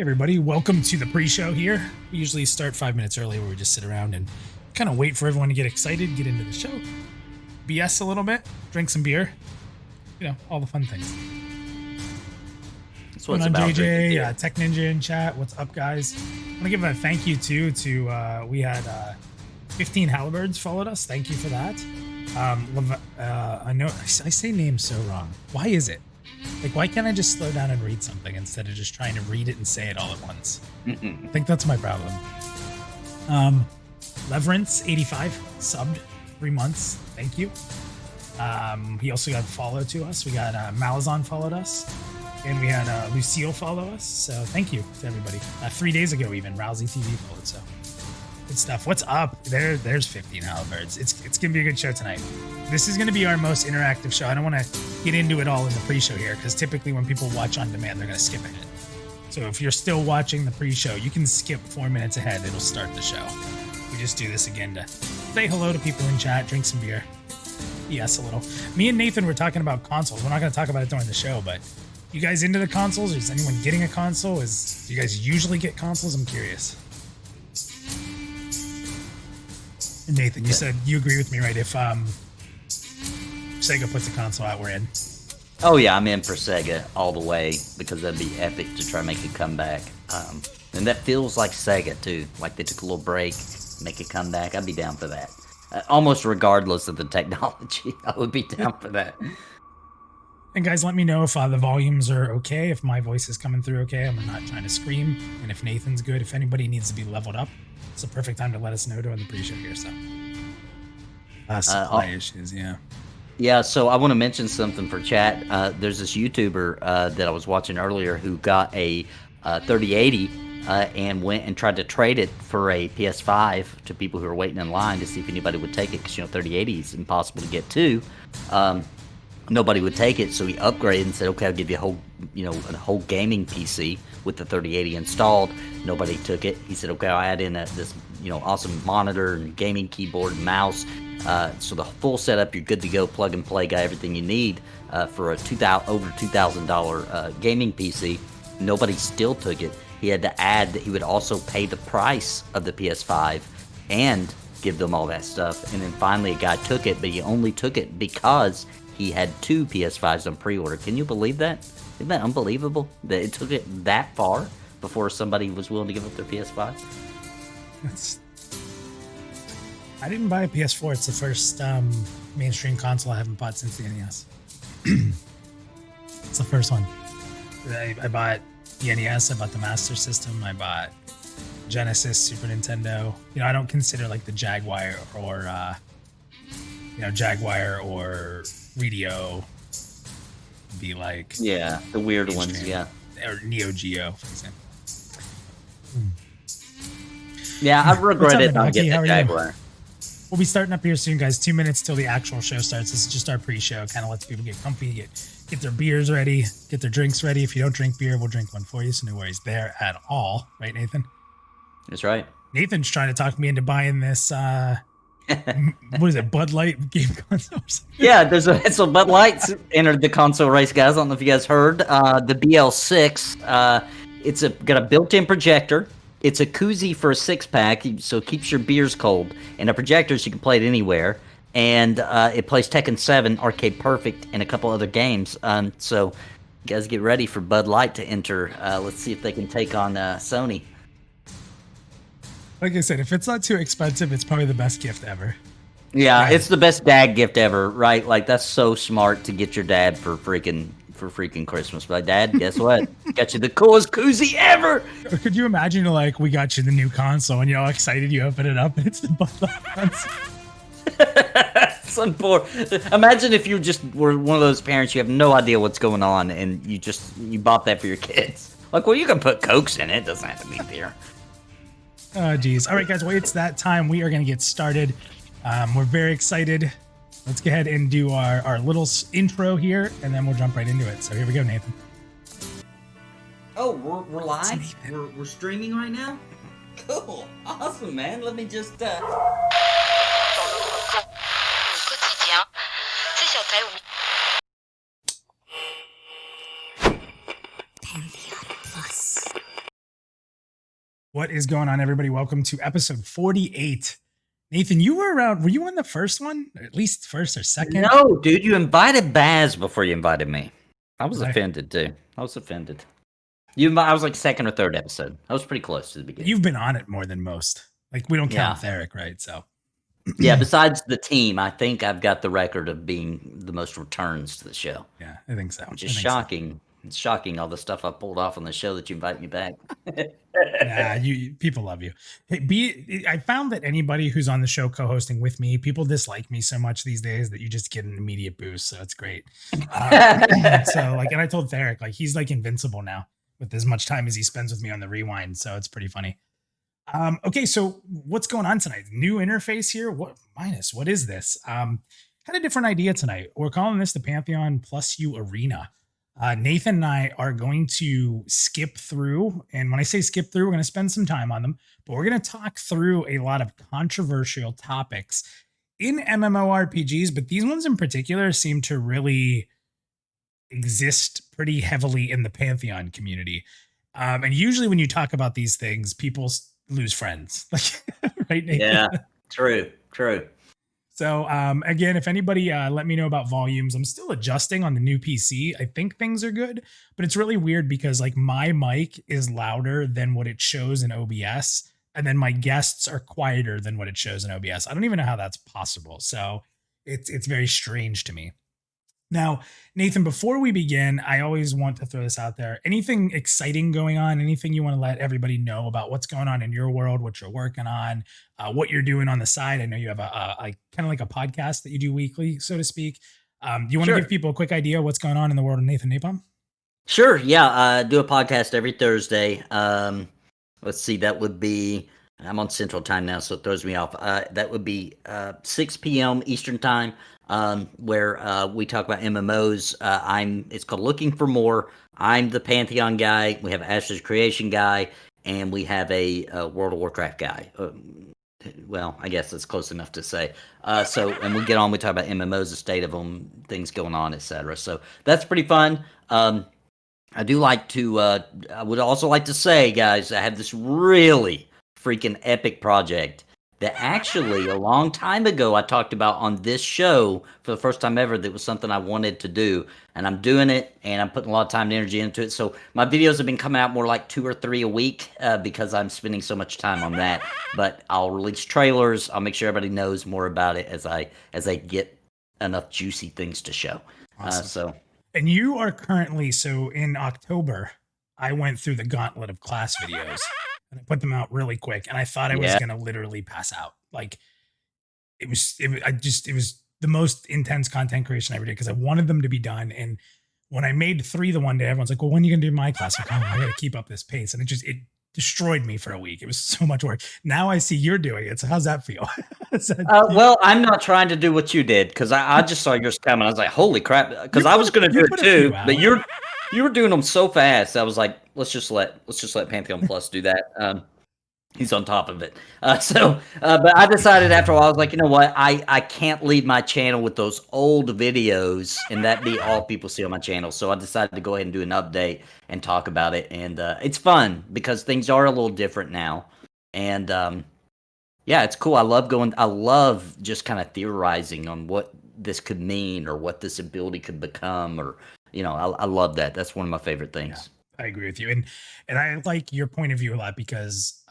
Everybody, welcome to the pre-show here. We usually start 5 minutes early where we just sit around and kind of wait for everyone to get excited, get into the show, BS a little bit, drink some beer, all the fun things. That's what's about JJ, Tech Ninja in chat. What's up, guys? I want to give a thank you too to we had 15 Halliburds followed us. Thank you for that. I know I say names so wrong. Why is it? Like, why can't I just slow down and read something instead of just trying to read it and say it all at once? I think that's my problem. Leverance85 subbed 3 months. Thank you. He also got a follow to us. We got Malazan followed us. And we had Lucille follow us. So thank you to everybody. 3 days ago even, Rousey TV followed. So good stuff. What's up? There's 15 Halliburds. It's going to be a good show tonight. This is going to be our most interactive show. I don't want to get into it all in the pre-show here because typically when people watch on demand, they're going to skip ahead. So if you're still watching the pre-show, you can skip 4 minutes ahead. It'll start the show. We just do this again to say hello to people in chat, drink some beer. Yes, a little. Me and Nathan were talking about consoles. We're not going to talk about it during the show, but you guys into the consoles? Is anyone getting a console? Do you guys usually get consoles? I'm curious. And Nathan, you said you agree with me, right? If Sega puts a console out, we're in. Oh yeah, I'm in for Sega all the way because that'd be epic to try to make a comeback. And that feels like Sega too. Like they took a little break, make a comeback. I'd be down for that. Almost regardless of the technology, I would be down for that. And guys, let me know if the volumes are okay, if my voice is coming through okay. I'm not trying to scream. And if Nathan's good, if anybody needs to be leveled up, it's a perfect time to let us know during the pre-show here. So, supply issues, yeah. Yeah, so I want to mention something for chat. There's this YouTuber that I was watching earlier who got a 3080 and went and tried to trade it for a PS5 to people who are waiting in line to see if anybody would take it because 3080 is impossible to get to. Nobody would take it, so he upgraded and said, "Okay, I'll give you a whole gaming PC with the 3080 installed." Nobody took it. He said, "Okay, I'll add in this awesome monitor and gaming keyboard and mouse." So the full setup, you're good to go, plug and play, got everything you need for a over $2,000 gaming PC. Nobody still took it. He had to add that he would also pay the price of the PS5 and give them all that stuff. And then finally a guy took it, but he only took it because he had 2 PS5s on pre-order. Can you believe that? Isn't that unbelievable that it took it that far before somebody was willing to give up their PS5? I didn't buy a PS4. It's the first mainstream console I haven't bought since the NES. It's the first one. I bought the NES. I bought the Master System. I bought Genesis, Super Nintendo. I don't consider like the Jaguar or Rio be like the weird ones, or Neo Geo, for example. Yeah, I regretted not getting the Jaguar. We'll be starting up here soon, guys. 2 minutes till the actual show starts. This is just our pre-show. Kind of lets people get comfy, get their beers ready, get their drinks ready. If you don't drink beer, we'll drink one for you, so no worries there at all. Right, Nathan? That's right. Nathan's trying to talk me into buying this, what is it, Bud Light game console or something? Yeah, so Bud Light's entered the console race, guys. I don't know if you guys heard. The BL6, it's got a built-in projector. It's a koozie for a 6-pack, so it keeps your beers cold. And a projector so you can play it anywhere. And it plays Tekken 7, Arcade Perfect, and a couple other games. So you guys get ready for Bud Light to enter. Let's see if they can take on Sony. Like I said, if it's not too expensive, it's probably the best gift ever. Yeah, it's the best dad gift ever, right? Like, that's so smart to get your dad for freaking Christmas. But Dad, guess what? Got you the coolest koozie ever. Could you imagine, like, we got you the new console and you're all excited, you open it up and it's the Bud Light console? Some poor. Imagine if you just were one of those parents, you have no idea what's going on, and you bought that for your kids. Like, well, you can put Cokes in it. It doesn't have to be beer. Oh, geez. All right, guys. Well, it's that time. We are going to get started. We're very excited. Let's go ahead and do our little intro here, and then we'll jump right into it. So here we go, Nathan. Oh, we're live? We're streaming right now? Cool. Awesome, man. Let me just... What is going on, everybody? Welcome to episode 48. Nathan, you were around. Were you on the first one? Or at least first or second? No, dude, you invited Baz before you invited me. I was Did I? offended too. I was offended. I was like second or third episode. I was pretty close to the beginning. You've been on it more than most. Like, we don't count Yeah. Theric, right? So, Yeah, besides the team, I think I've got the record of being the most returns to the show, yeah, I think so. which I is think so. shocking. It's shocking all the stuff I pulled off on the show that you invite me back. Nah, people love you. Hey, I found that anybody who's on the show co-hosting with me, people dislike me so much these days that you just get an immediate boost. So it's great. So like, and I told Theric, like, he's like invincible now with as much time as he spends with me on the rewind. So it's pretty funny. Okay, so what's going on tonight? New interface here. What is this? Had a different idea tonight. We're calling this the Pantheon Plus U Arena. Nathan and I are going to skip through, and when I say skip through, we're going to spend some time on them, but we're going to talk through a lot of controversial topics in MMORPGs, but these ones in particular seem to really exist pretty heavily in the Pantheon community. And usually when you talk about these things, people lose friends. Right, Nathan? Yeah, true. So again, if anybody let me know about volumes, I'm still adjusting on the new PC. I think things are good, but it's really weird because like my mic is louder than what it shows in OBS, and then my guests are quieter than what it shows in OBS. I don't even know how that's possible. So it's very strange to me. Now, Nathan, before we begin, I always want to throw this out there. Anything exciting going on? Anything you want to let everybody know about what's going on in your world, what you're working on, what you're doing on the side? I know you have a kind of like a podcast that you do weekly, so to speak. Do you want to give people a quick idea of what's going on in the world of Nathan Napalm? Sure. Yeah. I do a podcast every Thursday. Let's see. That would be, I'm on Central Time now, so it throws me off. That would be 6 p.m. Eastern Time, where we talk about MMOs. It's called Looking for More. I'm the Pantheon guy. We have Asher's Creation guy, and we have a World of Warcraft guy. Well, I guess that's close enough to say. And we get on, we talk about MMOs, the state of them, things going on, etc. So that's pretty fun. I do like to, I would also like to say, guys, I have this really freaking epic project that actually a long time ago I talked about on this show for the first time ever. That was something I wanted to do, and I'm doing it, and I'm putting a lot of time and energy into it. So my videos have been coming out more like 2 or 3 a week because I'm spending so much time on that. But I'll release trailers. I'll make sure everybody knows more about it as I get enough juicy things to show. Awesome. And you are currently, so in October, I went through the gauntlet of class videos. And I put them out really quick, and I thought I was gonna literally pass out. Like it was the most intense content creation I ever did because I wanted them to be done. And when I made 3 the one day, everyone's like, "Well, when are you gonna do my class?" Like, "Oh, I gotta keep up this pace," and it destroyed me for a week. It was so much work. Now I see you're doing it. So how's that feel? Well, I'm not trying to do what you did because I just saw yours coming. I was like, "Holy crap!" Because I was gonna do it too, but you were doing them so fast. I was like, let's just let Pantheon Plus do that. He's on top of it. But I decided after a while, I was like, you know what? I can't leave my channel with those old videos and that be all people see on my channel. So I decided to go ahead and do an update and talk about it. And it's fun because things are a little different now. And yeah, it's cool. I love just kind of theorizing on what this could mean or what this ability could become, or I love that. That's one of my favorite things. Yeah, I agree with you, and I like your point of view a lot because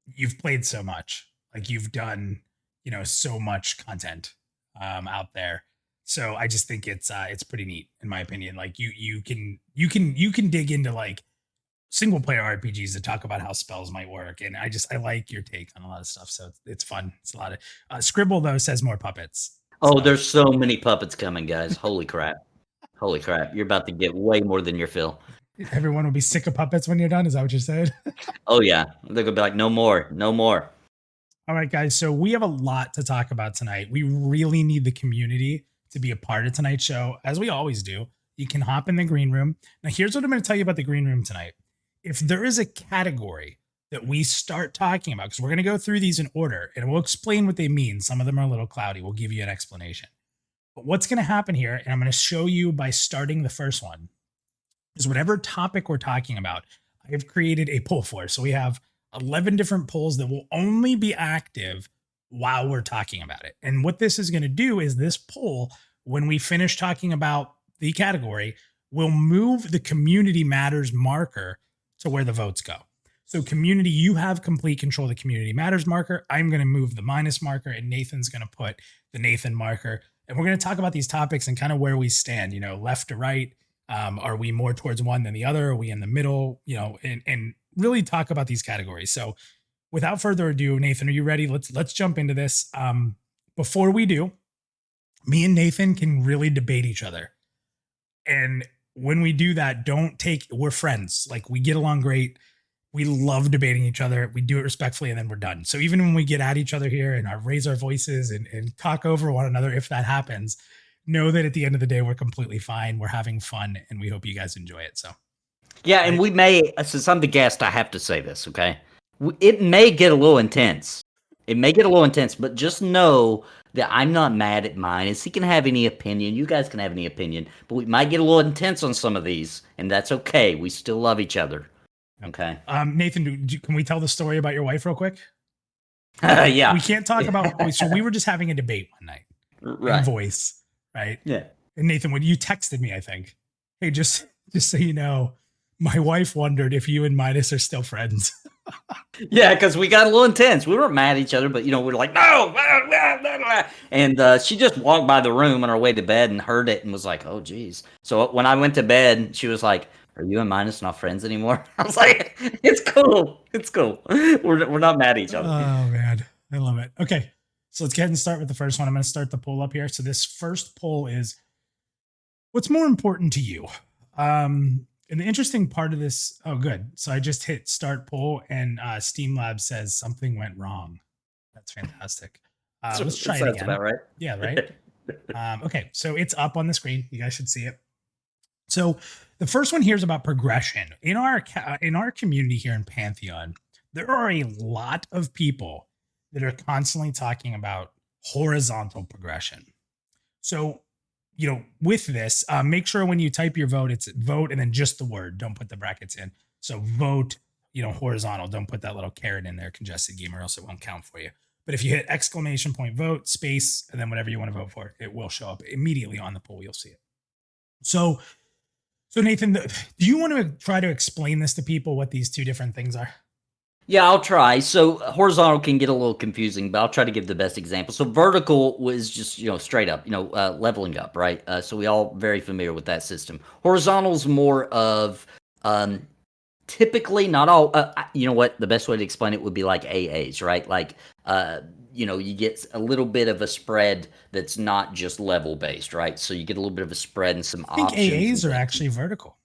you've played so much. Like you've done, so much content out there. So I just think it's pretty neat in my opinion. Like you can dig into like single player RPGs to talk about how spells might work, and I like your take on a lot of stuff. So it's fun. It's a lot of Scribble though says more puppets. Oh, there's so many puppets coming, guys. Holy crap. Holy crap. You're about to get way more than your fill. Everyone will be sick of puppets when you're done. Is that what you're saying? Oh, yeah. They're going to be like, no more. No more. All right, guys. So we have a lot to talk about tonight. We really need the community to be a part of tonight's show, as we always do. You can hop in the green room. Now, here's what I'm going to tell you about the green room tonight. If there is a category that we start talking about, because we're going to go through these in order, and we'll explain what they mean. Some of them are a little cloudy. We'll give you an explanation. But what's going to happen here, and I'm going to show you by starting the first one, is whatever topic we're talking about, I have created a poll for. So we have 11 different polls that will only be active while we're talking about it. And what this is going to do is this poll, when we finish talking about the category, will move the community matters marker to where the votes go. So community, you have complete control of the community matters marker. I'm going to move the minus marker, and Nathan's going to put the Nathan marker. And we're going to talk about these topics and kind of where we stand, left to right. Are we more towards one than the other? Are we in the middle? And really talk about these categories. So without further ado, Nathan, are you ready? Let's jump into this. Before we do, me and Nathan can really debate each other. And when we do that, we're friends. Like, we get along great. We love debating each other. We do it respectfully, and then we're done. So even when we get at each other here and raise our voices and talk over one another, if that happens, know that at the end of the day, we're completely fine. We're having fun, and we hope you guys enjoy it. So, yeah, and we may, since I'm the guest, I have to say this, okay? It may get a little intense. But just know that I'm not mad at Minus. He can have any opinion. You guys can have any opinion, but we might get a little intense on some of these, and that's okay. We still love each other. Okay. Nathan, can we tell the story about your wife real quick? Yeah. We can't talk about. So we were just having a debate one night. Right. In voice, right? Yeah. And Nathan, when you texted me, I think, hey, just so you know, my wife wondered if you and Midas are still friends. Yeah, because we got a little intense. We weren't mad at each other, but we're like, no, and she just walked by the room on her way to bed and heard it and was like, oh, geez. So when I went to bed, she was like, are you and Minus not friends anymore? I was like, it's cool. We're not mad at each other. Oh man, I love it. Okay, so let's go ahead and start with the first one. I'm going to start the poll up here. So this first poll is, what's more important to you? And the interesting part of this, oh, good. So I just hit start poll, and Steam Lab says something went wrong. That's fantastic. Let's try it again. About right. Yeah, right. Okay, so it's up on the screen. You guys should see it. So the first one here is about progression. In our community here in Pantheon, there are a lot of people that are constantly talking about horizontal progression. So, with this, make sure when you type your vote, it's vote and then just the word. Don't put the brackets in. So vote, horizontal. Don't put that little caret in there, congested game, or else it won't count for you. But if you hit exclamation point vote, space, and then whatever you want to vote for, it will show up immediately on the poll. You'll see it. So Nathan, do you want to try to explain this to people, what these two different things are? Yeah, I'll try. So horizontal can get a little confusing, but I'll try to give the best example. So vertical was just, straight up, leveling up, right? So we all very familiar with that system. Horizontal is more of typically not all, the best way to explain it would be like AAs, right? Like, you get a little bit of a spread that's not just level based, right? So you get a little bit of a spread and some options. I think AAs are actually vertical.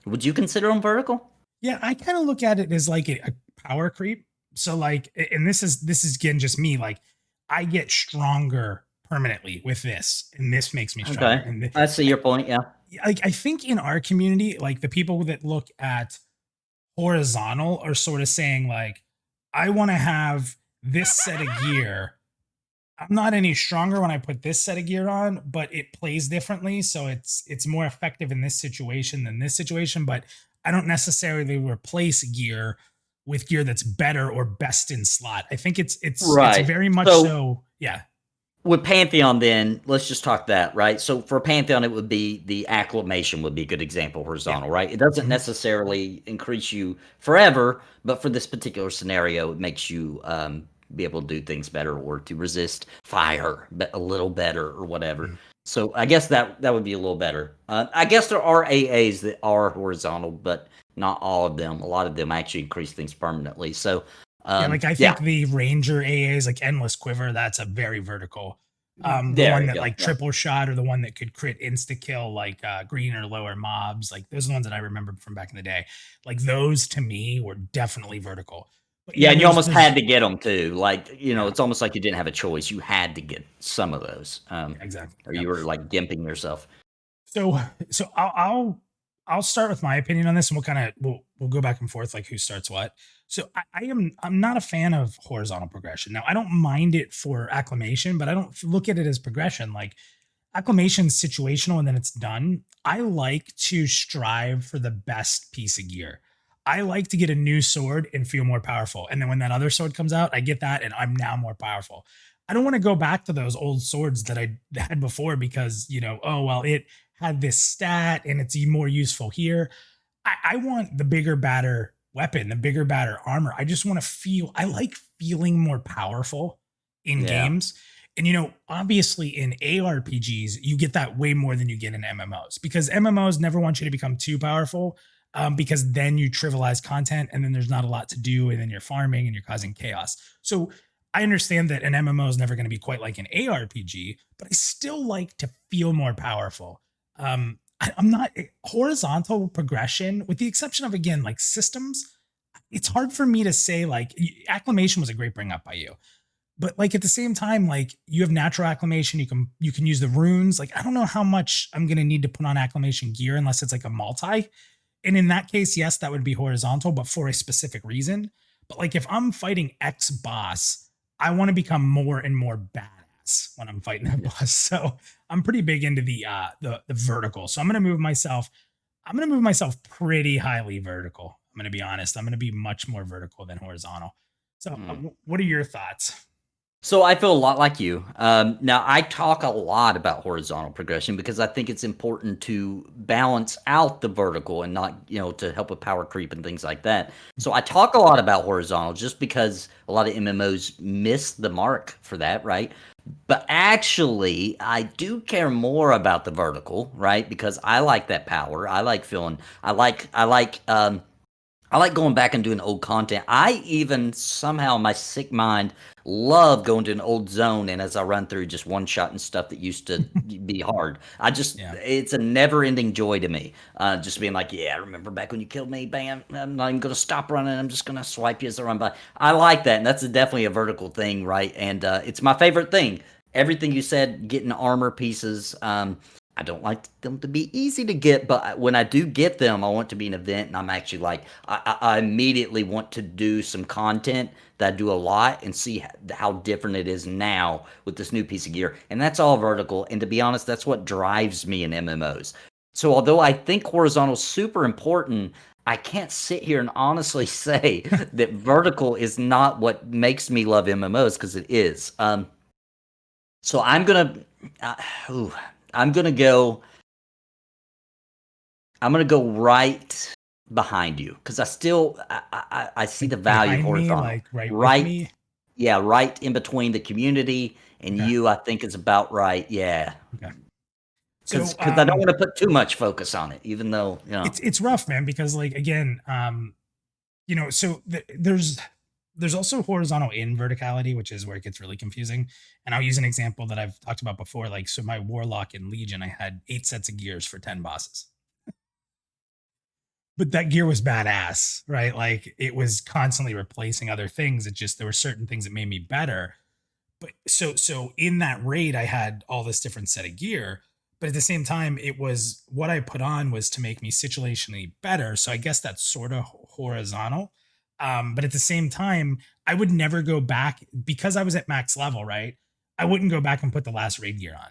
Would you consider them vertical? Yeah, I kind of look at it as like a power creep. So like, and this is again just me. Like, I get stronger permanently with this, and this makes me stronger. Okay, and I see your point. Yeah, like I think in our community, like the people that look at horizontal are sort of saying like, I want to have this set of gear. I'm not any stronger when I put this set of gear on, but it plays differently, so it's more effective in this situation than this situation. But I don't necessarily replace gear with gear that's better or best in slot. I think it's right. It's very much so. Yeah. With Pantheon, then let's just talk that, right? So for Pantheon, it would be the acclamation would be a good example, horizontal, right? It doesn't necessarily increase you forever, but for this particular scenario, it makes you be able to do things better or to resist fire a little better or whatever. So I guess that would be a little better. I guess there are AAs that are horizontal, but not all of them. A lot of them actually increase things permanently. So I think the Ranger AAs, like Endless Quiver, that's a very vertical. The one that like triple shot, or the one that could crit insta kill like green or lower mobs, like those are the ones that I remembered from back in the day. Like those to me were definitely vertical. But, and you almost had to get them too. Like, it's almost like you didn't have a choice. You had to get some of those. Exactly. Or you were like gimping yourself. So I'll start with my opinion on this, and we'll go back and forth like who starts what. So I'm not a fan of horizontal progression. Now, I don't mind it for acclamation, but I don't look at it as progression. Like, acclamation's situational and then it's done. I like to strive for the best piece of gear. I like to get a new sword and feel more powerful. And then when that other sword comes out, I get that and I'm now more powerful. I don't want to go back to those old swords that I had before because, oh, well, it had this stat and it's more useful here. I want the bigger, badder weapon, the bigger, badder armor. I just want to I like feeling more powerful in Yeah. games. And, obviously in ARPGs, you get that way more than you get in MMOs because MMOs never want you to become too powerful because then you trivialize content and then there's not a lot to do and then you're farming and you're causing chaos. So I understand that an MMO is never going to be quite like an ARPG, but I still like to feel more powerful. I'm not horizontal progression, with the exception of again like systems. It's hard for me to say like acclamation was a great bring up by you, but like at the same time, like you have natural acclamation, you can use the runes. Like I don't know how much I'm gonna need to put on acclamation gear unless it's like a multi. And in that case, yes, that would be horizontal, but for a specific reason. But like if I'm fighting X boss, I want to become more and more badass when I'm fighting that boss. So I'm pretty big into the vertical. So I'm gonna move myself pretty highly vertical. I'm gonna be honest. I'm gonna be much more vertical than horizontal. So what are your thoughts? So I feel a lot like you. Now I talk a lot about horizontal progression because I think it's important to balance out the vertical and not, to help with power creep and things like that. So I talk a lot about horizontal just because a lot of MMOs miss the mark for that, right? But actually, I do care more about the vertical, right? Because I like that power. I like feeling. I like going back and doing old content. I even somehow in my sick mind love going to an old zone and as I run through just one shot and stuff that used to be hard. Yeah. It's a never ending joy to me. Just being like, yeah, I remember back when you killed me, bam. I'm not even going to stop running. I'm just going to swipe you as I run by. I like that. And that's definitely a vertical thing, right? And it's my favorite thing. Everything you said, getting armor pieces. I don't like them to be easy to get, but when I do get them, I want to be an event, and I'm actually like, I immediately want to do some content that I do a lot and see how different it is now with this new piece of gear. And that's all vertical. And to be honest, that's what drives me in MMOs. So although I think horizontal is super important, I can't sit here and honestly say that vertical is not what makes me love MMOs because it is. So uh, ooh, I'm gonna go. I'm gonna go right behind you because I see the value of Behind me, horizontal. like right with Right, me. yeah, right in between the community and Okay. you. I think is about right. Yeah, Okay. So because I don't want to put too much focus on it, even though it's rough, man, because like again, so there's also horizontal in verticality, which is where it gets really confusing. And I'll use an example that I've talked about before. Like, so my warlock in Legion, I had 8 sets of gears for 10 bosses. But that gear was badass, right? Like it was constantly replacing other things. It just there were certain things that made me better. But so in that raid, I had all this different set of gear. But at the same time, it was what I put on was to make me situationally better. So I guess that's sort of horizontal. But at the same time, I would never go back because I was at max level, right? I wouldn't go back and put the last raid gear on.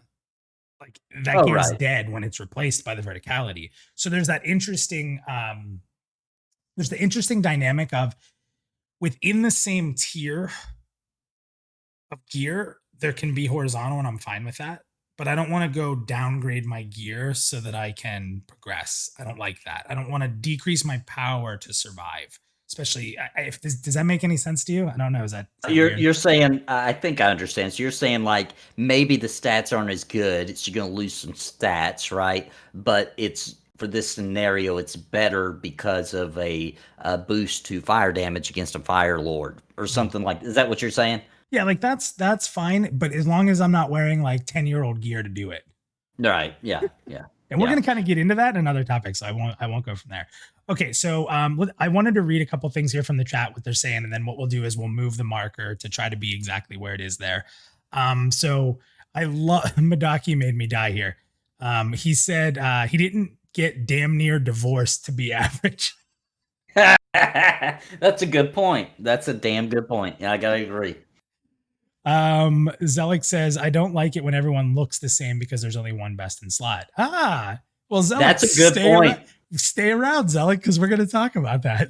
Like that oh gear is right, dead when it's replaced by the verticality. So there's the interesting dynamic of within the same tier of gear, there can be horizontal, and I'm fine with that. But I don't want to go downgrade my gear so that I can progress. I don't like that. I don't want to decrease my power to survive. Especially if does that make any sense to you? I don't know. Is that weird? you're saying I think I understand. So you're saying like maybe the stats aren't as good. It's you're gonna lose some stats, right? But it's for this scenario, it's better because of a boost to fire damage against a fire lord or Mhm. something like. Is that what you're saying? Yeah, like that's fine. But as long as I'm not wearing like 10-year-old gear to do it. Right. Yeah. Yeah. And we're Yeah. going to kind of get into that in another topic, so I won't go from there. Okay, so I wanted to read a couple things here from the chat, what they're saying, and then what we'll do is we'll move the marker to try to be exactly where it is there. So I love Madaki made me die here. He said he didn't get damn near divorced to be average. That's a good point. That's a damn good point. Yeah, I gotta agree. Zelik says I don't like it when everyone looks the same because there's only one best in slot. Well, Zelik, That's a good point. stay around, Zealot, because we're going to talk about that.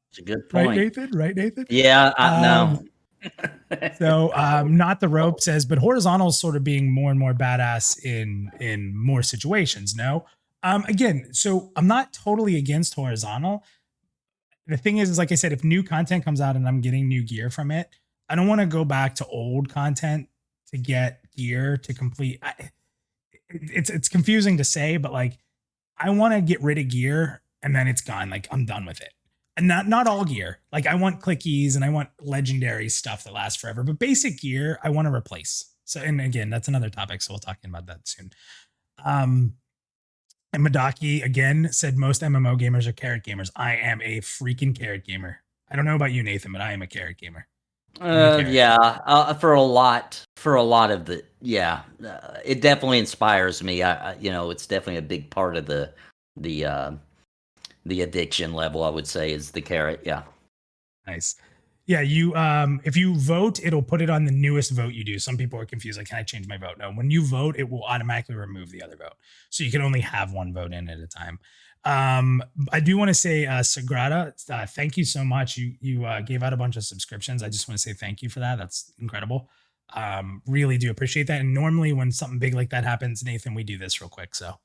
It's a good Right, point. Nathan? Right, Nathan? Yeah, no. So not the rope says, but horizontal is sort of being more and more badass in more situations. No. Again, so I'm not totally against horizontal. The thing is like I said, if new content comes out and I'm getting new gear from it, I don't want to go back to old content to get gear to complete. It's confusing to say, but like I want to get rid of gear and then it's gone. Like I'm done with it. And not all gear. Like I want clickies and I want legendary stuff that lasts forever. But basic gear, I want to replace. So and again, that's another topic. So we'll talk about that soon. And Madaki again said most MMO gamers are carrot gamers. I am a freaking carrot gamer. I don't know about you, Nathan, but I am a carrot gamer. Yeah, for a lot of the it definitely inspires me. It's definitely a big part of the addiction level. I would say is the carrot. Yeah, nice. Yeah, you if you vote, it'll put it on the newest vote you do. Some people are confused, like, can I change my vote? No, when you vote, it will automatically remove the other vote. So you can only have one vote in at a time. I do want to say, Sagrada, thank you so much. You gave out a bunch of subscriptions. I just want to say thank you for that. That's incredible. Really do appreciate that. And normally when something big like that happens, Nathan, we do this real quick. So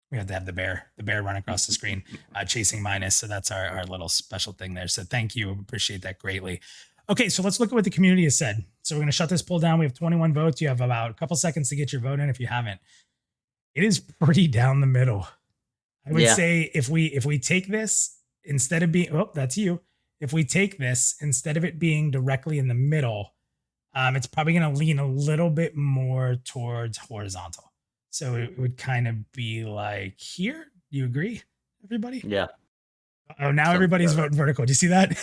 we have to have the bear run across the screen, chasing Minus. So that's our little special thing there. So thank you. Appreciate that greatly. Okay, so let's look at what the community has said. So we're going to shut this poll down. We have 21 votes. You have about a couple seconds to get your vote in if you haven't. It is pretty down the middle. I would say if we take this instead of being, that's you. If we take this instead of it being directly in the middle, it's probably going to lean a little bit more towards horizontal. So it would kind of be like here. You agree, everybody? Yeah. Oh, now everybody's voting vertical. Do you see that?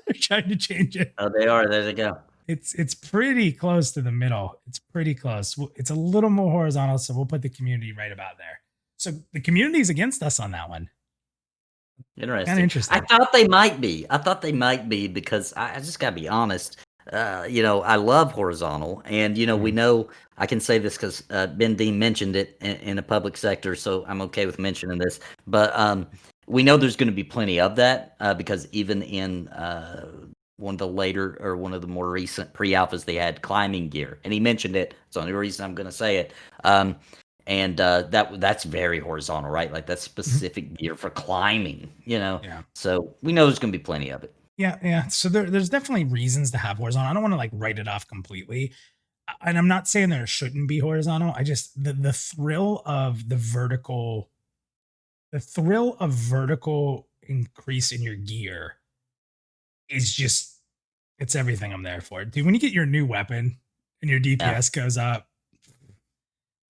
They're trying to change it. Oh, they are. There they go. It's pretty close to the middle. It's pretty close. It's a little more horizontal, so we'll put the community right about there. So the community is against us on that one. Interesting. I thought they might be because I just gotta be honest. I love horizontal, and we know I can say this because Ben Dean mentioned it in the public sector, so I'm okay with mentioning this. But we know there's going to be plenty of that because even in one of the more recent pre-alphas, they had climbing gear, and he mentioned it. It's the only reason I'm going to say it. And that's very horizontal, right? Like that's specific gear for climbing, Yeah. So we know there's going to be plenty of it. Yeah. So there's definitely reasons to have horizontal. I don't want to like write it off completely. And I'm not saying there shouldn't be horizontal. I just the thrill of vertical increase in your gear is just it's everything I'm there for. Dude, when you get your new weapon and your DPS goes up,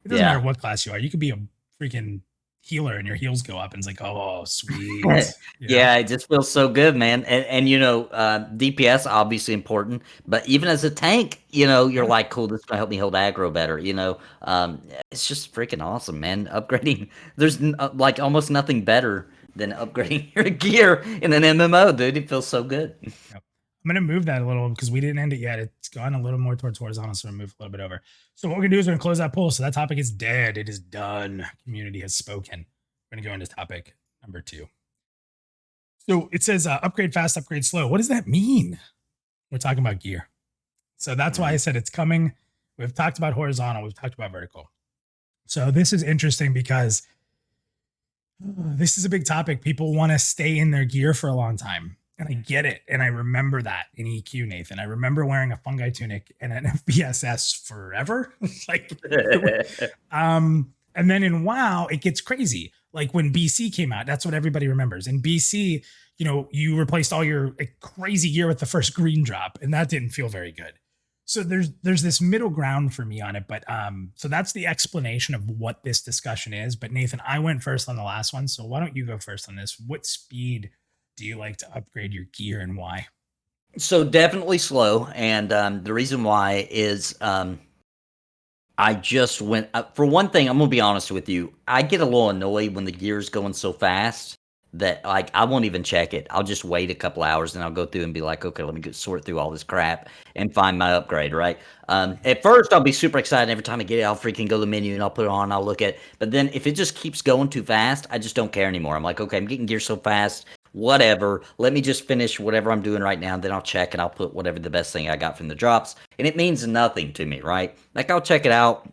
it doesn't matter what class you are. You could be a freaking healer and your heals go up and it's like, oh, sweet. Yeah, it just feels so good, man. And DPS obviously important, but even as a tank, you're like, cool, this is gonna help me hold aggro better. It's just freaking awesome, man. Upgrading, there's like almost nothing better than upgrading your gear in an MMO, dude. It feels so good. Yep. I'm gonna move that a little because we didn't end it yet. It's gone a little more towards horizontal, so we'll move a little bit over. So what we're gonna do is we're gonna close that poll. So that topic is dead. It is done. Community has spoken. We're gonna go into topic number 2. So it says upgrade fast, upgrade slow. What does that mean? We're talking about gear. So that's why I said it's coming. We've talked about horizontal. We've talked about vertical. So this is interesting because this is a big topic. People want to stay in their gear for a long time. And I get it. And I remember that in EQ, Nathan. I remember wearing a fungi tunic and an FBSS forever. And then in WoW, it gets crazy. Like when BC came out, that's what everybody remembers. In BC, you replaced all your crazy gear with the first green drop, and that didn't feel very good. So there's this middle ground for me on it. But so that's the explanation of what this discussion is. But Nathan, I went first on the last one. So why don't you go first on this? What speed do you like to upgrade your gear and why? So definitely slow. And the reason why is I just went for one thing. I'm gonna be honest with you. I get a little annoyed when the gear's going so fast that like I won't even check it. I'll just wait a couple hours and I'll go through and be like, okay, let me sort through all this crap and find my upgrade, right? At first, I'll be super excited every time I get it. I'll freaking go to the menu and I'll put it on. I'll look at, but then if it just keeps going too fast, I just don't care anymore. I'm like, okay, I'm getting gear so fast. Whatever. Let me just finish whatever I'm doing right now. Then I'll check and I'll put whatever the best thing I got from the drops. And it means nothing to me, right? Like I'll check it out.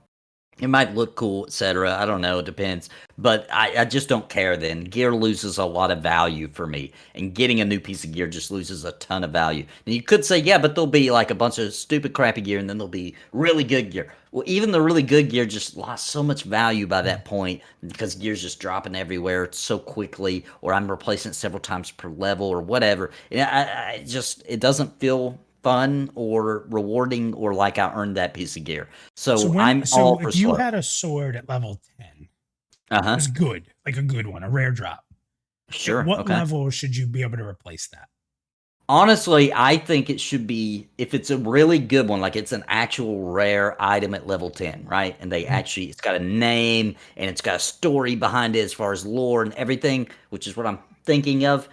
It might look cool, etc. I don't know. It depends. But I just don't care then. Gear loses a lot of value for me. And getting a new piece of gear just loses a ton of value. And you could say, yeah, but there'll be like a bunch of stupid, crappy gear, and then there'll be really good gear. Well, even the really good gear just lost so much value by that point because gear's just dropping everywhere so quickly, or I'm replacing it several times per level or whatever. And I just, it doesn't feel fun or rewarding or like I earned that piece of gear. So I'm all for if you slow. had a sword at level 10, it Uh-huh. was good, like a good one, a rare drop. At Sure. what Okay. level should you be able to replace that? Honestly, I think it should be if it's a really good one, like it's an actual rare item at level 10, right? And they Mhm. actually, it's got a name and it's got a story behind it as far as lore and everything, which is what I'm thinking of.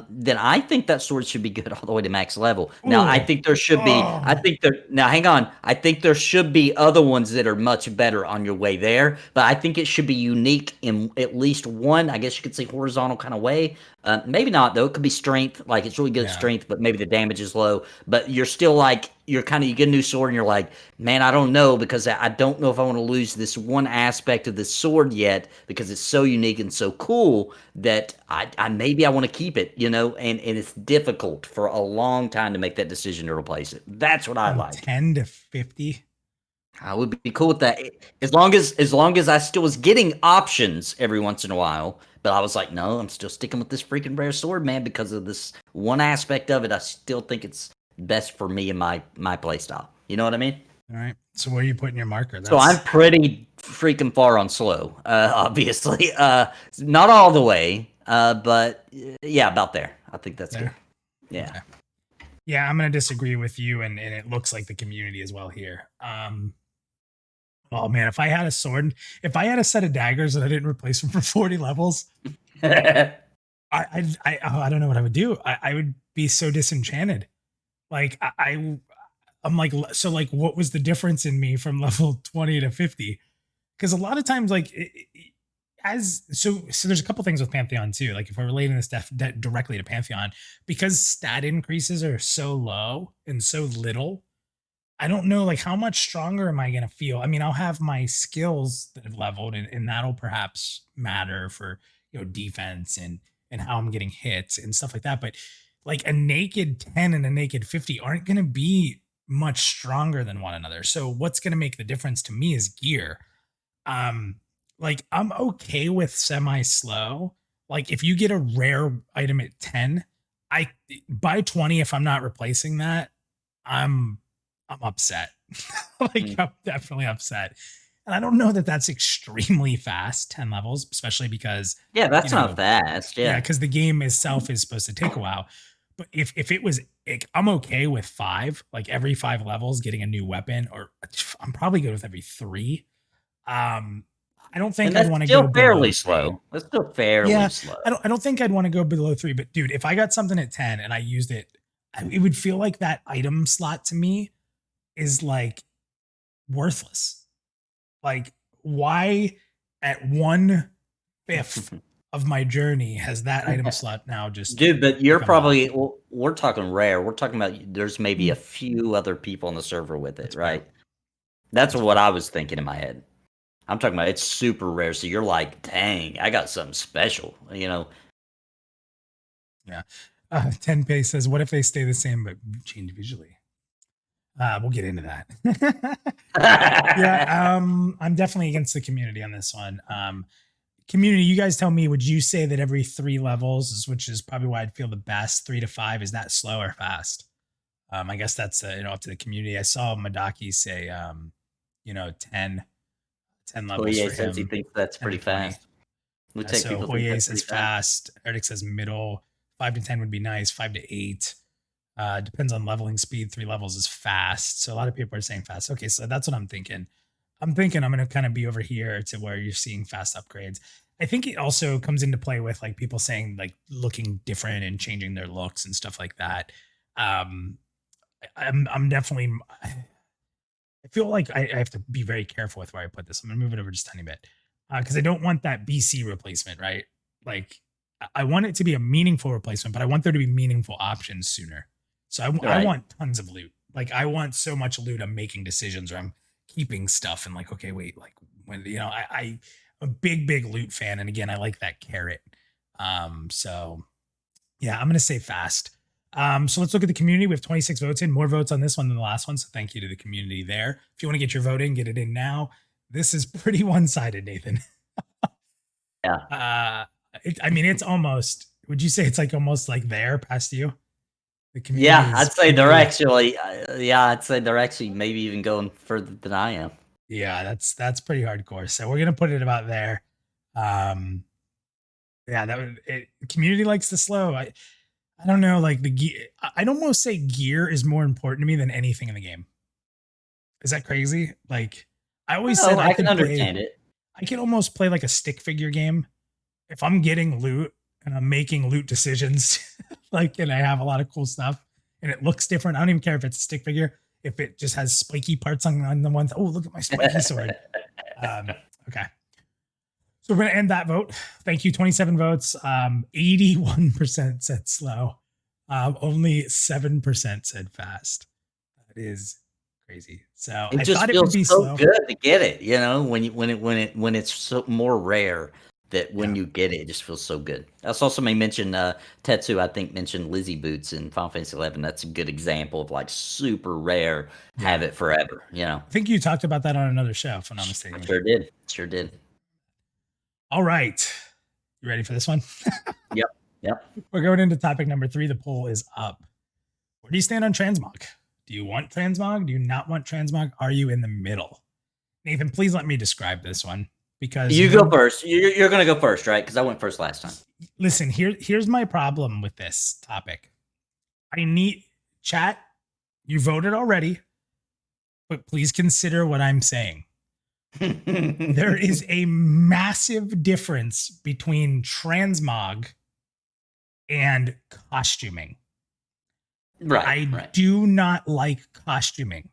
Then I think that sword should be good all the way to max level. Now, I Oh, think there should be, I oh, think there, now hang on, I think there should be other ones that are much better on your way there, but I think it should be unique in at least one, I guess you could say horizontal kind of way. Maybe not though. It could be strength, like it's really good at yeah. strength, but maybe the damage is low. But you're still like you're kind of you get a new sword and you're like, man, I don't know because I don't know if I want to lose this one aspect of this sword yet because it's so unique and so cool that I maybe I want to keep it, you know, and it's difficult for a long time to make that decision to replace it. That's what I From like. 10 to 50. I would be cool with that as long as I still was getting options every once in a while. But I was like, no, I'm still sticking with this freaking rare sword, man, because of this one aspect of it. I still think it's best for me and my play style. You know what I mean? All right. So where are you putting your marker? So I'm That's pretty freaking far on slow, obviously. Not all the way, but yeah, about there. I think that's good. there. Yeah. Okay. Yeah, I'm gonna disagree with you, and it looks like the community as well here. Oh man, if I had a sword, if I had a set of daggers and I didn't replace them for 40 levels, I don't know what I would do. I would be so disenchanted. Like I'm like, so like, what was the difference in me from level 20 to 50? Because a lot of times, like, so there's a couple things with Pantheon too. Like, if we're relating this directly to Pantheon, because stat increases are so low and so little, I don't know, like, how much stronger am I gonna feel? I mean, I'll have my skills that have leveled, and that'll perhaps matter for, defense and how I'm getting hits and stuff like that. But like a naked 10 and a naked 50 aren't gonna be much stronger than one another. So what's gonna make the difference to me is gear. Um, like I'm okay with semi-slow. Like if you get a rare item at 10, I by 20, if I'm not replacing that, I'm I'm upset. Like Mm. I'm definitely upset. And I don't know that that's extremely fast, 10 levels, especially because, Yeah, you that's not know, fast. yeah, Yeah. because the game itself is supposed to take a while. But if it was, like, I'm okay with 5, like every 5 levels getting a new weapon, or I'm probably good with every 3. Um, I don't And think I'd that's want to go still below fairly 3. slow. That's still fairly Yeah, slow. I don't think I'd want to go below 3, but dude, if I got something at 10 and I used it, it would feel like that item slot to me is like worthless. Like, why at 1/5 of my journey has that item slot now just Dude, but you're become off? probably well, we're talking rare. We're talking about there's maybe a Mm, few other people on the server with it, that's fair. right? That's That's what fair. I was thinking in my head. I'm talking about it's super rare. So you're like, dang, I got something special, you know? Yeah. 10 says, what if they stay the same but change visually? We'll get into that. Yeah, I'm definitely against the community on this one. Community, you guys tell me, would you say that every 3 levels, which is probably why I'd feel the best, 3 to 5, is that slow or fast? I guess that's, up to the community. I saw Madaki say, 10 levels Oye for says he him, thinks that's 10 to pretty 20. fast. Looks like So people think Hoye that's says pretty fast. fast. Eric says middle. 5 to 10 would be nice. 5 to 8. Depends on leveling speed. 3 levels is fast. So a lot of people are saying fast. Okay, so that's what I'm thinking. I'm thinking I'm going to kind of be over here to where you're seeing fast upgrades. I think it also comes into play with like people saying like looking different and changing their looks and stuff like that. Um, I'm definitely. I feel like I have to be very careful with where I put this. I'm gonna move it over just a tiny bit because I don't want that BC replacement, right? Like I want it to be a meaningful replacement, but I want there to be meaningful options sooner. So I Right. want tons of loot. Like I want so much loot. I'm making decisions or I'm keeping stuff and like okay, wait, like when I a big loot fan, and again I like that carrot. So yeah, I'm gonna say fast. So let's look at the community. We have 26 votes in, more votes on this one than the last one. So thank you to the community there. If you want to get your vote in, get it in now. This is pretty one-sided, Nathan. Yeah. I mean, it's almost. Would you say it's like almost like there past you? The community Yeah, is I'd say they're pretty. actually. Yeah, I'd say they're actually maybe even going further than I am. Yeah, that's pretty hardcore. So we're gonna put it about there. Um, yeah, that would. Community likes the slow. I don't know. Like the gear, I'd almost say gear is more important to me than anything in the game. Is that crazy? Like I always said No, I I can could play understand it. I could almost play like a stick figure game if I'm getting loot and I'm making loot decisions, like and I have a lot of cool stuff and it looks different. I don't even care if it's a stick figure, if it just has spiky parts on the ones. Oh, look at my spiky sword. Um, okay. So we're gonna end that vote. Thank you. 27 votes. 81% said slow. Only 7% said fast. That is crazy. So It I just thought it would feels be so slow. good to get it, when when it's so more rare that Yeah. when you get it, it just feels so good. I also may mention Tetsu. I think mentioned Lizzie Boots in Final Fantasy 11. That's a good example of like super rare, have Yeah. it forever. I think you talked about that on another show, if I'm not mistaken. Sure did, sure did. All right. You ready for this one? Yep, yep. We're going into topic number 3. The poll is up. Where do you stand on transmog? Do you want transmog? Do you not want transmog? Are you in the middle? Nathan, please let me describe this one because You go first. You're gonna go first, right? Because I went first last time. listen, here's my problem with this topic. I need chat, you voted already, but please consider what I'm saying. There is a massive difference between transmog and costuming. Right, I right. do not like costuming.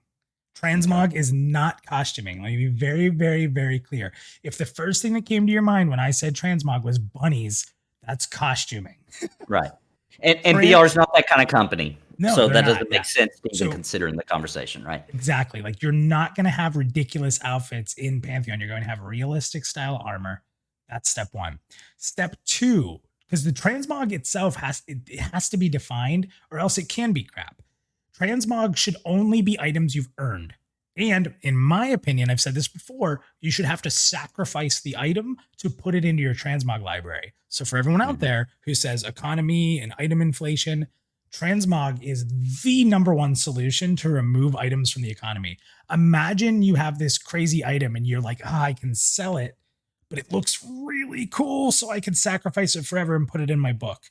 Transmog is not costuming. Let me be very, very, very clear. If the first thing that came to your mind when I said transmog was bunnies, that's costuming. Right. And Tran- BR is not that kind of company. no, So they're that not. doesn't Yeah. make sense to even So consider in the conversation, right? exactly, like you're not going to have ridiculous outfits in Pantheon. You're going to have realistic style armor. That's step 1. Step 2, because the transmog itself it has to be defined, or else it can be crap. Transmog should only be items you've earned. And in my opinion, I've said this before, you should have to sacrifice the item to put it into your transmog library. So for everyone out there who says economy and item inflation, transmog is the number one solution to remove items from the economy. Imagine you have this crazy item and you're like, I can sell it, but it looks really cool, so I can sacrifice it forever and put it in my book.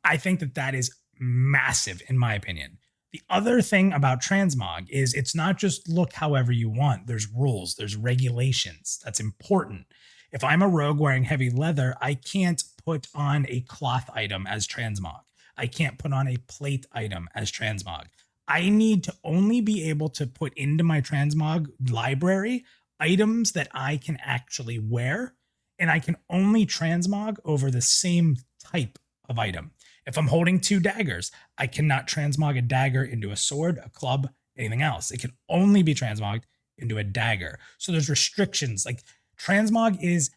I think that is massive, in my opinion. The other thing about transmog is it's not just look however you want. There's rules, there's regulations. That's important. If I'm a rogue wearing heavy leather, I can't put on a cloth item as transmog. I can't put on a plate item as transmog. I need to only be able to put into my transmog library items that I can actually wear, and I can only transmog over the same type of item. If I'm holding 2 daggers, I cannot transmog a dagger into a sword, a club, anything else. It can only be transmogged into a dagger. So there's restrictions. Like transmog is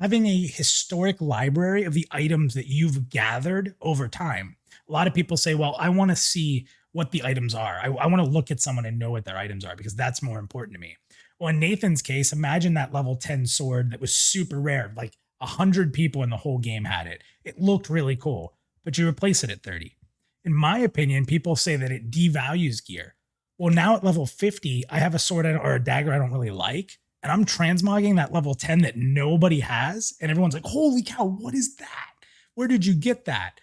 having a historic library of the items that you've gathered over time. A lot of people say, well, I want to see what the items are. I want to look at someone and know what their items are because that's more important to me. Well, in Nathan's case, imagine that level 10 sword that was super rare. Like 100 people in the whole game had it. It looked really cool, but you replace it at 30. In my opinion, people say that it devalues gear. Well, now at level 50, I have a sword or a dagger I don't really like, and I'm transmogging that level 10 that nobody has, and everyone's like, holy cow, what is that? Where did you get that?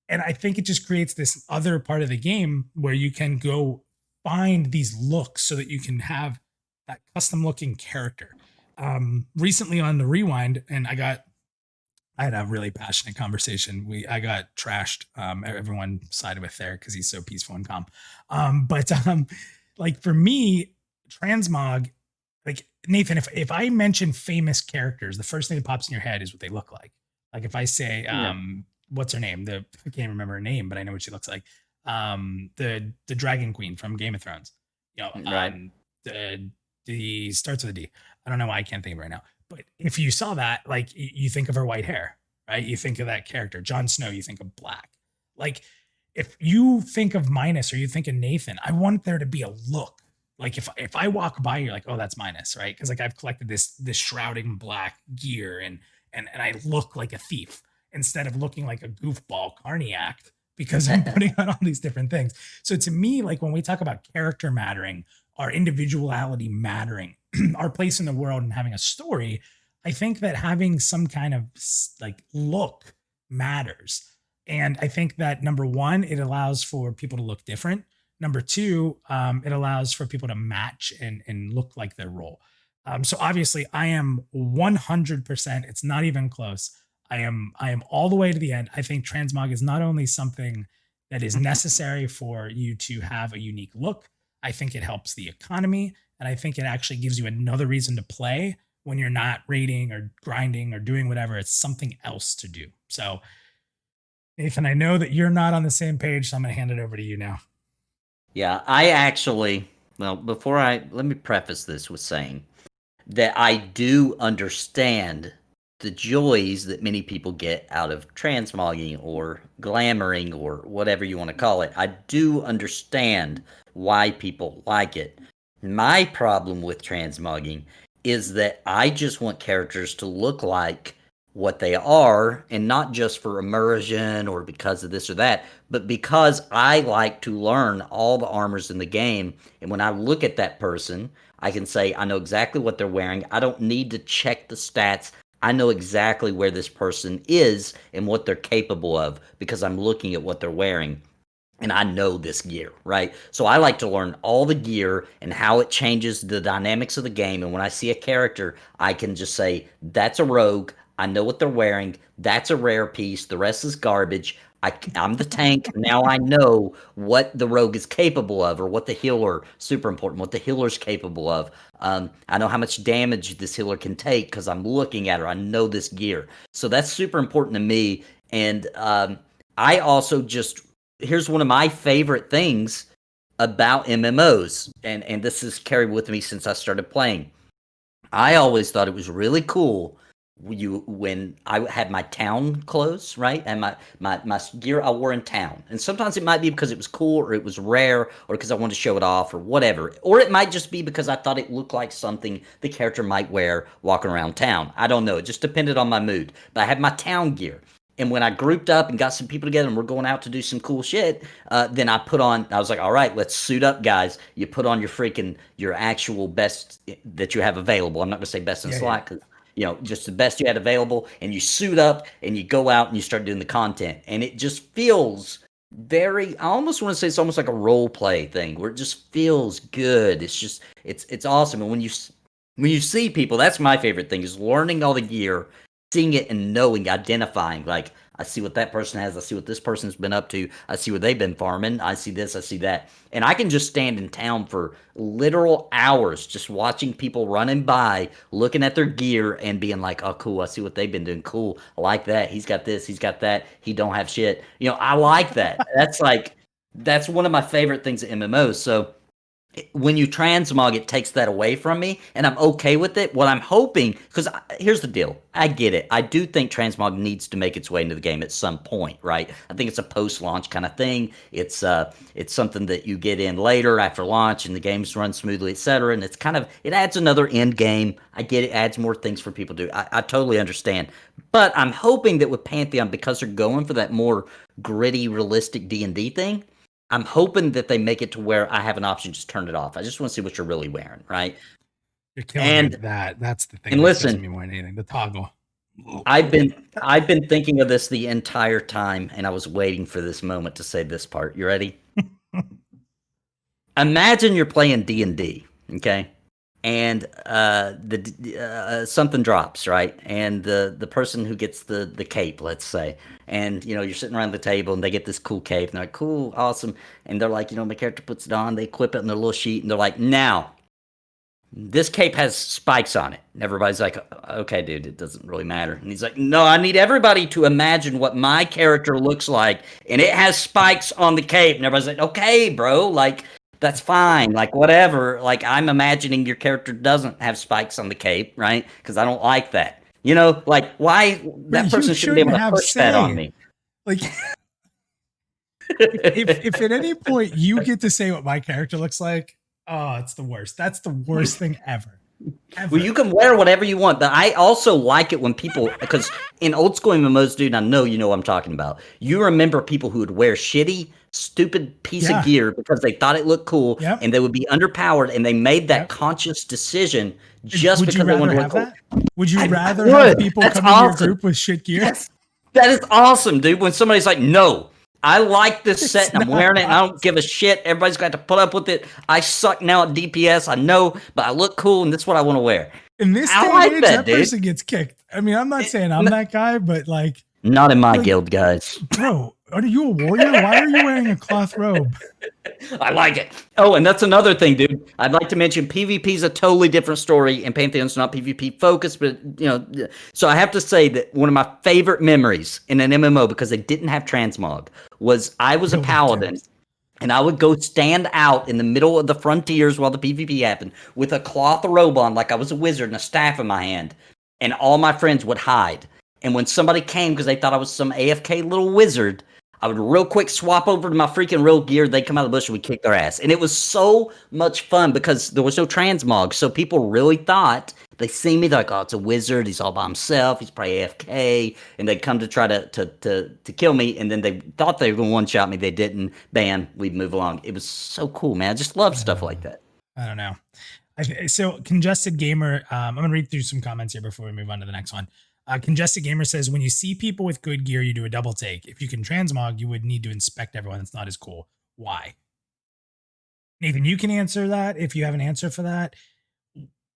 And I think it just creates this other part of the game where you can go find these looks so that you can have that custom looking character. recently on the rewind, and I had a really passionate conversation. I got trashed. Everyone sided with there because he's so peaceful and calm. But like for me, transmog, like Nathan, if I mention famous characters, the first thing that pops in your head is what they look like. Like if I say, Yeah. what's her name? I can't remember her name, but I know what she looks like. The Dragon Queen from Game of Thrones. You know, Right. the starts with a D. I don't know why I can't think of it right now. But if you saw that, like you think of her white hair, right? You think of that character, Jon Snow. You think of black. Like if you think of Minus or you think of Nathan, I want there to be a look. Like if I walk by, you're like, oh, that's Minus, right? Because like I've collected this shrouding black gear and I look like a thief instead of looking like a goofball Carniac because I'm putting on all these different things. So to me, like when we talk about character mattering, our individuality mattering, our place in the world and having a story, I think that having some kind of like look matters. And I think that number one, it allows for people to look different. Number two, it allows for people to match and look like their role. So obviously, I am 100%. It's not even close. I am all the way to the end. I think transmog is not only something that is necessary for you to have a unique look. I think it helps the economy, and I think it actually gives you another reason to play when you're not raiding or grinding or doing whatever. It's something else to do. So, Nathan, I know that you're not on the same page, so I'm going to hand it over to you now. Yeah, I actually, well, let me preface this with saying that I do understand the joys that many people get out of transmogging or glamoring or whatever you want to call it. I do understand why people like it. My problem with transmogging is that I just want characters to look like what they are, and not just for immersion or because of this or that, but because I like to learn all the armors in the game. And when I look at that person, I can say, I know exactly what they're wearing. I don't need to check the stats. I know exactly where this person is and what they're capable of because I'm looking at what they're wearing and I know this gear, right? So I like to learn all the gear and how it changes the dynamics of the game. And when I see a character, I can just say, that's a rogue. I know what they're wearing. That's a rare piece. The rest is garbage. I'm the tank. Now I know what the rogue is capable of, or what the healer, super important, what the healer's capable of. I know how much damage this healer can take because I'm looking at her. I know this gear. So that's super important to me. And I also just here's one of my favorite things about MMOs, and this has carried with me since I started playing. I always thought it was really cool when I had my town clothes, right? And my gear I wore in town. And sometimes it might be because it was cool or it was rare or because I wanted to show it off or whatever. Or it might just be because I thought it looked like something the character might wear walking around town. I don't know. It just depended on my mood. But I had my town gear. And when I grouped up and got some people together and we're going out to do some cool shit, then I was like, all right, let's suit up, guys. You put on your actual best that you have available. I'm not going to say best in slot because, just the best you had available. And you suit up and you go out and you start doing the content. And it just feels I almost want to say it's almost like a role play thing where it just feels good. It's just, it's awesome. And when you see people, that's my favorite thing is learning all the gear, seeing it and knowing, identifying, like, I see what that person has, I see what this person's been up to, I see what they've been farming, I see this, I see that. And I can just stand in town for literal hours just watching people running by, looking at their gear and being like, oh, cool, I see what they've been doing. Cool, I like that. He's got this, he's got that, he don't have shit. I like that. That's one of my favorite things at MMOs. So when you transmog, it takes that away from me, and I'm okay with it. What I'm hoping, because here's the deal, I get it. I do think transmog needs to make its way into the game at some point, right? I think it's a post-launch kind of thing. It's something that you get in later after launch, and the games run smoothly, etc. And it adds another end game. I get it, adds more things for people to do. I totally understand, but I'm hoping that with Pantheon, because they're going for that more gritty, realistic D&D thing, I'm hoping that they make it to where I have an option to just turn it off. I just want to see what you're really wearing, right? You're killing me with that. That's the thing And that kills listen, me more than anything. The toggle. I've been thinking of this the entire time, and I was waiting for this moment to say this part. You ready? Imagine you're playing D&D, okay? and something drops, right? And the person who gets the cape, let's say, and you're sitting around the table and they get this cool cape and they're like, cool, awesome, and they're like, my character puts it on, they equip it in their little sheet, and they're like, now this cape has spikes on it. And everybody's like, okay, dude, it doesn't really matter. And he's like, no, I need everybody to imagine what my character looks like, and it has spikes on the cape. And everybody's like, okay, bro, like, that's fine. Like, whatever. Like, I'm imagining your character doesn't have spikes on the cape, right? Because I don't like that. Like, why that person shouldn't be able to push that on me. Like, if at any point you get to say what my character looks like, oh, it's the worst. That's the worst thing ever. Well, you can wear whatever you want, but I also like it when people, because in old school MMOs, dude, I know you know what I'm talking about. You remember people who would wear shitty, stupid piece of gear because they thought it looked cool, and they would be underpowered, and they made that conscious decision just because they wanted to look cool. Would you rather have people come in your group with shit gear? Yes. That is awesome, dude. When somebody's like, no, I like this set and I'm wearing it and I don't give a shit. Everybody's got to put up with it. I suck now at DPS, I know, but I look cool and this is what I want to wear. In this day and age, that person gets kicked. I mean, I'm not saying I'm that guy, but like... Not in my guild, guys. Bro, are you a warrior? Why are you wearing a cloth robe? I like it. Oh, and that's another thing, dude. I'd like to mention PvP is a totally different story, and Pantheon's not PvP focused, but so I have to say that one of my favorite memories in an MMO, because they didn't have transmog, was I was a paladin, and I would go stand out in the middle of the frontiers while the PvP happened with a cloth robe on, like I was a wizard, and a staff in my hand, and all my friends would hide. And when somebody came because they thought I was some AFK little wizard, I would real quick swap over to my freaking real gear. They'd come out of the bush and we'd kick their ass. And it was so much fun because there was no transmog. So people really thought, they see me, they're like, oh, it's a wizard. He's all by himself. He's probably AFK. And they'd come to try to kill me. And then they thought they were going to one-shot me. They didn't. Bam, we'd move along. It was so cool, man. I just love stuff like that. I don't know. So Congested Gamer, I'm going to read through some comments here before we move on to the next one. Congested Gamer says, when you see people with good gear, you do a double take. If you can transmog, you would need to inspect everyone. It's not as cool. Why? Nathan, you can answer that if you have an answer for that.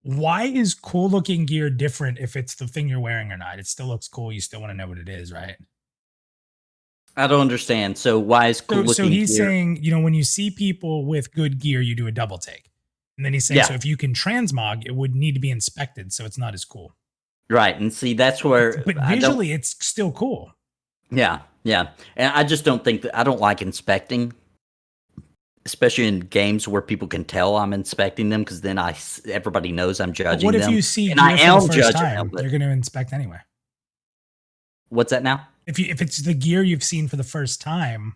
Why is cool looking gear different if it's the thing you're wearing or not? It still looks cool. You still want to know what it is, right? I don't understand. So why is cool looking gear? So he's saying, when you see people with good gear, you do a double take. And then he's saying, so if you can transmog, it would need to be inspected. So it's not as cool. Right, and see, that's where... But visually, it's still cool. Yeah. And I just don't think that... I don't like inspecting, especially in games where people can tell I'm inspecting them, because then everybody knows I'm judging them. What if you see and I am judging them? They're going to inspect anyway. What's that now? If it's the gear you've seen for the first time,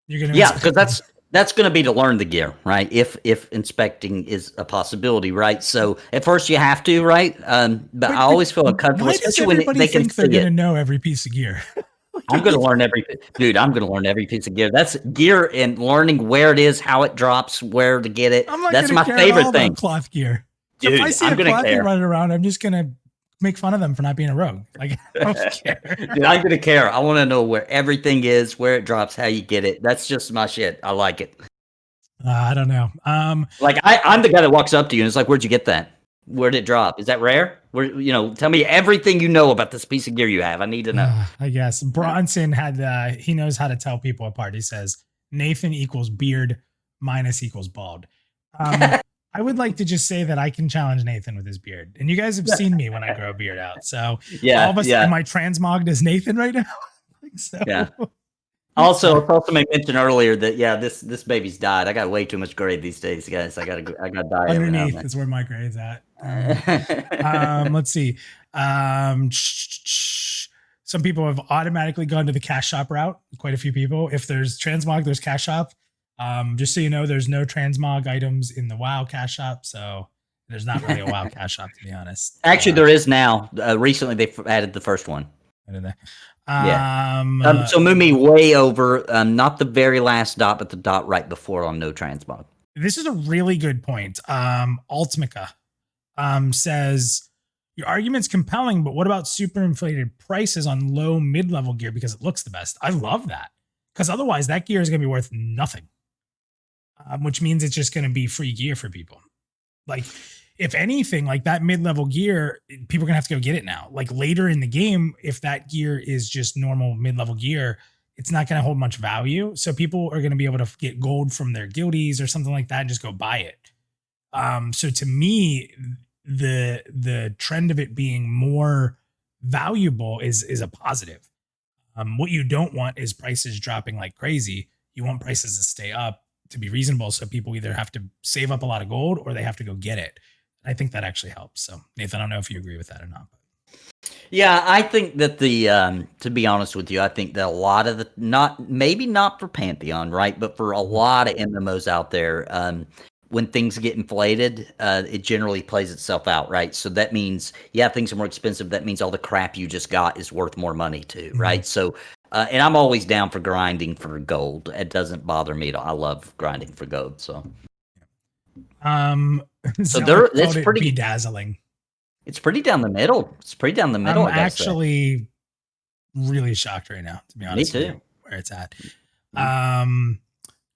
you're going to... Yeah, because that's going to be to learn the gear, right? If inspecting is a possibility, right? So at first you have to, right? But I always feel uncomfortable, especially when they can see they're going to know every piece of gear. I'm going to learn every piece of gear. That's gear and learning where it is, how it drops, where to get it. That's my favorite thing. Cloth gear. Dude, if I see a cloth gear running around, I'm just going to make fun of them for not being a rogue. Like, I don't care. Dude, I'm going to care. I want to know where everything is, where it drops, how you get it. That's just my shit. I like it. I don't know. Like I'm the guy that walks up to you and it's like, where'd you get that? Where'd it drop? Is that rare? Where, tell me everything you know about this piece of gear you have. I need to know. I guess Bronson had, he knows how to tell people apart. He says, Nathan equals beard minus equals bald. I would like to just say that I can challenge Nathan with his beard. And you guys have seen me when I grow a beard out. So all of a sudden, am I transmogged as Nathan right now? So. Yeah. Also made mention earlier that, this baby's died. I got way too much grade these days, guys. I got to die. Underneath is where my grade's at. Let's see. Some people have automatically gone to the cash shop route. Quite a few people. If there's transmog, there's cash shop. Just so you know, there's no transmog items in the WoW cash shop, so there's not really a WoW cash shop, to be honest. Actually, there is now. Recently, they added the first one. So Mumi way over, not the very last dot, but the dot right before on no transmog. This is a really good point. Altmica says, your argument's compelling, but what about super inflated prices on low mid-level gear because it looks the best? I love that, because otherwise that gear is going to be worth nothing. Which means it's just going to be free gear for people. Like, if anything, like that mid-level gear, people are gonna have to go get it now. Like later in the game, if that gear is just normal mid-level gear, it's not gonna hold much value. So people are gonna be able to get gold from their guildies or something like that and just go buy it. So to me, the trend of it being more valuable is a positive. What you don't want is prices dropping like crazy. You want prices to stay up to be reasonable, so people either have to save up a lot of gold or they have to go get it. I think that actually helps. So Nathan, I don't know if you agree with that or not. Yeah, I think that to be honest with you, I think that a lot of maybe not for Pantheon, right, but for a lot of MMOs out there, when things get inflated, it generally plays itself out, right? So that means, yeah, things are more expensive. That means all the crap you just got is worth more money too, right? So, and I'm always down for grinding for gold. It doesn't bother me at all. I love grinding for gold. So, so it's pretty dazzling. It's pretty down the middle. It's pretty down the middle. I'm actually really shocked right now, to be honest. Me too. With you, where it's at.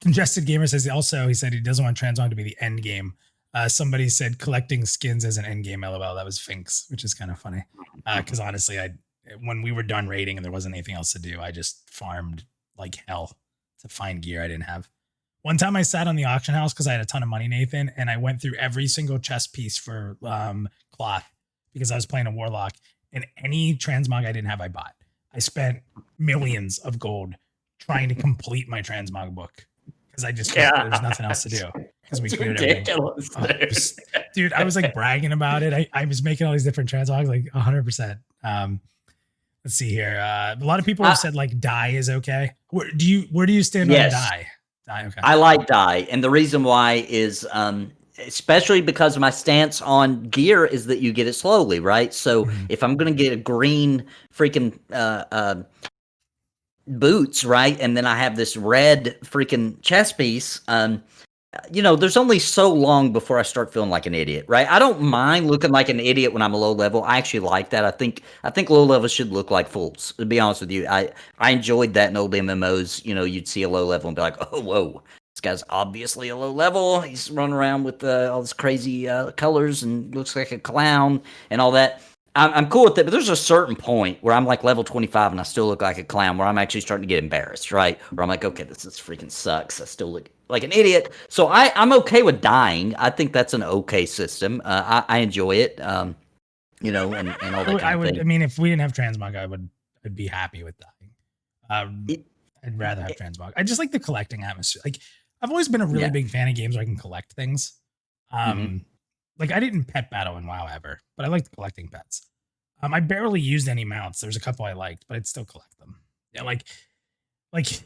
Congested Gamer says he said he doesn't want Transmog to be the end game. Somebody said collecting skins as an end game. LOL. That was Finks, which is kind of funny. Because honestly, when we were done raiding and there wasn't anything else to do, I just farmed like hell to find gear I didn't have. One time I sat on the auction house because I had a ton of money, Nathan, and I went through every single chest piece for cloth because I was playing a warlock, and any transmog I didn't have, I bought. I spent millions of gold trying to complete my transmog book because I just there was nothing else to do because we cleared everything. Dude, I was like bragging about it. I was making all these different transmogs, like 100%. Let's see here. A lot of people have said like dye is okay. Where do you stand on dye? Okay. I like dye, and the reason why is especially because my stance on gear is that you get it slowly, right? So if I'm gonna get a green freaking boots, right, and then I have this red freaking chest piece, there's only so long before I start feeling like an idiot, right? I don't mind looking like an idiot when I'm a low level. I actually like that. I think low levels should look like fools, to be honest with you. I enjoyed that in old MMOs. You'd see a low level and be like, oh, whoa, this guy's obviously a low level. He's running around with all this crazy colors and looks like a clown and all that. I'm cool with it, but there's a certain point where I'm like level 25 and I still look like a clown, where I'm actually starting to get embarrassed, right? Where I'm like, okay, this freaking sucks. I still look like an idiot. So I'm okay with dying. I think that's an okay system. I enjoy it, and all that kind of thing. I mean, if we didn't have transmog, I'd be happy with dying. I'd rather have transmog. I just like the collecting atmosphere. Like, I've always been a really big fan of games where I can collect things. Like, I didn't pet battle in WoW ever, but I liked collecting pets. I barely used any mounts. There's a couple I liked, but I'd still collect them. Yeah, like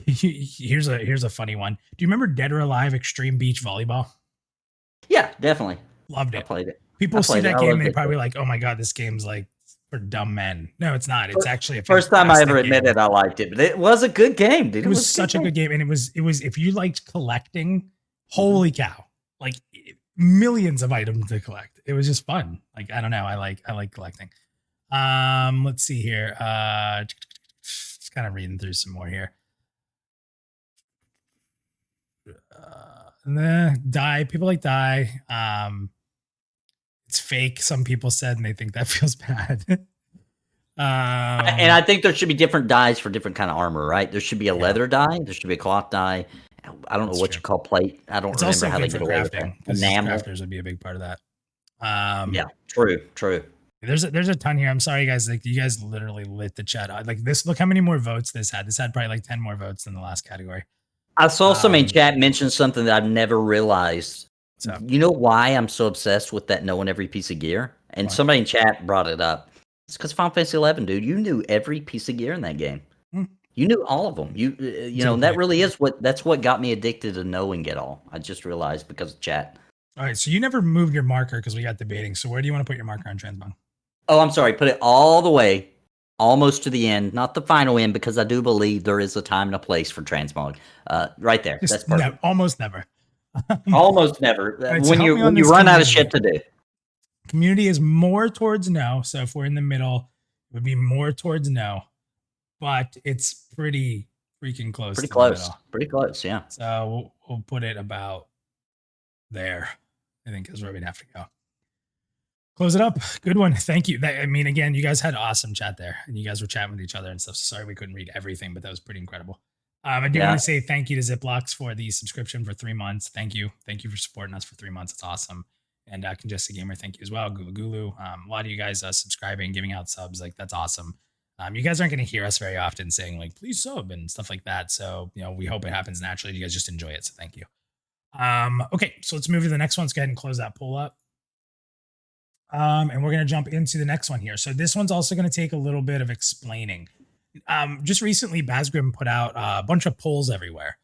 here's a funny one. Do you remember Dead or Alive Extreme Beach Volleyball? Yeah, definitely. Loved it. I played it. People see that game and they probably like, oh my god, this game's like for dumb men. No, it's not. It's actually a first time I ever admitted I liked it, but it was a good game, dude. It was such a good game, and it was if you liked collecting, holy cow, like millions of items to collect. It was just fun. Like, I don't know, I like collecting. Let's see here. Just kind of reading through some more here. Dye. People like dye. It's fake, some people said, and they think that feels bad. And I think there should be different dyes for different kind of armor, right? There should be a leather dye. There should be a cloth dye. I don't know what you call plate. I don't remember how they get away with that. Enamel. Crafters would be a big part of that. Yeah, true. There's a ton here. I'm sorry, guys. Like, you guys literally lit the chat. Like this. Look how many more votes this had. This had probably like 10 more votes than the last category. I saw somebody in chat mention something that I've never realized. So, you know why I'm so obsessed with that knowing every piece of gear? And somebody in chat brought it up. It's because Final Fantasy 11, dude. You knew every piece of gear in that game. You knew all of them. You know, and that really is what got me addicted to knowing it all. I just realized because of chat. All right, so you never moved your marker because we got debating. So where do you want to put your marker on Transmog? Oh, I'm sorry. Put it all the way, almost to the end, not the final end, because I do believe there is a time and a place for Transmog. Right there. That's perfect. Almost never. Almost never. Right, so when you run out of shit to do. Community is more towards no. So if we're in the middle, it would be more towards no. But it's pretty freaking close. Pretty close. Pretty close, yeah. So we'll put it about there, I think, is where we'd have to go. Close it up. Good one. Thank you. I mean, again, you guys had awesome chat there, and you guys were chatting with each other and stuff. Sorry we couldn't read everything, but that was pretty incredible. I do want Yeah. to say thank you to Ziplocs for the subscription for 3 months. Thank you. Thank you for supporting us for 3 months. It's awesome. And Congested Gamer, thank you as well. Gulu Gulu. A lot of you guys subscribing, giving out subs. Like, that's awesome. You guys aren't going to hear us very often saying, like, please sub and stuff like that. So, we hope it happens naturally. You guys just enjoy it. So, thank you. Okay, so let's move to the next one. Let's go ahead and close that poll up. And we're going to jump into the next one here. So this one's also going to take a little bit of explaining. Just recently, Basgrim put out a bunch of polls everywhere.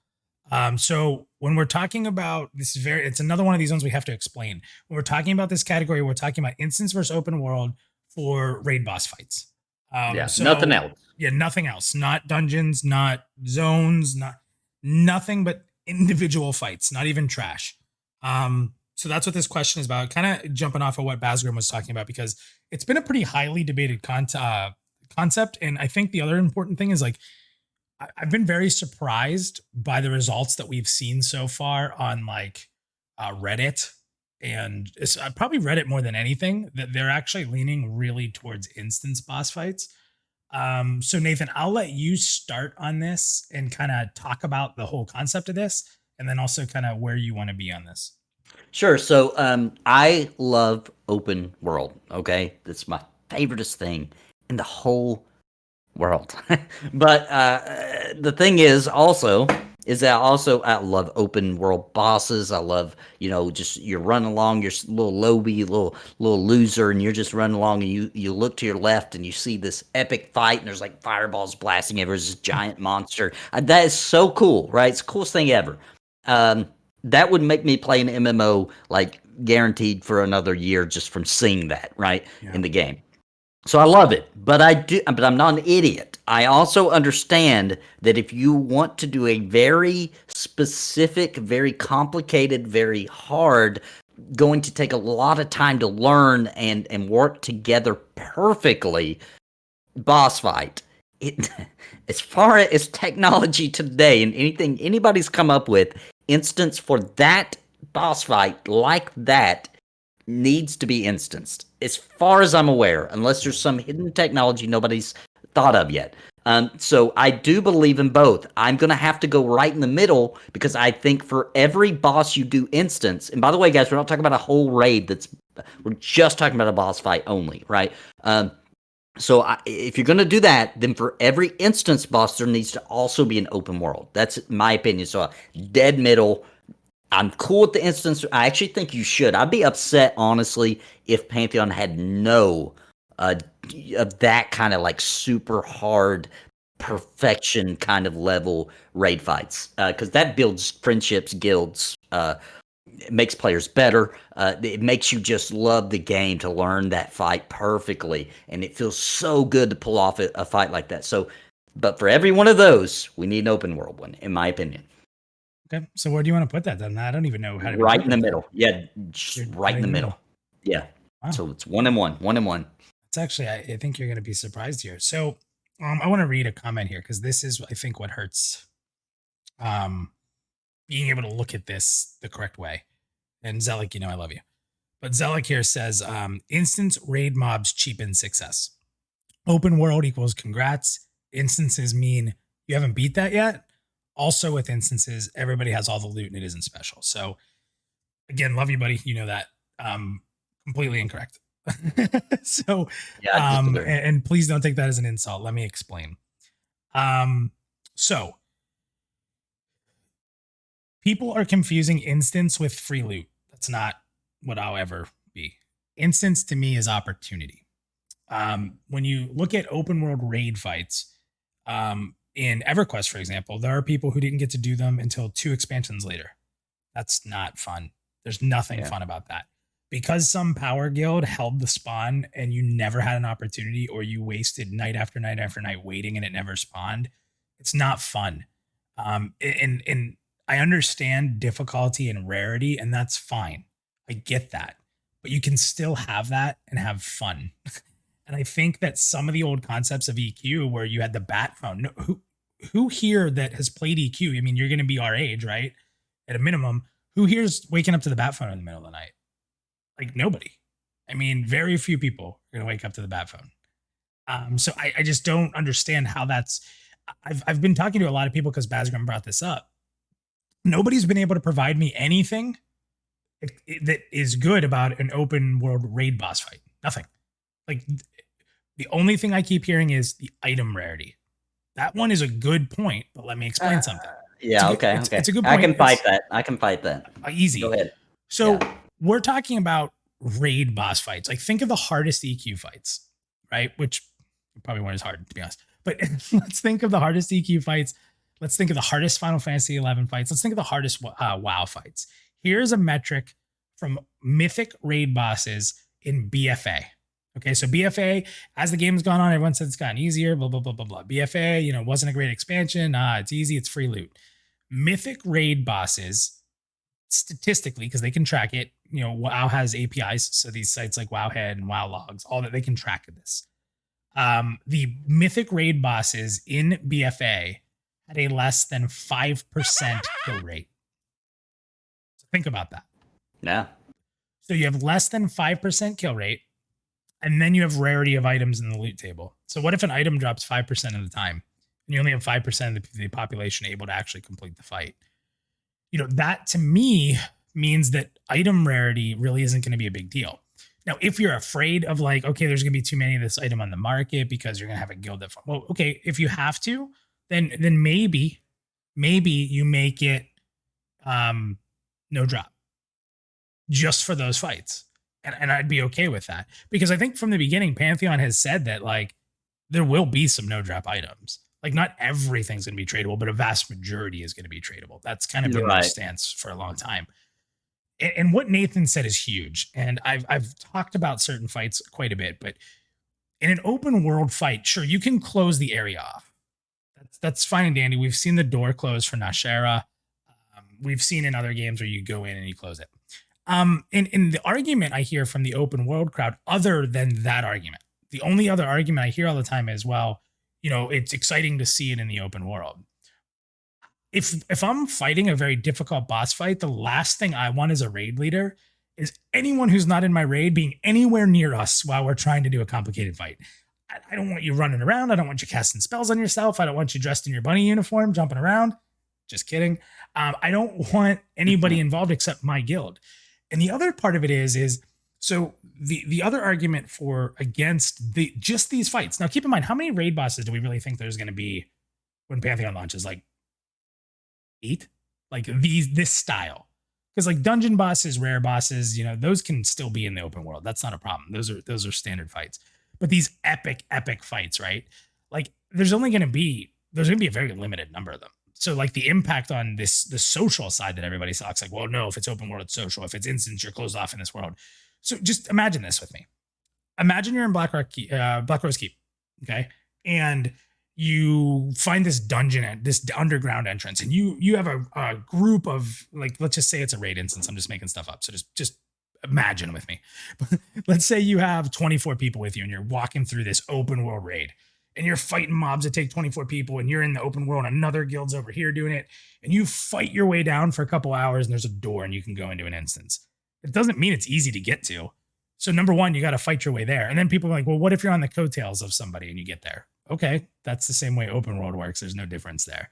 So when we're talking about this, it's another one of these ones we have to explain. When we're talking about this category, we're talking about instance versus open world for raid boss fights. So, nothing else. Yeah, nothing else. Not dungeons, not zones, nothing but individual fights. Not even trash. So that's what this question is about, kind of jumping off of what Basgrim was talking about, because it's been a pretty highly debated concept. And I think the other important thing is, like, I've been very surprised by the results that we've seen so far on like Reddit, and it's probably Reddit more than anything, that they're actually leaning really towards instance boss fights. So Nathan, I'll let you start on this and kind of talk about the whole concept of this, and then also kind of where you want to be on this. Sure. So I love open world. Okay, that's my favoriteest thing in the whole world. But the thing is that I love open world bosses. I love, just you're running along, you're little lobby, little loser, and you're just running along, and you look to your left and you see this epic fight, and there's like fireballs blasting everywhere. There's this giant monster. That is so cool, right? It's the coolest thing ever. That would make me play an MMO like guaranteed for another year just from seeing that, right? Yeah. In the game. So I love it, but I'm not an idiot. I also understand that if you want to do a very specific, very complicated, very hard, going to take a lot of time to learn and work together perfectly boss fight. As far as technology today and anything anybody's come up with, instance for that boss fight like that needs to be instanced, as far as I'm aware, unless there's some hidden technology nobody's thought of yet. So I do believe in both. I'm going to have to go right in the middle, because I think for every boss you do instance, and by the way, guys, we're not talking about a whole raid, we're just talking about a boss fight only, right? So if you're going to do that, then for every instance boss, there needs to also be an open world. That's my opinion. So dead middle. I'm cool with the instance. I actually think you should. I'd be upset, honestly, if Pantheon had no of that kind of like super hard perfection kind of level raid fights, because that builds friendships, guilds, it makes players better. It makes you just love the game to learn that fight perfectly, and it feels so good to pull off a fight like that. So, but for every one of those, we need an open world one, in my opinion. Okay, so where do you want to put that then? I don't even know how to. Right in the middle. Yeah, just right in the middle. Yeah. Wow. So it's 1 and 1. 1 and 1. It's actually, I think you're going to be surprised here. So I want to read a comment here, because this is, I think, what hurts. Being able to look at this the correct way. And Zelik, I love you. But Zelik here says, instance raid mobs cheapen success. Open world equals congrats. Instances mean you haven't beat that yet. Also with instances, everybody has all the loot and it isn't special. So again, love you, buddy. You know that. Completely incorrect. So, yeah, and please don't take that as an insult. Let me explain. So people are confusing instance with free loot. That's not what I'll ever be. Instance to me is opportunity. When you look at open world raid fights, in EverQuest, for example, there are people who didn't get to do them until 2 expansions later. That's not fun. There's nothing fun about that. Because some power guild held the spawn and you never had an opportunity, or you wasted night after night after night waiting and it never spawned, it's not fun. And I understand difficulty and rarity, and that's fine. I get that. But you can still have that and have fun. And I think that some of the old concepts of EQ, where you had the bat phone, who here that has played EQ? I mean, you're going to be our age, right? At a minimum, who here's waking up to the bat phone in the middle of the night? Like, nobody. I mean, very few people are going to wake up to the bat phone. So I just don't understand how that's. I've been talking to a lot of people because Basgrim brought this up. Nobody's been able to provide me anything that is good about an open world raid boss fight. Nothing. Like the only thing I keep hearing is the item rarity. That one is a good point, but let me explain something. Yeah, okay. It's a good point. I can fight that. I can fight that. Easy. Go ahead. So we're talking about raid boss fights. Like think of the hardest EQ fights, right? Which probably weren't as hard to be honest. But let's think of the hardest EQ fights. Let's think of the hardest Final Fantasy 11 fights. Let's think of the hardest WoW fights. Here's a metric from mythic raid bosses in BFA. Okay, so BFA, as the game's gone on, everyone said it's gotten easier, blah, blah, blah, blah, blah. BFA, wasn't a great expansion. It's easy, it's free loot. Mythic raid bosses, statistically, because they can track it, WoW has APIs, so these sites like Wowhead and WoW Logs, all that, they can track this. The mythic raid bosses in BFA had a less than 5% kill rate. So think about that. Yeah. So you have less than 5% kill rate, and then you have rarity of items in the loot table. So what if an item drops 5% of the time, and you only have 5% of the population able to actually complete the fight? That to me means that item rarity really isn't going to be a big deal. Now, if you're afraid of like, okay, there's going to be too many of this item on the market because you're going to have a guild that, well, okay, if you have to, then maybe you make it no drop just for those fights. And I'd be okay with that, because I think from the beginning, Pantheon has said that like there will be some no drop items. Like not everything's going to be tradable, but a vast majority is going to be tradable. That's kind of been their stance for a long time. And what Nathan said is huge. And I've talked about certain fights quite a bit, but in an open world fight, sure, you can close the area off. That's fine and dandy. We've seen the door close for Nashara. We've seen in other games where you go in and you close it. In the argument I hear from the open world crowd, other than that argument, the only other argument I hear all the time is, well, it's exciting to see it in the open world. If I'm fighting a very difficult boss fight, the last thing I want as a raid leader is anyone who's not in my raid being anywhere near us while we're trying to do a complicated fight. I don't want you running around. I don't want you casting spells on yourself. I don't want you dressed in your bunny uniform, jumping around. Just kidding. I don't want anybody involved except my guild. And the other part of it is so the other argument against just these fights. Now, keep in mind, how many raid bosses do we really think there's going to be when Pantheon launches? Like 8? Like this style. Because like dungeon bosses, rare bosses, those can still be in the open world. That's not a problem. Those are standard fights. But these epic fights, right? Like there's going to be a very limited number of them. So like the impact on the social side that everybody talks like, well, no, if it's open world, it's social. If it's instance, you're closed off in this world. So just imagine this with me. Imagine you're in Black Rose Keep, okay? And you find this dungeon, this underground entrance, and you have a group of, like, let's just say it's a raid instance. I'm just making stuff up. So just imagine with me. Let's say you have 24 people with you and you're walking through this open world raid. And you're fighting mobs that take 24 people, and you're in the open world, another guild's over here doing it, and you fight your way down for a couple hours, and there's a door, and you can go into an instance. It doesn't mean it's easy to get to. So number one, you got to fight your way there. And then people are like, well, what if you're on the coattails of somebody and you get there? Okay, that's the same way open world works. There's no difference there.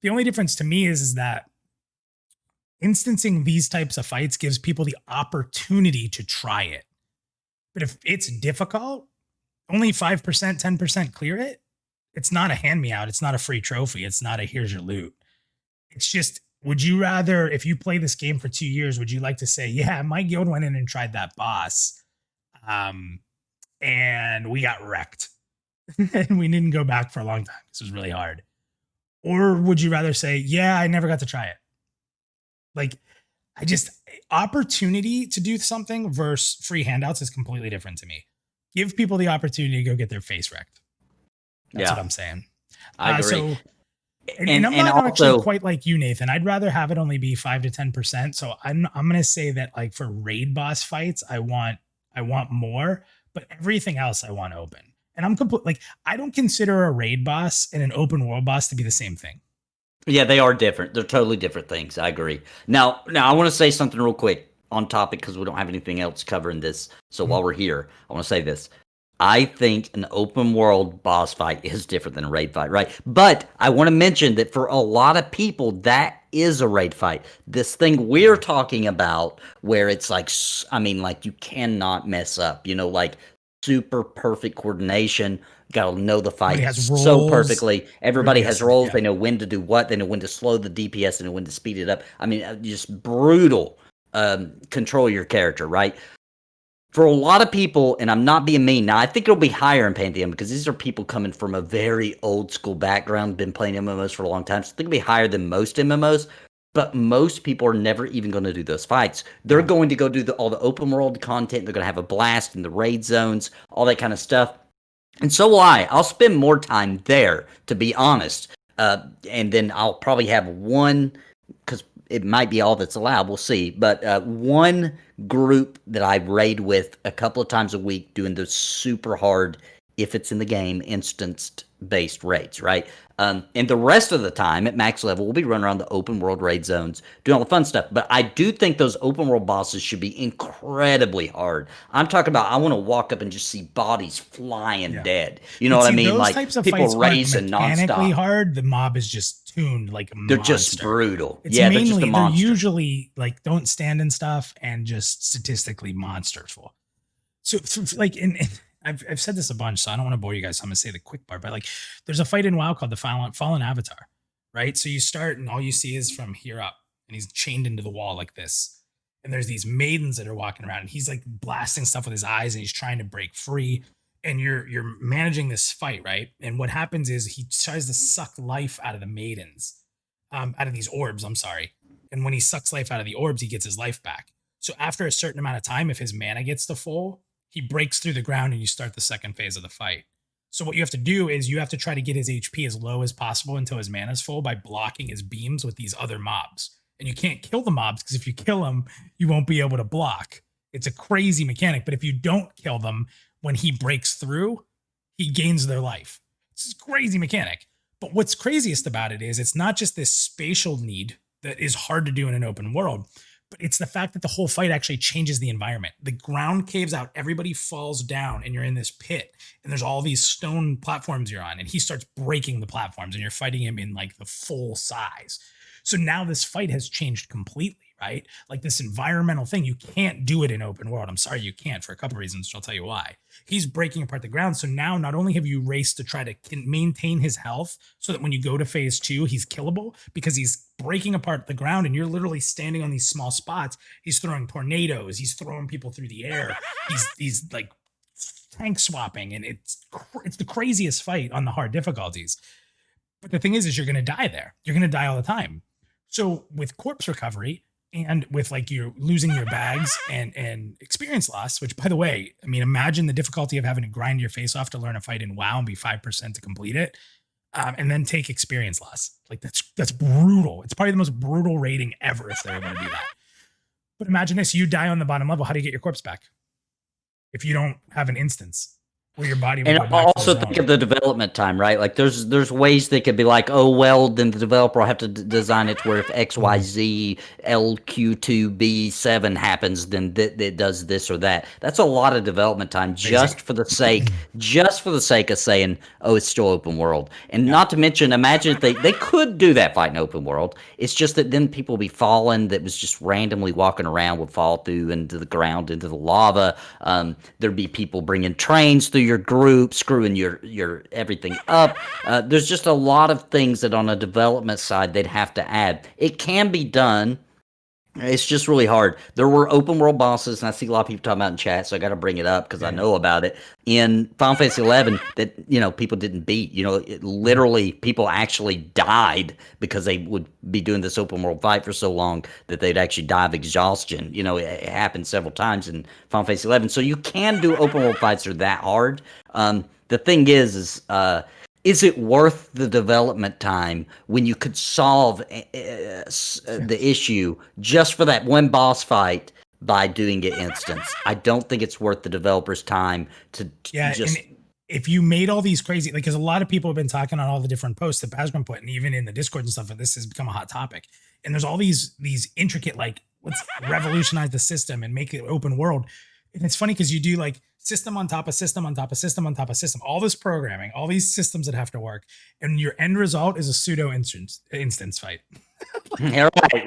The only difference to me is that instancing these types of fights gives people the opportunity to try it. But if it's difficult, only 5%, 10% clear it. It's not a hand me out. It's not a free trophy. It's not a here's your loot. It's just, would you rather, if you play this game for 2 years, would you like to say, yeah, my guild went in and tried that boss, and we got wrecked and we didn't go back for a long time. This was really hard. Or would you rather say, yeah, I never got to try it? Like, opportunity to do something versus free handouts is completely different to me. Give people the opportunity to go get their face wrecked. That's what I'm saying. I agree. So, and I'm not actually quite like you, Nathan. I'd rather have it only be 5 to 10%. So I'm going to say that like for raid boss fights, I want more, but everything else I want open. And I'm I don't consider a raid boss and an open world boss to be the same thing. Yeah, they are different. They're totally different things. I agree. Now I want to say something real quick on topic because we don't have anything else covering this. So while we're here, I want to say this. I think an open world boss fight is different than a raid fight, right? But I want to mention that for a lot of people, that is a raid fight. This thing we're talking about, where it's like, I mean, like you cannot mess up, like super perfect coordination. Got to know the fight so perfectly. Everybody has roles. They know when to do what. They know when to slow the DPS. They know when to speed it up. I mean, just brutal control your character, right? For a lot of people, and I'm not being mean, now I think it'll be higher in Pantheon because these are people coming from a very old school background, been playing MMOs for a long time. So I think it'll be higher than most MMOs, but most people are never even going to do those fights. They're going to go do all the open world content. They're going to have a blast in the raid zones, all that kind of stuff. And so will I. I'll spend more time there, to be honest. And then I'll probably have one, because it might be all that's allowed. We'll see. But one group that I raid with a couple of times a week doing those super hard, if it's in the game, instanced-based raids, right? And the rest of the time at max level, we'll be running around the open world raid zones, doing all the fun stuff. But I do think those open world bosses should be incredibly hard. I'm talking about I want to walk up and just see bodies flying dead. You know what I mean? Those like types of people racing mechanically nonstop. hard. The mob is just tuned like a They're monster. just brutal. It's they're mainly, just a monster. They're usually like don't stand and stuff and just statistically monsterful. So like I've said this a bunch, so I don't want to bore you guys. So I'm gonna say the quick part, but like, there's a fight in WoW called the Fallen Avatar, right? So you start, and all you see is from here up, and he's chained into the wall like this. And there's these maidens that are walking around, and he's like blasting stuff with his eyes, and he's trying to break free. And you're managing this fight, right? And what happens is he tries to suck life out of the maidens, out of these orbs. I'm sorry. And when he sucks life out of the orbs, he gets his life back. So after a certain amount of time, if his mana gets to full, he breaks through the ground and you start the second phase of the fight. So what you have to do is you have to try to get his HP as low as possible until his mana is full by blocking his beams with these other mobs. And you can't kill the mobs because if you kill them, you won't be able to block. It's a crazy mechanic, but if you don't kill them, when he breaks through, he gains their life. It's a crazy mechanic. But what's craziest about it is it's not just this spatial need that is hard to do in an open world, but it's the fact that the whole fight actually changes the environment. The ground caves out, everybody falls down, and you're in this pit, and there's all these stone platforms you're on, and he starts breaking the platforms, and you're fighting him in like the full size. So now this fight has changed completely, right? Like this environmental thing, you can't do it in open world. I'm sorry, you can't, for a couple of reasons, which I'll tell you why. He's breaking apart the ground. So now not only have you raced to try to maintain his health so that when you go to phase 2, he's killable because he's breaking apart the ground and you're literally standing on these small spots. He's throwing tornadoes. He's throwing people through the air. He's like tank swapping, and it's the craziest fight on the hard difficulties. But the thing is you're going to die there. You're going to die all the time. So with corpse recovery, and with like you're losing your bags and experience loss, which by the way, I mean, imagine the difficulty of having to grind your face off to learn a fight in WoW and be 5% to complete it. And then take experience loss. Like that's brutal. It's probably the most brutal rating ever if they're able to do that. But imagine this, you die on the bottom level. How do you get your corpse back? If you don't have an instance where your body will and go back also to the think zone. of the development time, right? Like there's ways they could be like, oh well, then the developer will have to design it to where if XYZ LQ2B7 happens, then it does this or that. That's a lot of development time just for the sake of saying, oh, it's still open world. And not to mention, imagine if they could do that fight in open world. It's just that then people would be falling that was just randomly walking around would fall through into the ground, into the lava. There'd be people bringing trains through your group, screwing your everything up. There's just a lot of things that on a development side they'd have to add. It can be done. It's just really hard. There were open world bosses, and I see a lot of people talking about in chat, so I got to bring it up because I know about it. In Final Fantasy XI that, people didn't beat. Literally people actually died because they would be doing this open world fight for so long that they'd actually die of exhaustion. It happened several times in Final Fantasy XI. So you can do open world fights that are that hard. The thing is it worth the development time when you could solve the issue just for that one boss fight by doing it instance? I don't think it's worth the developer's time to just... And if you made all these crazy, like, because a lot of people have been talking on all the different posts that Basgrim put, and even in the Discord and stuff, and this has become a hot topic. And there's all these intricate, like, let's revolutionize the system and make it open world. And it's funny because you do like system on top of system on top of system on top of system, all this programming, all these systems that have to work, and your end result is a pseudo instance fight.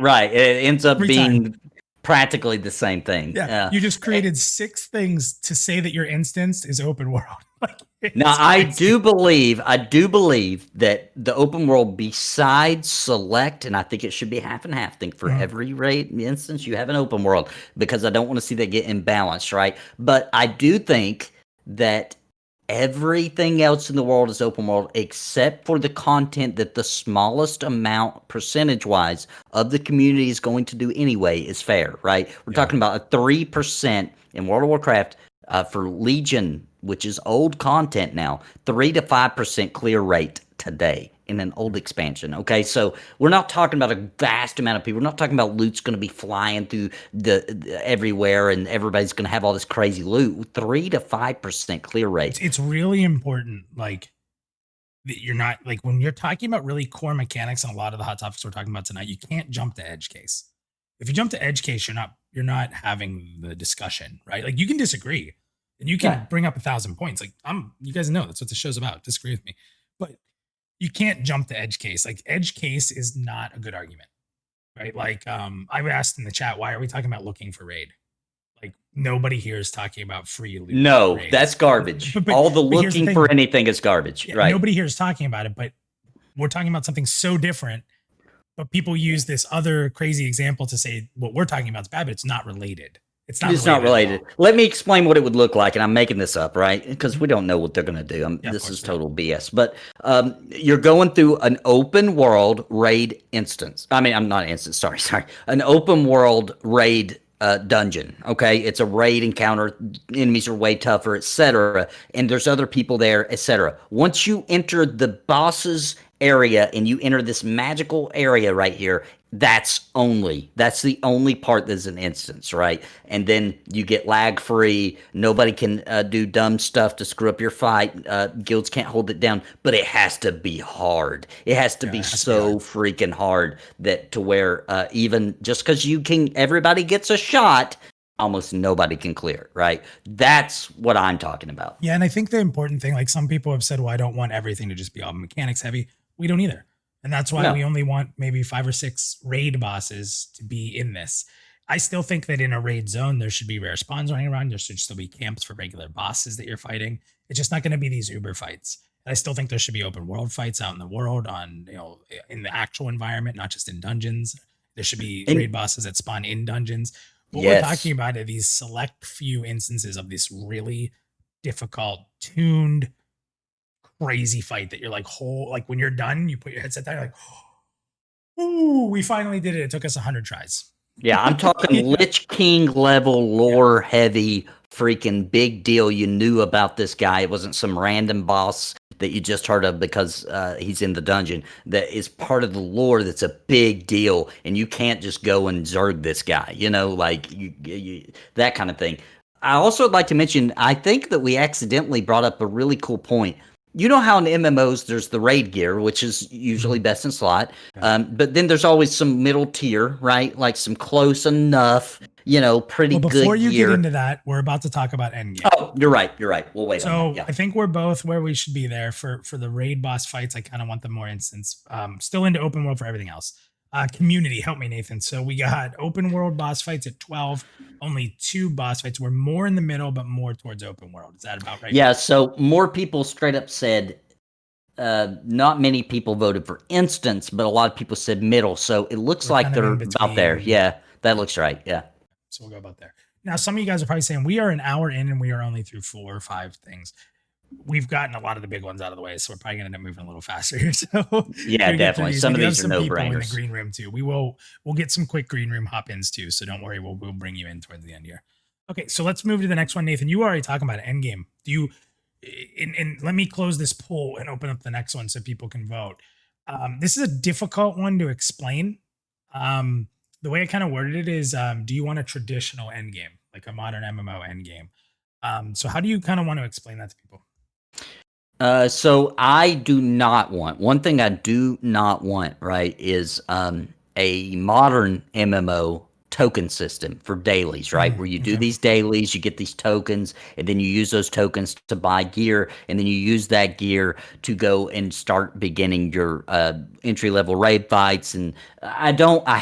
Right. It ends up Every being time. practically the same thing. Yeah, you just created 6 things to say that your instance is open world. Like, Now, it's I crazy. do believe that the open world, besides select, and I think it should be half and half. I think for every raid instance, you have an open world, because I don't want to see that get imbalanced, right? But I do think that everything else in the world is open world, except for the content that the smallest amount, percentage-wise, of the community is going to do anyway is fair, right? We're talking about a 3% in World of Warcraft for Legion, which is old content now, 3 to 5% clear rate today in an old expansion. Okay, so we're not talking about a vast amount of people. We're not talking about loot's going to be flying through the everywhere and everybody's going to have all this crazy loot. 3 to 5% clear rate. It's really important, like, that you're not, like, when you're talking about really core mechanics and a lot of the hot topics we're talking about tonight, you can't jump to edge case. If you jump to edge case, you're not having the discussion, right? Like, you can disagree and you can bring up 1,000 points. Like, you guys know that's what the show's about. Disagree with me, but you can't jump to edge case. Like, edge case is not a good argument, right? Like, I've asked in the chat, why are we talking about looking for raid? Like, nobody here is talking about free loot. No, raids. that's garbage. All the looking for anything is garbage, right? Nobody here is talking about it, but we're talking about something so different. But people use this other crazy example to say what we're talking about is bad, but it's not related. It's not related. Let me explain what it would look like, and I'm making this up, right? Because we don't know what they're going to do. This is total BS. But you're going through an open world raid instance. I mean, I'm not instance. Sorry. An open world raid dungeon. Okay, it's a raid encounter. Enemies are way tougher, etc. And there's other people there, etc. Once you enter the boss's area and you enter this magical area right here, that's the only part that's an instance, right? And then you get lag free. Nobody can do dumb stuff to screw up your fight. Guilds can't hold it down, but it has to be hard. It has to be so freaking hard that to where even just because everybody gets a shot, almost nobody can clear, right? That's what I'm talking about. Yeah, and I think the important thing, like, some people have said, well, I don't want everything to just be all mechanics heavy. We don't either. And that's why we only want maybe 5 or 6 raid bosses to be in this. I still think that in a raid zone, there should be rare spawns running around. There should still be camps for regular bosses that you're fighting. It's just not going to be these Uber fights. And I still think there should be open world fights out in the world, in the actual environment, not just in dungeons. There should be raid bosses that spawn in dungeons. What we're talking about are these select few instances of this really difficult, tuned, crazy fight that you're like, like, when you're done, you put your headset down, you're like, ooh, we finally did it. It took us 100 tries. Yeah, I'm talking Lich King level, lore heavy, freaking big deal. You knew about this guy. It wasn't some random boss that you just heard of because he's in the dungeon. That is part of the lore that's a big deal, and you can't just go and zerg this guy, like you that kind of thing. I also would like to mention, I think that we accidentally brought up a really cool point. You know how in MMOs there's the raid gear, which is usually best in slot, but then there's always some middle tier, right? Like some close enough, pretty good gear. Before you get into that, we're about to talk about endgame. Oh, you're right. We'll wait on that. Yeah. I think we're both where we should be there for the raid boss fights. I kind of want them more instance. Still into open world for everything else. Community, help me, Nathan. So we got open world boss fights at 12, only 2 boss fights. We're more in the middle, but more towards open world. Is that about right? Yeah, so more people straight up said, not many people voted for instance, but a lot of people said middle. So it looks like they're about there. Yeah, that looks right. Yeah. So we'll go about there. Now, some of you guys are probably saying we are an hour in and we are only through 4 or 5 things. We've gotten a lot of the big ones out of the way, so we're probably going to end up moving a little faster here. So yeah, definitely. Some of these are no brainers. In the green room too. We'll get some quick green room hop ins too. So don't worry, we'll bring you in towards the end here. Okay, so let's move to the next one, Nathan. You were already talking about endgame. Do you? And let me close this poll and open up the next one so people can vote. This is a difficult one to explain. The way I kind of worded it is, do you want a traditional endgame, like a modern MMO endgame? So how do you kind of want to explain that to people? So I do not want, one thing I do not want, right, is a modern MMO token system for dailies, right? Where you do Okay. these dailies, you get these tokens, and then you use those tokens to buy gear, and then you use that gear to go and start beginning your entry level raid fights. And I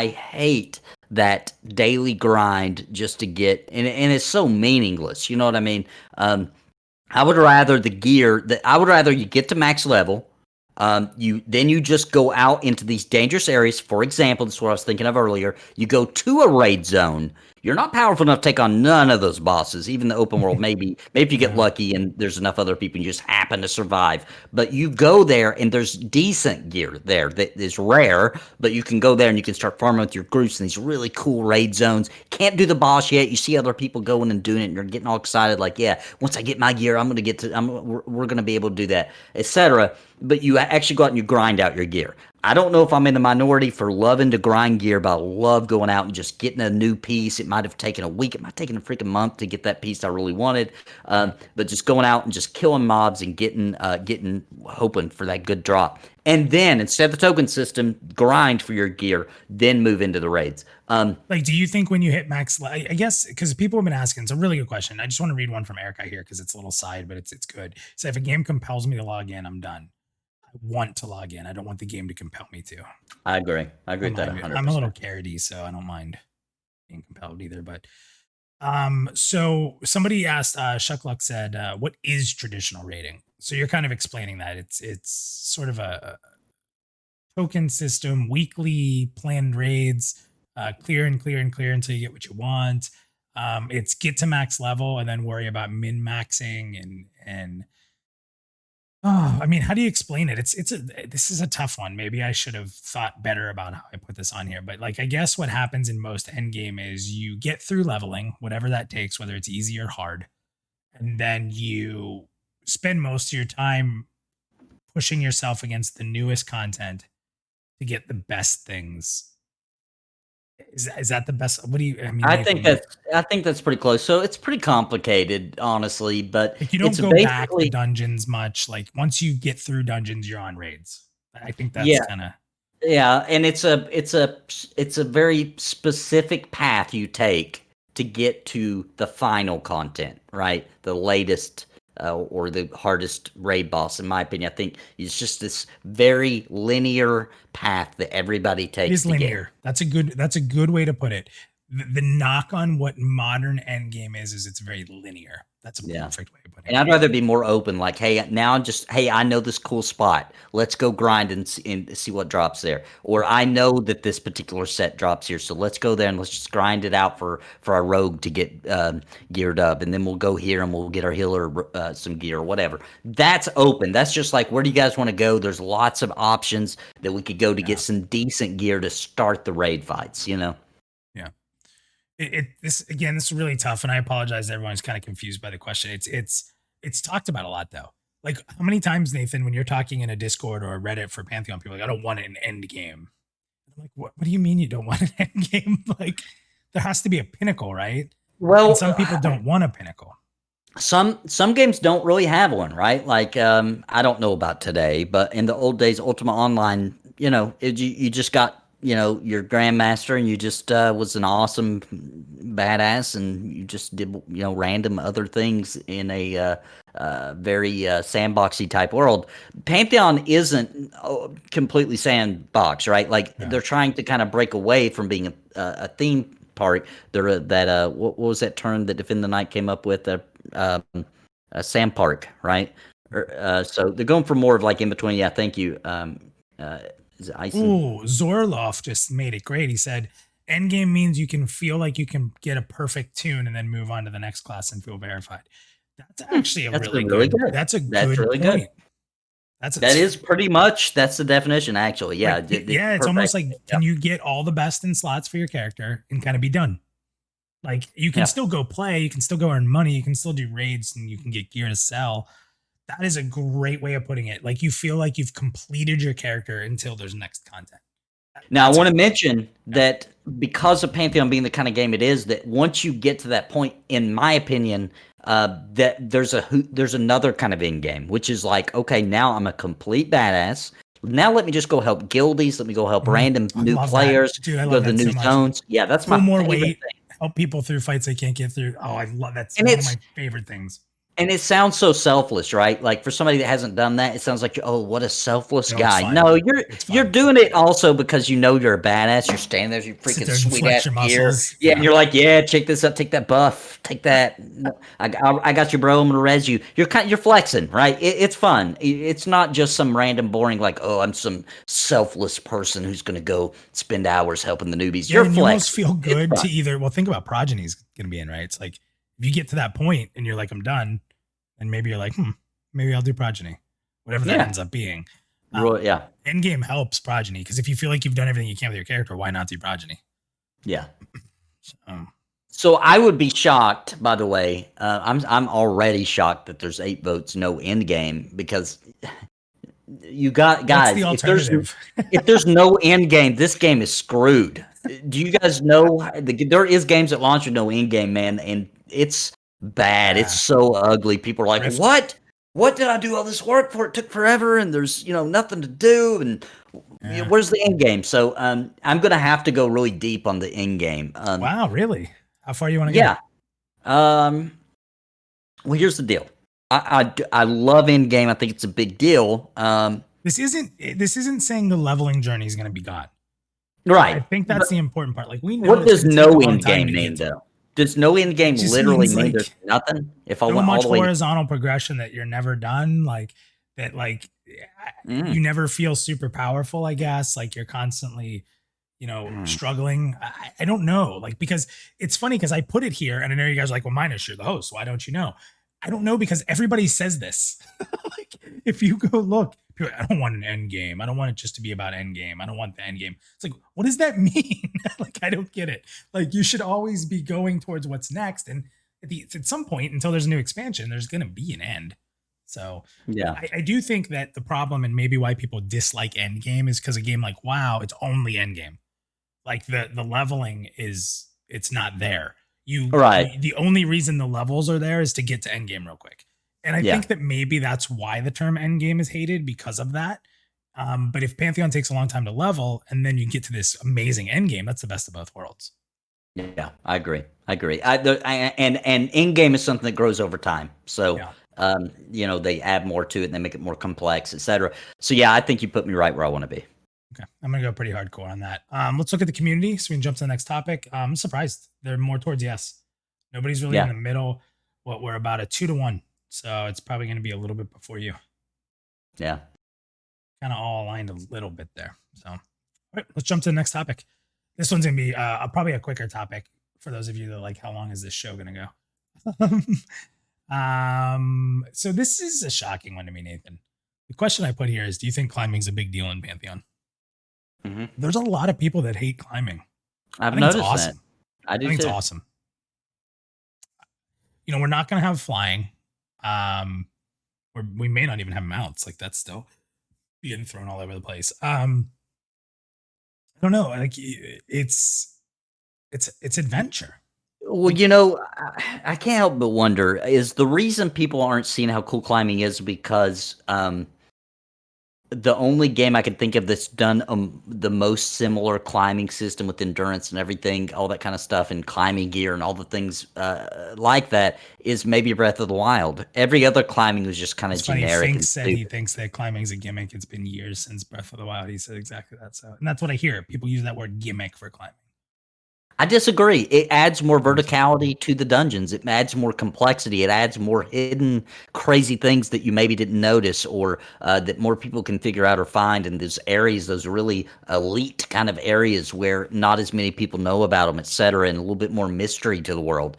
hate that daily grind just to get, and it's so meaningless. You know what I mean? I would rather I would rather you get to max level. You just go out into these dangerous areas. For example, this is what I was thinking of earlier. You go to a raid zone. You're not powerful enough to take on none of those bosses, even the open world. Maybe if you get lucky and there's enough other people, and you just happen to survive. But you go there, and there's decent gear there that is rare. But you can go there and you can start farming with your groups in these really cool raid zones. Can't do the boss yet. You see other people going and doing it, and you're getting all excited. Like, yeah, once I get my gear, we're gonna be able to do that, etc. But you actually go out and you grind out your gear. I don't know if I'm in the minority for loving to grind gear, but I love going out and just getting a new piece. It might have taken a week. It might have taken a freaking month to get that piece I really wanted. But just going out and just killing mobs and hoping for that good drop. And then instead of the token system, grind for your gear, then move into the raids. Like, do you think when you hit max, I guess, because people have been asking, it's a really good question. I just want to read one from Erica here because it's a little side, but it's good. So if a game compels me to log in, I'm done. I want to log in. I don't want the game to compel me to. I agree. I agree with that 100%. I'm a little carroty, so I don't mind being compelled either. But so somebody asked, Shuckluck said, what is traditional rating? So you're kind of explaining that it's sort of a token system, weekly planned raids, clear and clear and clear until you get what you want. It's get to max level and then worry about min maxing and oh, I mean, how do you explain it? This is a tough one. Maybe I should have thought better about how I put this on here. But like, I guess what happens in most endgame is you get through leveling, whatever that takes, whether it's easy or hard, and then you spend most of your time pushing yourself against the newest content to get the best things. Is that the best? What do you? I mean, I Nathan, think that's pretty close. So it's pretty complicated, honestly, but like you don't it's go back to basically dungeons much. Like once you get through dungeons, you're on raids. I think that's yeah, kind of yeah, and it's a very specific path you take to get to the final content, right? The latest or the hardest raid boss, in my opinion. I think it's just this very linear path that everybody it takes is to get. linear. That's a good way to put it. The knock on what modern endgame is it's very linear. That's a Yeah. perfect way to put it. And I'd rather be more open, like, hey, I know this cool spot. Let's go grind and see what drops there. Or I know that this particular set drops here, so let's go there and let's just grind it out for our rogue to get geared up, and then we'll go here and we'll get our healer some gear or whatever. That's open. That's just like, where do you guys want to go? There's lots of options that we could go to get some decent gear to start the raid fights. Yeah. This is really tough, and I apologize to everyone who's kind of confused by the question. It's talked about a lot though. Like how many times, Nathan, when you're talking in a Discord or a Reddit for Pantheon, people are like, I don't want an end game. I'm like, what do you mean you don't want an end game? Like there has to be a pinnacle, right? Well, and some people don't want a pinnacle. Some games don't really have one, right? Like I don't know about today, but in the old days, Ultima Online, you just got your grandmaster, and you just was an awesome badass, and you just did random other things in a very sandboxy type world. Pantheon isn't completely sandbox, right? Like they're trying to kind of break away from being a theme park. That what was that term that Defend the Night came up with? A sand park, right? So they're going for more of like in between. Yeah, thank you. Is it Ison? Ooh, Zorloff just made it great. He said, endgame means you can feel like you can get a perfect tune and then move on to the next class and feel verified. That's actually a really good. That's a good really point. Good. That is pretty much, that's the definition, actually. Yeah. Like, it's almost like, can you get all the best in slots for your character and kind of be done? Like you can still go play, you can still go earn money, you can still do raids, and you can get gear to sell. That is a great way of putting it. Like you feel like you've completed your character until there's next content. Now, I want to mention that because of Pantheon being the kind of game it is, that once you get to that point, in my opinion, that there's another kind of end game, which is like, okay, now I'm a complete badass. Now let me just go help guildies. Let me go help random I new love that. players. Dude, I Go love to the that so new much. zones. Yeah, that's Pull my more favorite weight, thing. help people through fights they can't get through. Oh, I love that's And one of it's my favorite things. And it sounds so selfless, right? Like for somebody that hasn't done that, it sounds like, oh, what a selfless No, it's guy. fun. No, It's you're fun. doing it also because you know you're a badass. You're standing there, you Sit freaking there and sweet flex ass your gear. muscles. Yeah, and Yeah. you're like, yeah, check this out, take that buff, take that. No, I got you, bro. I'm gonna res you. You're flexing, right? It's fun. It's not just some random boring like, oh, I'm some selfless person who's gonna go spend hours helping the newbies. Yeah, You're and you almost flexing. feel It's good fun. to either, well, think about Progeny's going to be in, right? It's like if you get to that point and you're like, I'm done, and maybe you're like, maybe I'll do Progeny, whatever that Yeah, ends up being. yeah, Endgame helps Progeny because if you feel like you've done everything you can with your character, why not do Progeny? yeah. So, So I would be shocked, by the way. I'm already shocked that there's 8 votes, no end game, because you got what's the guys. alternative? If there's no end game, this game is screwed. Do you guys know there is games that launch with no end game, man, and it's bad. It's so ugly. People are like, Rift. "What? What did I do all this work for? It took forever, and there's nothing to do, and Yeah. where's the end game?" So I'm gonna have to go really deep on the end game. Wow, really? How far you want to Yeah. go? Well, here's the deal. I love Endgame. I think it's a big deal. This isn't saying the leveling journey is going to be gone. I Right. think But that's the important part. Like we know what it's does going to take a no long end time game to mean, get to. though? Does no end It game just literally means mean there's like nothing? If I so went all much the way, horizontal progression that you're never done, like that, like mm, you never feel super powerful. I guess like you're constantly, mm, struggling. I don't know, like because it's funny because I put it here and I know you guys are like, well, Minus, you're the host. Why don't you know? I don't know because everybody says this. Like if you go look, people are like, I don't want an end game. I don't want it just to be about end game. I don't want the end game. It's like, what does that mean? Like I don't get it. Like you should always be going towards what's next, and at some point until there's a new expansion, there's going to be an end. So yeah, I do think that the problem and maybe why people dislike Endgame is because a game like WoW, it's only Endgame. Like the leveling it's not there. right, The only reason the levels are there is to get to Endgame real quick. And I yeah, think that maybe that's why the term Endgame is hated because of that. But if Pantheon takes a long time to level and then you get to this amazing Endgame, that's the best of both worlds. yeah. I agree. I agree. And end game is something that grows over time. So, Yeah. they add more to it and they make it more complex, etc. So, yeah, I think you put me right where I want to be. Okay, I'm gonna go pretty hardcore on that. Let's look at the community so we can jump to the next topic. I'm surprised they're more towards yes. Nobody's really in Yeah, the middle. What we're about a 2-1, so it's probably gonna be a little bit before you. yeah. Kind of all aligned a little bit there. So, all right, let's jump to the next topic. This one's gonna be probably a quicker topic for those of you that like, how long is this show gonna go? So this is a shocking one to me, Nathan. The question I put here is, do you think climbing's a big deal in Pantheon? Hmm. There's a lot of people that hate climbing. I've I think it's noticed that. awesome. I I do think it's too. awesome. We're not going to have flying. We may not even have mounts. Like that's still being thrown all over the place. I don't know. Like it's adventure. Well, Like I can't help but wonder, is the reason people aren't seeing how cool climbing is because the only game I can think of that's done the most similar climbing system with endurance and everything, all that kind of stuff, and climbing gear and all the things like that is maybe Breath of the Wild. Every other climbing was just kind of it's funny. generic Fink and said he stupid. thinks that climbing's a gimmick. It's been years since Breath of the Wild. He said exactly that. So, and that's what I hear. People use that word gimmick for climbing. I disagree. It adds more I do too. verticality to the dungeons. It adds more complexity. It adds more hidden, crazy things that you maybe didn't notice, or that more people can figure out or find in those areas, those really elite kind of areas where not as many people know about them, et cetera, and a little bit more mystery to the world.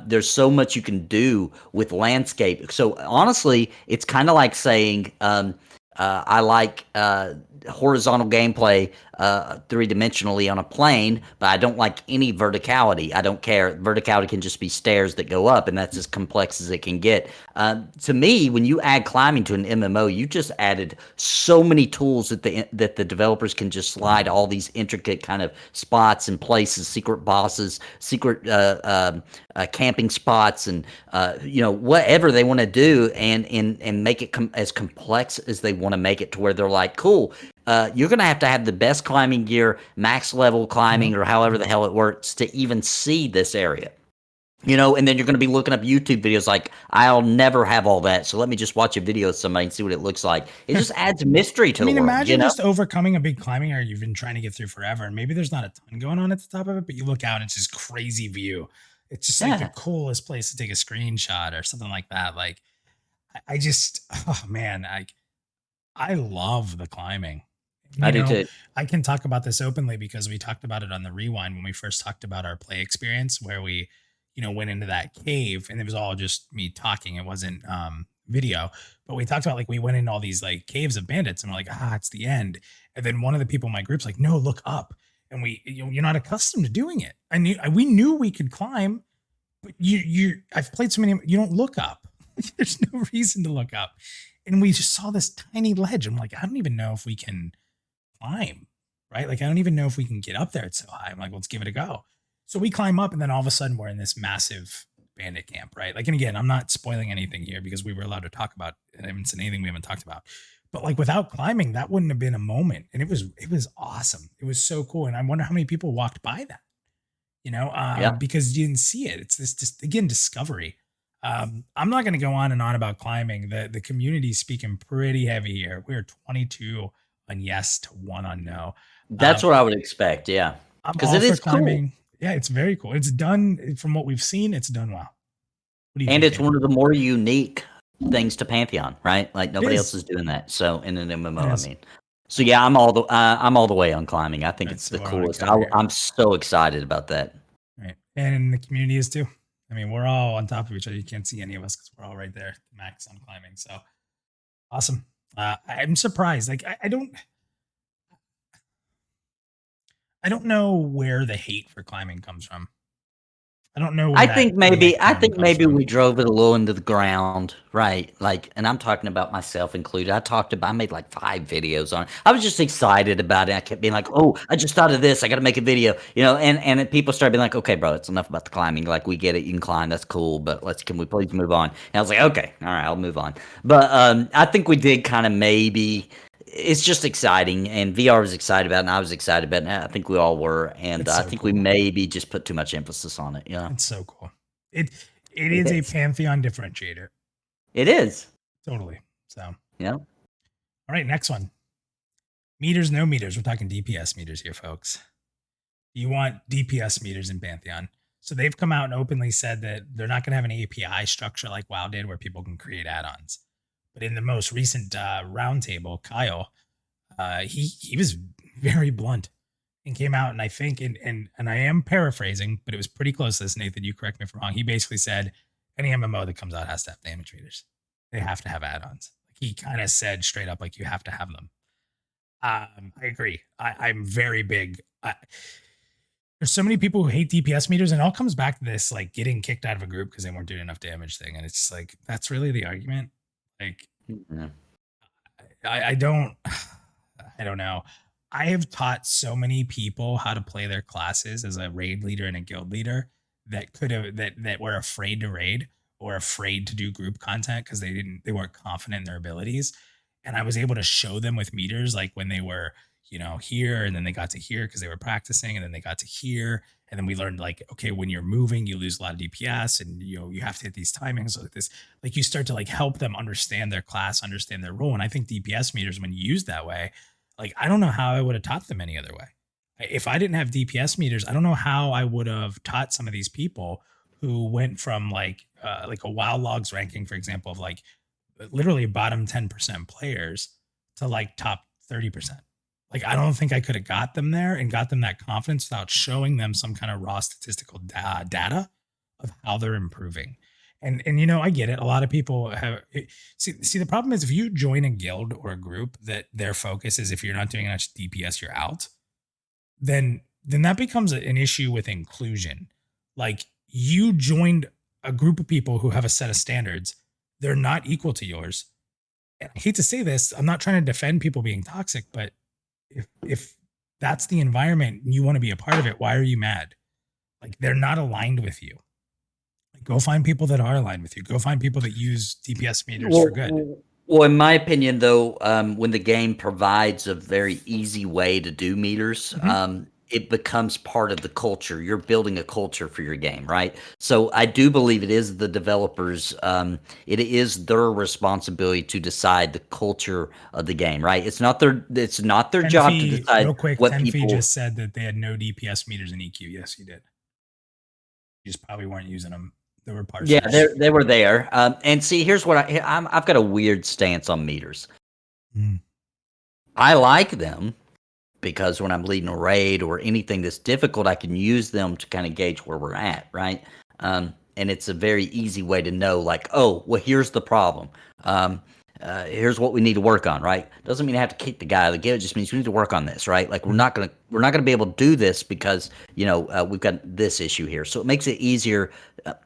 There's so much you can do with landscape. So honestly, it's kind of like saying, I like horizontal gameplay three-dimensionally on a plane, but I don't like any verticality. I don't care. Verticality can just be stairs that go up, and that's as complex as it can get. To me, when you add climbing to an MMO, you just added so many tools that the developers can just slide all these intricate kind of spots and places, secret bosses, secret camping spots, and whatever they want to do, and make it as complex as they want to make it, to where they're like, cool. You're going to have the best climbing gear, max level climbing, or however the hell it works, to even see this area. And then you're going to be looking up YouTube videos like, I'll never have all that, so let me just watch a video of somebody and see what it looks like. It just adds mystery to the world. Imagine just overcoming a big climbing area you've been trying to get through forever, and maybe there's not a ton going on at the top of it, but you look out and it's this crazy view. It's just like the coolest place to take a screenshot or something like that. Like, I just, oh man, I love the climbing. I do too. I can talk about this openly because we talked about it on the rewind when we first talked about our play experience, where we, went into that cave, and it was all just me talking. It wasn't video, but we talked about, like, we went into all these like caves of bandits, and we're like, it's the end. And then one of the people in my group's like, no, look up. And you're not accustomed to doing it. We knew we could climb, but I've played so many, you don't look up. There's no reason to look up. And we just saw this tiny ledge. I'm like, I don't even know if we can climb, right? Like, I don't even know if we can get up there. It's so high. I'm like, let's give it a go. So we climb up, and then all of a sudden we're in this massive bandit camp, right? Like, and again, I'm not spoiling anything here because we were allowed to talk about it. I haven't seen anything we haven't talked about. But like, without climbing, that wouldn't have been a moment. And it was awesome. It was so cool. And I wonder how many people walked by that, because you didn't see it. It's this just, again, discovery. I'm not going to go on and on about climbing. The community's speaking pretty heavy here. We're 22 on yes to 1 on no. That's what I would expect. Yeah. Because it is climbing. Cool. Yeah, it's very cool. It's done, from what we've seen, it's done well. And it's one of the more unique things to Pantheon, right? Like, nobody else is doing that. So in an MMO, So yeah, I'm all the way on climbing. I think it's the coolest. I'm so excited about that. Right, and the community is too. I mean, we're all on top of each other. You can't see any of us because we're all right there, max on climbing. So awesome. I'm surprised. Like, I don't know where the hate for climbing comes from. I don't know. I think maybe we drove it a little into the ground, right? Like, and I'm talking about myself included. I made like 5 videos on it. I was just excited about it. I kept being like, oh, I just thought of this. I got to make a video, and people started being like, okay, bro, it's enough about the climbing. Like, we get it. You can climb. That's cool. But can we please move on? And I was like, okay, all right, I'll move on. But I think we did kind of maybe. It's just exciting, and VR was excited about it, and I was excited about it. And I think we all were, and I think we maybe just put too much emphasis on it. Yeah, it's so cool. It is a Pantheon differentiator. It is totally. So yeah. All right, next one. Meters, no meters. We're talking DPS meters here, folks. You want DPS meters in Pantheon. So they've come out and openly said that they're not going to have an API structure like WoW did, where people can create add-ons. But in the most recent roundtable, Kyle, he was very blunt and came out, and I think, and I am paraphrasing, but it was pretty close to this, Nathan. You correct me if I'm wrong. He basically said any MMO that comes out has to have damage readers. They have to have add-ons. He kind of said straight up, like, you have to have them. I agree. I'm very big. There's so many people who hate DPS meters, and it all comes back to this, like, getting kicked out of a group because they weren't doing enough damage thing. And it's just like, that's really the argument. Like, I don't know. I have taught so many people how to play their classes as a raid leader and a guild leader that were afraid to raid or afraid to do group content because they weren't confident in their abilities. And I was able to show them with meters, like when they were, here, and then they got to here because they were practicing, and then they got to here. And then we learned, like, okay, when you're moving, you lose a lot of DPS, and you have to hit these timings like this. Like, you start to, like, help them understand their class, understand their role. And I think DPS meters, when used that way, like, I don't know how I would have taught them any other way. If I didn't have DPS meters, I don't know how I would have taught some of these people who went from like a WoW logs ranking, for example, of like literally bottom 10% players to like top 30%. Like, I don't think I could have got them there and got them that confidence without showing them some kind of raw statistical data of how they're improving. And I get it. A lot of people have see the problem is if you join a guild or a group that their focus is if you're not doing enough DPS, you're out. then that becomes an issue with inclusion. Like you joined a group of people who have a set of standards. They're not equal to yours. And I hate to say this, I'm not trying to defend people being toxic, but if that's the environment and you want to be a part of it, why are you mad? Like they're not aligned with you. Like, go find people that are aligned with you. Go find people that use DPS meters for good. Well, in my opinion, though, when the game provides a very easy way to do meters, it becomes part of the culture. You're building a culture for your game, right? So I do believe it is the developers, it is their responsibility to decide the culture of the game, right? It's not their job to decide real quick. what Tenfie people just said that they had no DPS meters in EQ. Yes, you did. You just probably weren't using them. There were parts. Yeah, they were there. And see, here's what I've got a weird stance on meters. I like them because when I'm leading a raid or anything that's difficult, I can use them to kind of gauge where we're at, right? And it's a very easy way to know, like, oh, well, here's the problem. Here's what we need to work on, right? Doesn't mean I have to kick the guy out of the game. It just means we need to work on this, right? Like we're not gonna be able to do this because we've got this issue here. So it makes it easier.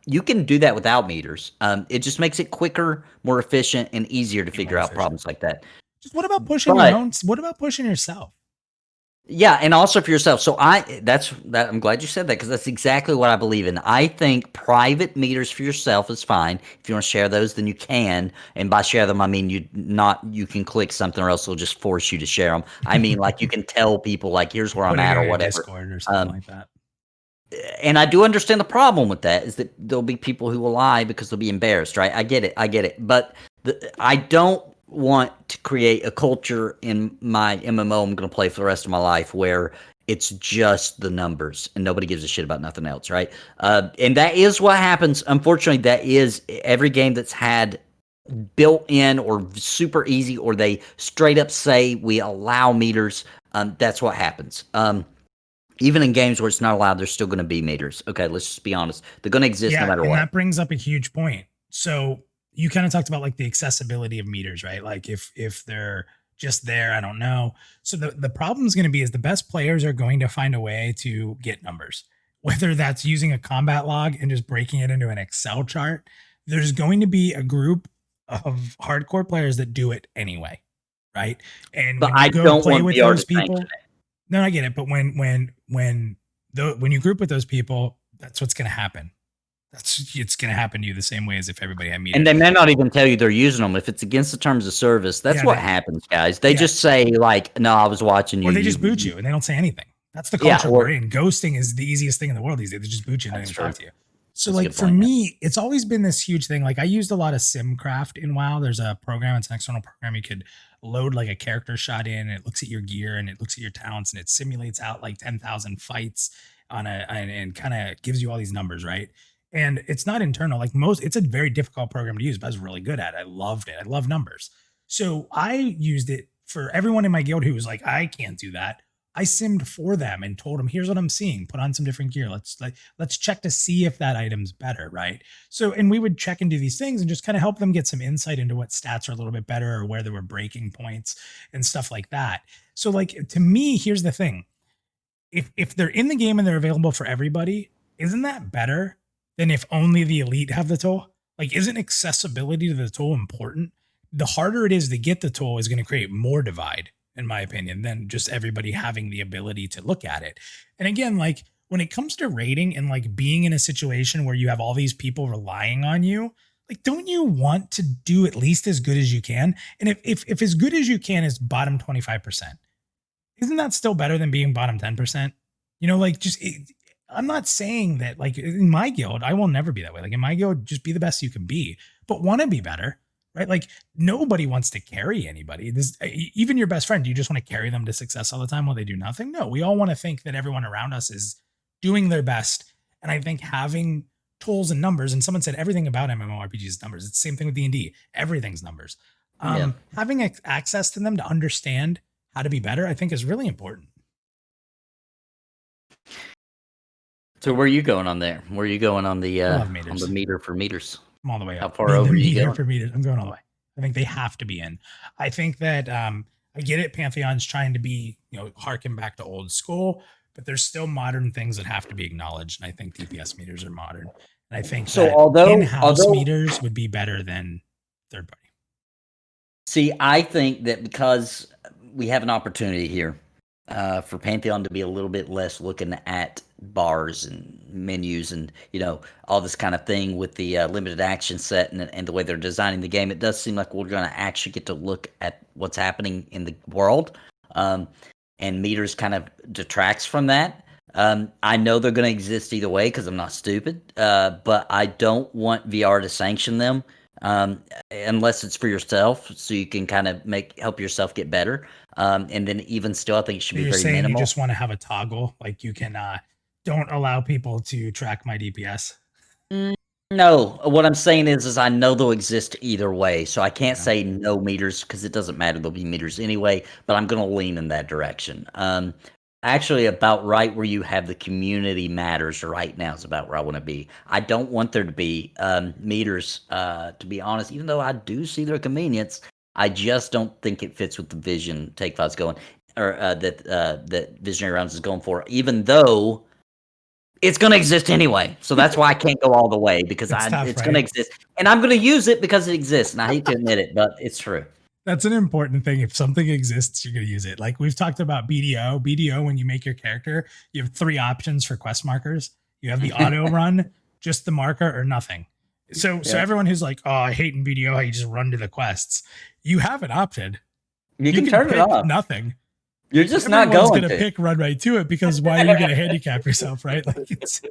You can do that without meters. It just makes it quicker, more efficient, and easier to figure out problems like that. Just what about pushing your own? What about pushing yourself? Yeah, and also for yourself. So I'm glad you said that because that's exactly what I believe in. I think private meters for yourself is fine. If you want to share those, then you can. And by share them, I mean you can click something or else it'll just force you to share them. I mean, like you can tell people like here's where I'm at or whatever. Discord or something like that. And I do understand the problem with that is that there'll be people who will lie because they'll be embarrassed, right? I get it. But I don't want to create a culture in my MMO I'm going to play for the rest of my life where it's just the numbers and nobody gives a shit about nothing else, right? And that is what happens. Unfortunately, that is every game that's had built in or super easy or they straight up say we allow meters. That's what happens. Even in games where it's not allowed, there's still going to be meters. Okay, let's just be honest. They're going to exist no matter what. That brings up a huge point. So you kind of talked about like the accessibility of meters, right? Like if they're just there, I don't know. So the problem is going to be is the best players are going to find a way to get numbers, whether that's using a combat log and just breaking it into an Excel chart. There's going to be a group of hardcore players that do it anyway, right? And but I don't play with those people. No, I get it. But when you group with those people, that's what's going to happen. It's going to happen to you the same way as if everybody had meters. And they may not even tell you they're using them. If it's against the terms of service, that's what happens, guys. They just say like, no, I was watching you. Or they just boot you and they don't say anything. That's the culture we're in. Ghosting is the easiest thing in the world these days. They just boot you and they don't talk to you. So that's like for me, it's always been this huge thing. Like I used a lot of SimCraft in WoW. There's a program, it's an external program. You could load like a character shot in and it looks at your gear and it looks at your talents and it simulates out like 10,000 fights and kind of gives you all these numbers, right? And it's not internal. Like it's a very difficult program to use, but I was really good at it. I loved it. I love numbers. So I used it for everyone in my guild who was like, I can't do that. I simmed for them and told them, here's what I'm seeing. Put on some different gear. Let's check to see if that item's better, right? So, and we would check and do these things and just kind of help them get some insight into what stats are a little bit better or where there were breaking points and stuff like that. So like, to me, here's the thing. If they're in the game and they're available for everybody, isn't that better than if only the elite have the tool? Like, isn't accessibility to the tool important? The harder it is to get the tool is going to create more divide, in my opinion, than just everybody having the ability to look at it. And again, like when it comes to rating and like being in a situation where you have all these people relying on you, like, don't you want to do at least as good as you can? And if as good as you can is bottom 25%, isn't that still better than being bottom 10%? Like I'm not saying that like in my guild, I will never be that way. Like in my guild, just be the best you can be, but want to be better, right? Like nobody wants to carry anybody. Even your best friend, do you just want to carry them to success all the time while they do nothing? No, we all want to think that everyone around us is doing their best. And I think having tools and numbers, and someone said everything about MMORPGs is numbers. It's the same thing with D&D. Everything's numbers. Having access to them to understand how to be better, I think is really important. So where are you going on there? Where are you going on the meter for meters? I'm all the way up. How far over you going? For meters, I'm going all the way. I think they have to be in. I think that I get it. Pantheon's trying to be, harken back to old school, but there's still modern things that have to be acknowledged. And I think DPS meters are modern. And I think So that in-house meters would be better than third party. See, I think that because we have an opportunity here for Pantheon to be a little bit less looking at bars and menus and all this kind of thing with the limited action set and the way they're designing the game, it does seem like we're going to actually get to look at what's happening in the world, and meters kind of detracts from that. I know they're going to exist either way because I'm not stupid, but I don't want VR to sanction them unless it's for yourself, so you can kind of help yourself get better. And then even still, I think it should be very minimal. You just want to have a toggle, like you can don't allow people to track my DPS. No, what I'm saying is I know they'll exist either way, so I can't say no meters because it doesn't matter. There'll be meters anyway, but I'm going to lean in that direction. Actually, about right where you have the community matters right now is about where I want to be. I don't want there to be meters, to be honest, even though I do see their convenience. I just don't think it fits with the vision Take Five's going, or that Visionary Realms is going for, even though it's going to exist anyway. So that's why I can't go all the way, because it's going to exist. And I'm going to use it because it exists. And I hate to admit it, but it's true. That's an important thing. If something exists, you're going to use it. Like we've talked about BDO. BDO, when you make your character, you have 3 options for quest markers. You have the auto run, just the marker, or nothing. So everyone who's like, oh, I hate in BDO how you just run to the quests. You have an option. You can turn it off. Nothing. You're just not going to pick run right to it, because why are you going to handicap yourself, right? Like it's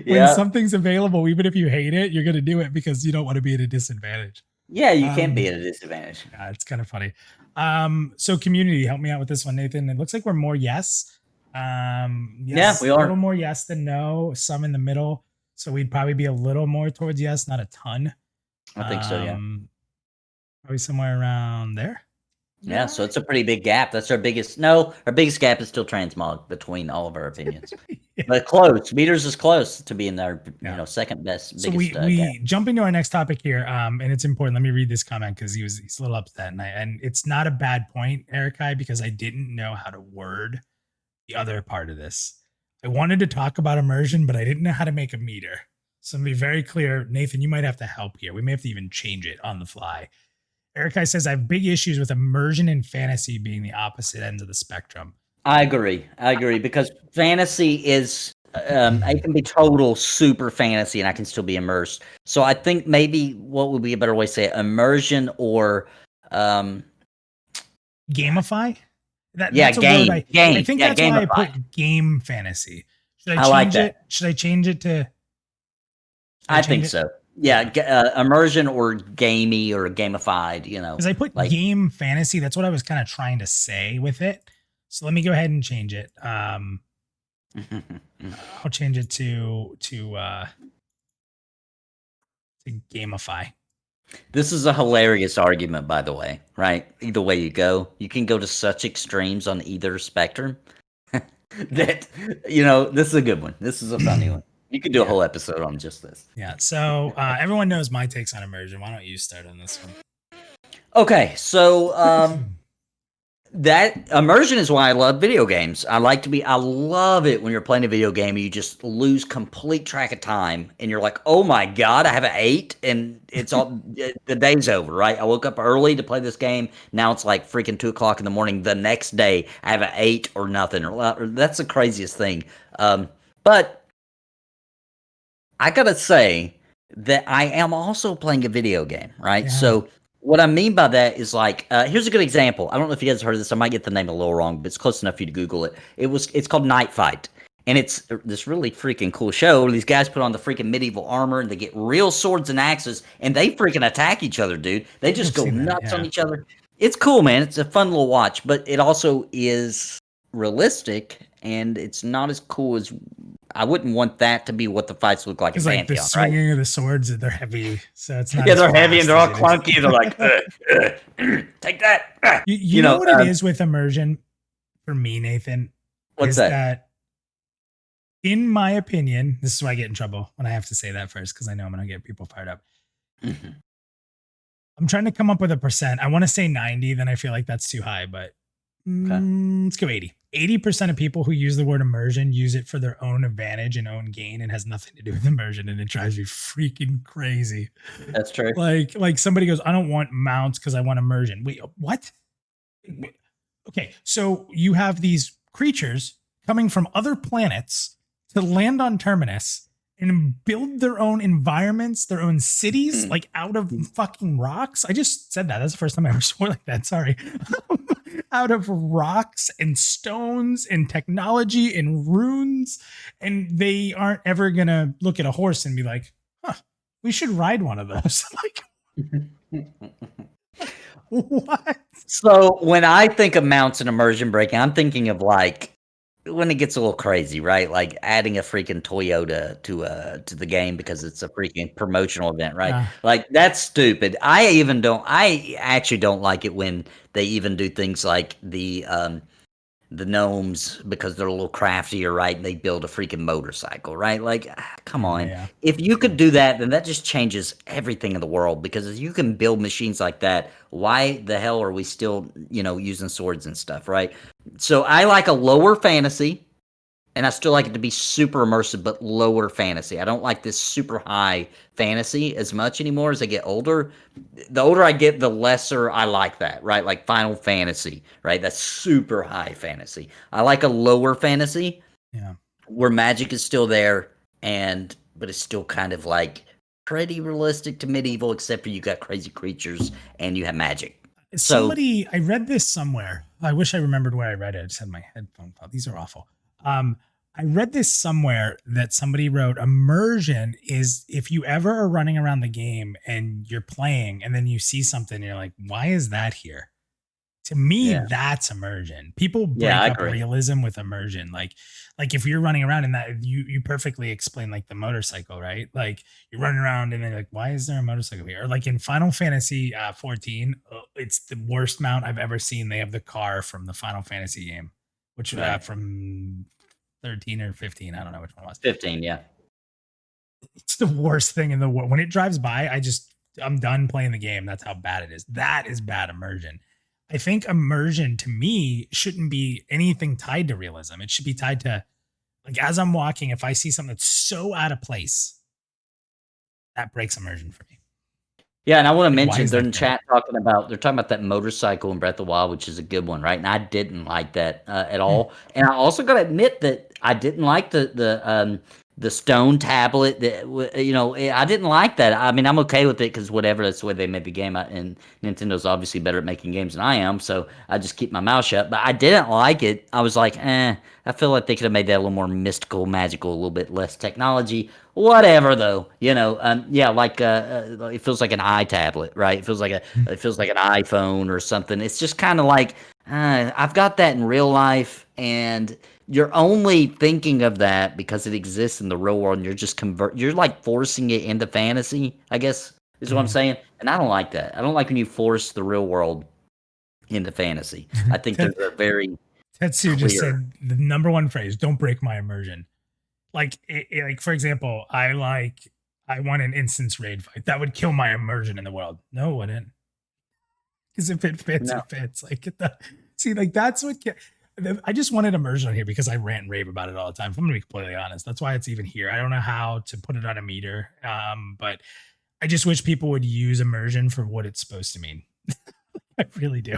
when something's available, even if you hate it, you're going to do it because you don't want to be at a disadvantage. Yeah, you can't be at a disadvantage. It's kind of funny. So community, help me out with this one, Nathan. It looks like we're more yes. Yes, we are. A little more yes than no. Some in the middle. So we'd probably be a little more towards yes, not a ton. I think so, yeah. Probably somewhere around there. Yeah, so it's a pretty big gap. That's our biggest. No, our biggest gap is still Transmog between all of our opinions. But close. Meters is close to being our second best. So we jump into our next topic here, and it's important. Let me read this comment because he's a little upset, and it's not a bad point, Erikai, because I didn't know how to word the other part of this. I wanted to talk about immersion, but I didn't know how to make a meter. So I'm gonna be very clear, Nathan. You might have to help here. We may have to even change it on the fly. Erikai says, I have big issues with immersion and fantasy being the opposite ends of the spectrum. I agree because fantasy is, I can be total super fantasy and I can still be immersed. So I think maybe what would be a better way to say it, immersion or gamify? That's game. I think that's why I put game fantasy. Should I change it? Should I change it to? I think so. Yeah, immersion or gamey or gamified, Because I put game fantasy. That's what I was kind of trying to say with it. So let me go ahead and change it. I'll change it to gamify. This is a hilarious argument, by the way, right? Either way you go, you can go to such extremes on either spectrum that, this is a good one. This is a funny one. You could do a whole episode on just this. Yeah. So everyone knows my takes on immersion. Why don't you start on this one? Okay. So that immersion is why I love video games. I love it when you're playing a video game and you just lose complete track of time and you're like, oh my God, I have an 8 and it's all the day's over, right? I woke up early to play this game. Now it's like freaking 2:00 in the morning. The next day I have an 8 or nothing. Or that's the craziest thing. But I gotta say that I am also playing a video game, right? Yeah. So what I mean by that is here's a good example. I don't know if you guys heard of this. I might get the name a little wrong, but it's close enough for you to Google it. It's called Night Fight. And it's this really freaking cool show where these guys put on the freaking medieval armor and they get real swords and axes and they freaking attack each other, dude. They just go nuts on each other. It's cool, man. It's a fun little watch, but it also is realistic and it's not as cool as I wouldn't want that to be what the fights look like. It's in like Pantheon, the swinging of the swords, they're heavy, so it's not. Yeah, they're heavy and they're all clunky. They're like, take that. You know what it is with immersion for me, Nathan? What's that? In my opinion, this is why I get in trouble when I have to say that first because I know I'm going to get people fired up. Mm-hmm. I'm trying to come up with a percent. I want to say 90, then I feel like that's too high, but Let's go 80. 80% of people who use the word immersion use it for their own advantage and own gain and has nothing to do with immersion, and it drives me freaking crazy. That's true. Like somebody goes, I don't want mounts because I want immersion. Wait, what? Okay, so you have these creatures coming from other planets to land on Terminus and build their own environments, their own cities, like out of fucking rocks. I just said that. That's the first time I ever swore like that. Sorry. Out of rocks and stones and technology and runes. And they aren't ever going to look at a horse and be like, huh, we should ride one of those. Like, what? So when I think of mounts and immersion breaking, I'm thinking of like when it gets a little crazy, right? Like adding a freaking Toyota to the game because it's a freaking promotional event, right? Yeah. Like that's stupid. I actually don't like it when they even do things like the gnomes because they're a little craftier, right? And they build a freaking motorcycle, right? Like, come on. Yeah. If you could do that, then that just changes everything in the world because if you can build machines like that, why the hell are we still, using swords and stuff, right? So I like a lower fantasy, and I still like it to be super immersive, but lower fantasy. I don't like this super high fantasy as much anymore as I get older. The older I get, the lesser I like that, right? Like Final Fantasy, right? That's super high fantasy. I like a lower fantasy, Yeah. where magic is still there, but it's still kind of like pretty realistic to medieval, except for you got crazy creatures and you have magic. Somebody, I read this somewhere. I wish I remembered where I read it. I just had my headphone pop. These are awful. I read this somewhere that somebody wrote immersion is if you ever are running around the game and you're playing and then you see something and you're like, why is that here? To me, Yeah. that's immersion. People break Yeah, I up agree. realism with immersion. Like if you're running around in that, you perfectly explain like the motorcycle, right? Like you're running around and then you're like, why is there a motorcycle here? Or like in Final Fantasy 14, it's the worst mount I've ever seen. They have the car from the Final Fantasy game, which Right. from 13 or 15, I don't know which one it was. 15, yeah. It's the worst thing in the world. When it drives by, I'm done playing the game. That's how bad it is. That is bad immersion. I think immersion to me shouldn't be anything tied to realism. It should be tied to like as I'm walking, if I see something that's so out of place, that breaks immersion for me. Yeah, and I want to Like, why mention is they're that in there? chat they're talking about that motorcycle in Breath of the Wild, which is a good one, right? And I didn't like that at all. And I also got to admit that I didn't like the stone tablet. I didn't like that. I mean, I'm okay with it because whatever, that's the way they made the game. And Nintendo's obviously better at making games than I am, so I just keep my mouth shut. But I didn't like it. I was like, I feel like they could have made that a little more mystical, magical, a little bit less technology. Whatever though, yeah, like it feels like an iTablet, right? It feels like an iPhone or something. It's just kind of like I've got that in real life, and you're only thinking of that because it exists in the real world, and you're like forcing it into fantasy, I guess is what I'm saying. And I don't like that. I don't like when you force the real world into fantasy. I think there's a very Tetsu just clear. said the number one phrase, don't break my immersion. Like like for example, I want an instance raid fight. That would kill my immersion in the world. No, it wouldn't. Because if it fits, No. it fits. See, like that's what I just wanted immersion here because I rant and rave about it all the time. If I'm gonna be completely honest, that's why it's even here. I don't know how to put it on a meter, but I just wish people would use immersion for what it's supposed to mean. I really do.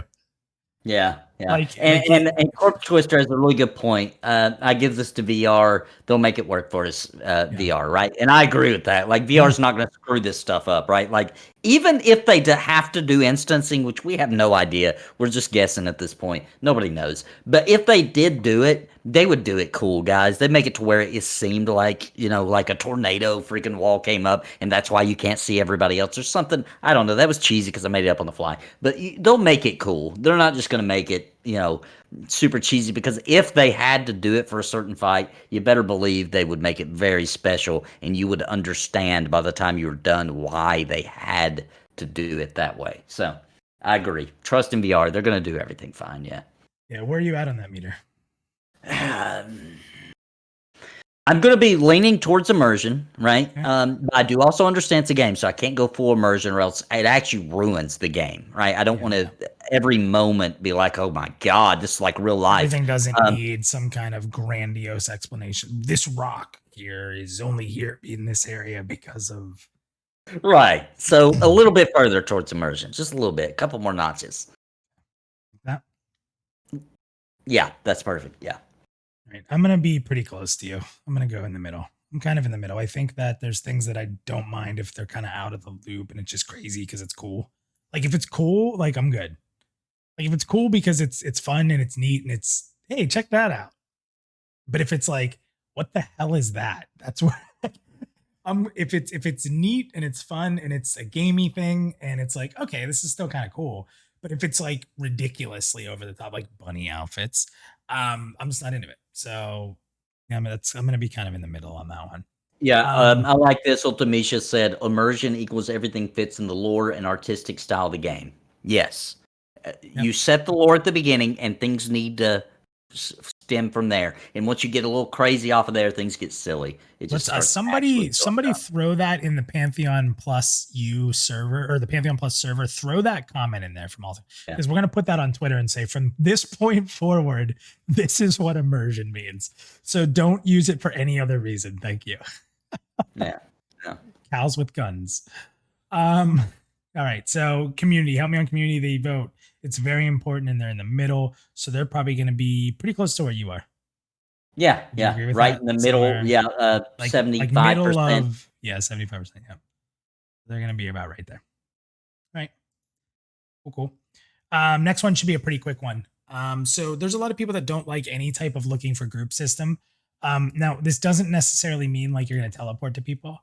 Yeah, yeah. Like, And Corpse Twister has a really good point. I give this to VR. They'll make it work for us, VR, right? And I agree with that. Like, VR is not going to screw this stuff up, right? Like, even if they have to do instancing, which we have no idea, we're just guessing at this point. Nobody knows. But if they did do it, they would do it cool, guys. They'd make it to where it seemed like, like a tornado freaking wall came up, and that's why you can't see everybody else or something. I don't know. That was cheesy because I made it up on the fly. But they'll make it cool. They're not just going to make it, super cheesy, because if they had to do it for a certain fight, you better believe they would make it very special, and you would understand by the time you were done why they had to do it that way. So I agree. Trust in VR. They're going to do everything fine. Yeah. Yeah. Where are you at on that meter? I'm I'm going to be leaning towards immersion, right? Okay. But I do also understand it's a game, so I can't go full immersion, or else it actually ruins the game, right? I don't Yeah, want yeah. to every moment be like, "Oh my god, this is like real life." Everything doesn't Um, need some kind of grandiose explanation. This rock here is only here in this area because of right. So a little bit further towards immersion, just a little bit, a couple more notches. that. Yeah, that's perfect. Yeah. Right. I'm gonna be pretty close to you. I'm gonna go in the middle. I'm kind of in the middle. I think that there's things that I don't mind if they're kind of out of the loop and it's just crazy because it's cool. Like if it's cool, like I'm good. Like if it's cool because it's fun and it's neat and it's hey, check that out. But if it's like, what the hell is that? That's where if it's neat and it's fun and it's a gamey thing and it's like, okay, this is still kind of cool. But if it's like ridiculously over the top, like bunny outfits, I'm just not into it. So yeah, I'm gonna be kind of in the middle on that one. Yeah, Um, I like this. Ultimisha said, "Immersion equals everything fits in the lore and artistic style of the game." Yes, yep. you set the lore at the beginning, and things need to stem from there. And once you get a little crazy off of there, things get silly. It just Let's starts actually somebody going somebody dumb. throw that in the Pantheon Plus U server or the Pantheon Plus server. Throw that comment in there from all Yeah, because we're gonna put that on Twitter and say from this point forward, this is what immersion means. So don't use it for any other reason. Thank you. yeah, yeah. Cows with guns. Um, all right. So community, help me on community. They vote. It's very important, and they're in the middle, so they're probably going to be pretty close to where you are. Yeah, Would you yeah, agree with right that? in the middle. Somewhere Yeah, like middle 75%. of 75%. Yeah, they're going to be about right there. All right. Cool. Cool. Next one should be a pretty quick one. So there's a lot of people that don't like any type of looking for group system. Now this doesn't necessarily mean like you're going to teleport to people.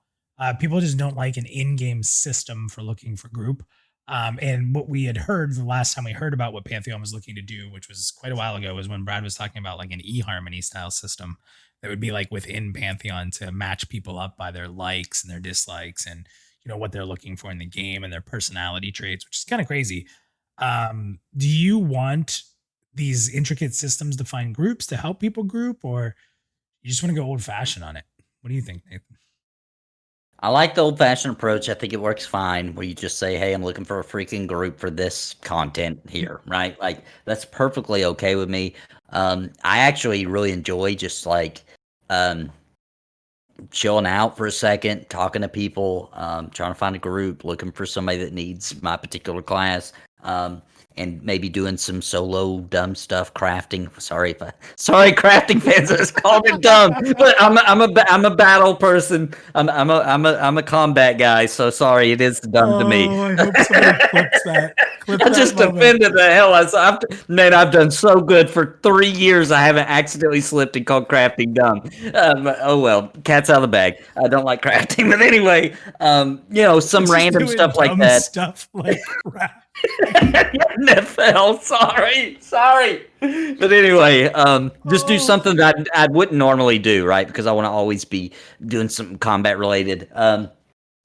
People just don't like an in-game system for looking for group. And what we had heard the last time we heard about what Pantheon was looking to do, which was quite a while ago, was when Brad was talking about like an eHarmony style system that would be like within Pantheon to match people up by their likes and their dislikes and what they're looking for in the game and their personality traits, which is kind of crazy. Do you want these intricate systems to find groups to help people group, or you just want to go old fashioned on it? What do you think, Nathan? I like the old-fashioned approach. I think it works fine where you just say, "Hey, I'm looking for a freaking group for this content here," right? Like that's perfectly okay with me. I actually really enjoy just like um chilling out for a second, talking to people, trying to find a group, looking for somebody that needs my particular class, and maybe doing some solo dumb stuff, crafting. Sorry, crafting fans, I just called it dumb, but I'm a battle person. I'm a combat guy, so sorry, it is dumb to me. Oh, I hope somebody clips that. Clip I that just moment. offended the hell out of man. I've done so good for 3 years. I haven't accidentally slipped and called crafting dumb. Oh well, cat's out of the bag. I don't like crafting, but anyway, some It's just random doing stuff like dumb that. Stuff like crap. NFL, sorry. But anyway, just do something that I wouldn't normally do, right? Because I want to always be doing something combat related.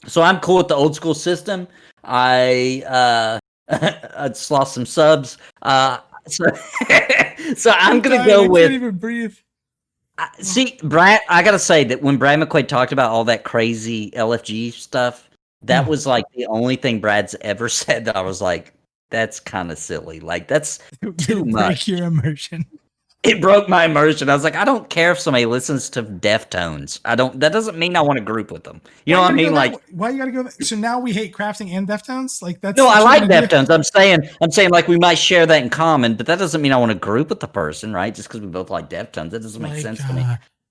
So I'm cool with the old school system. I just lost some subs. So, so I'm gonna go I with. can't even breathe. See, Brad. I gotta say that when Brad McQuaid talked about all that crazy LFG stuff, that was like the only thing Brad's ever said that I was like, that's kind of silly. Like that's too Break much. your immersion. It broke my immersion. I was like, I don't care if somebody listens to Deftones. That doesn't mean I want to group with them. You know what I mean? Like, why you gotta go? So now we hate crafting and Deftones. Like that's no, I what like you're gonna do? Deftones. I'm saying like we might share that in common, but that doesn't mean I want to group with the person, right? Just because we both like Deftones, that doesn't make sense to me.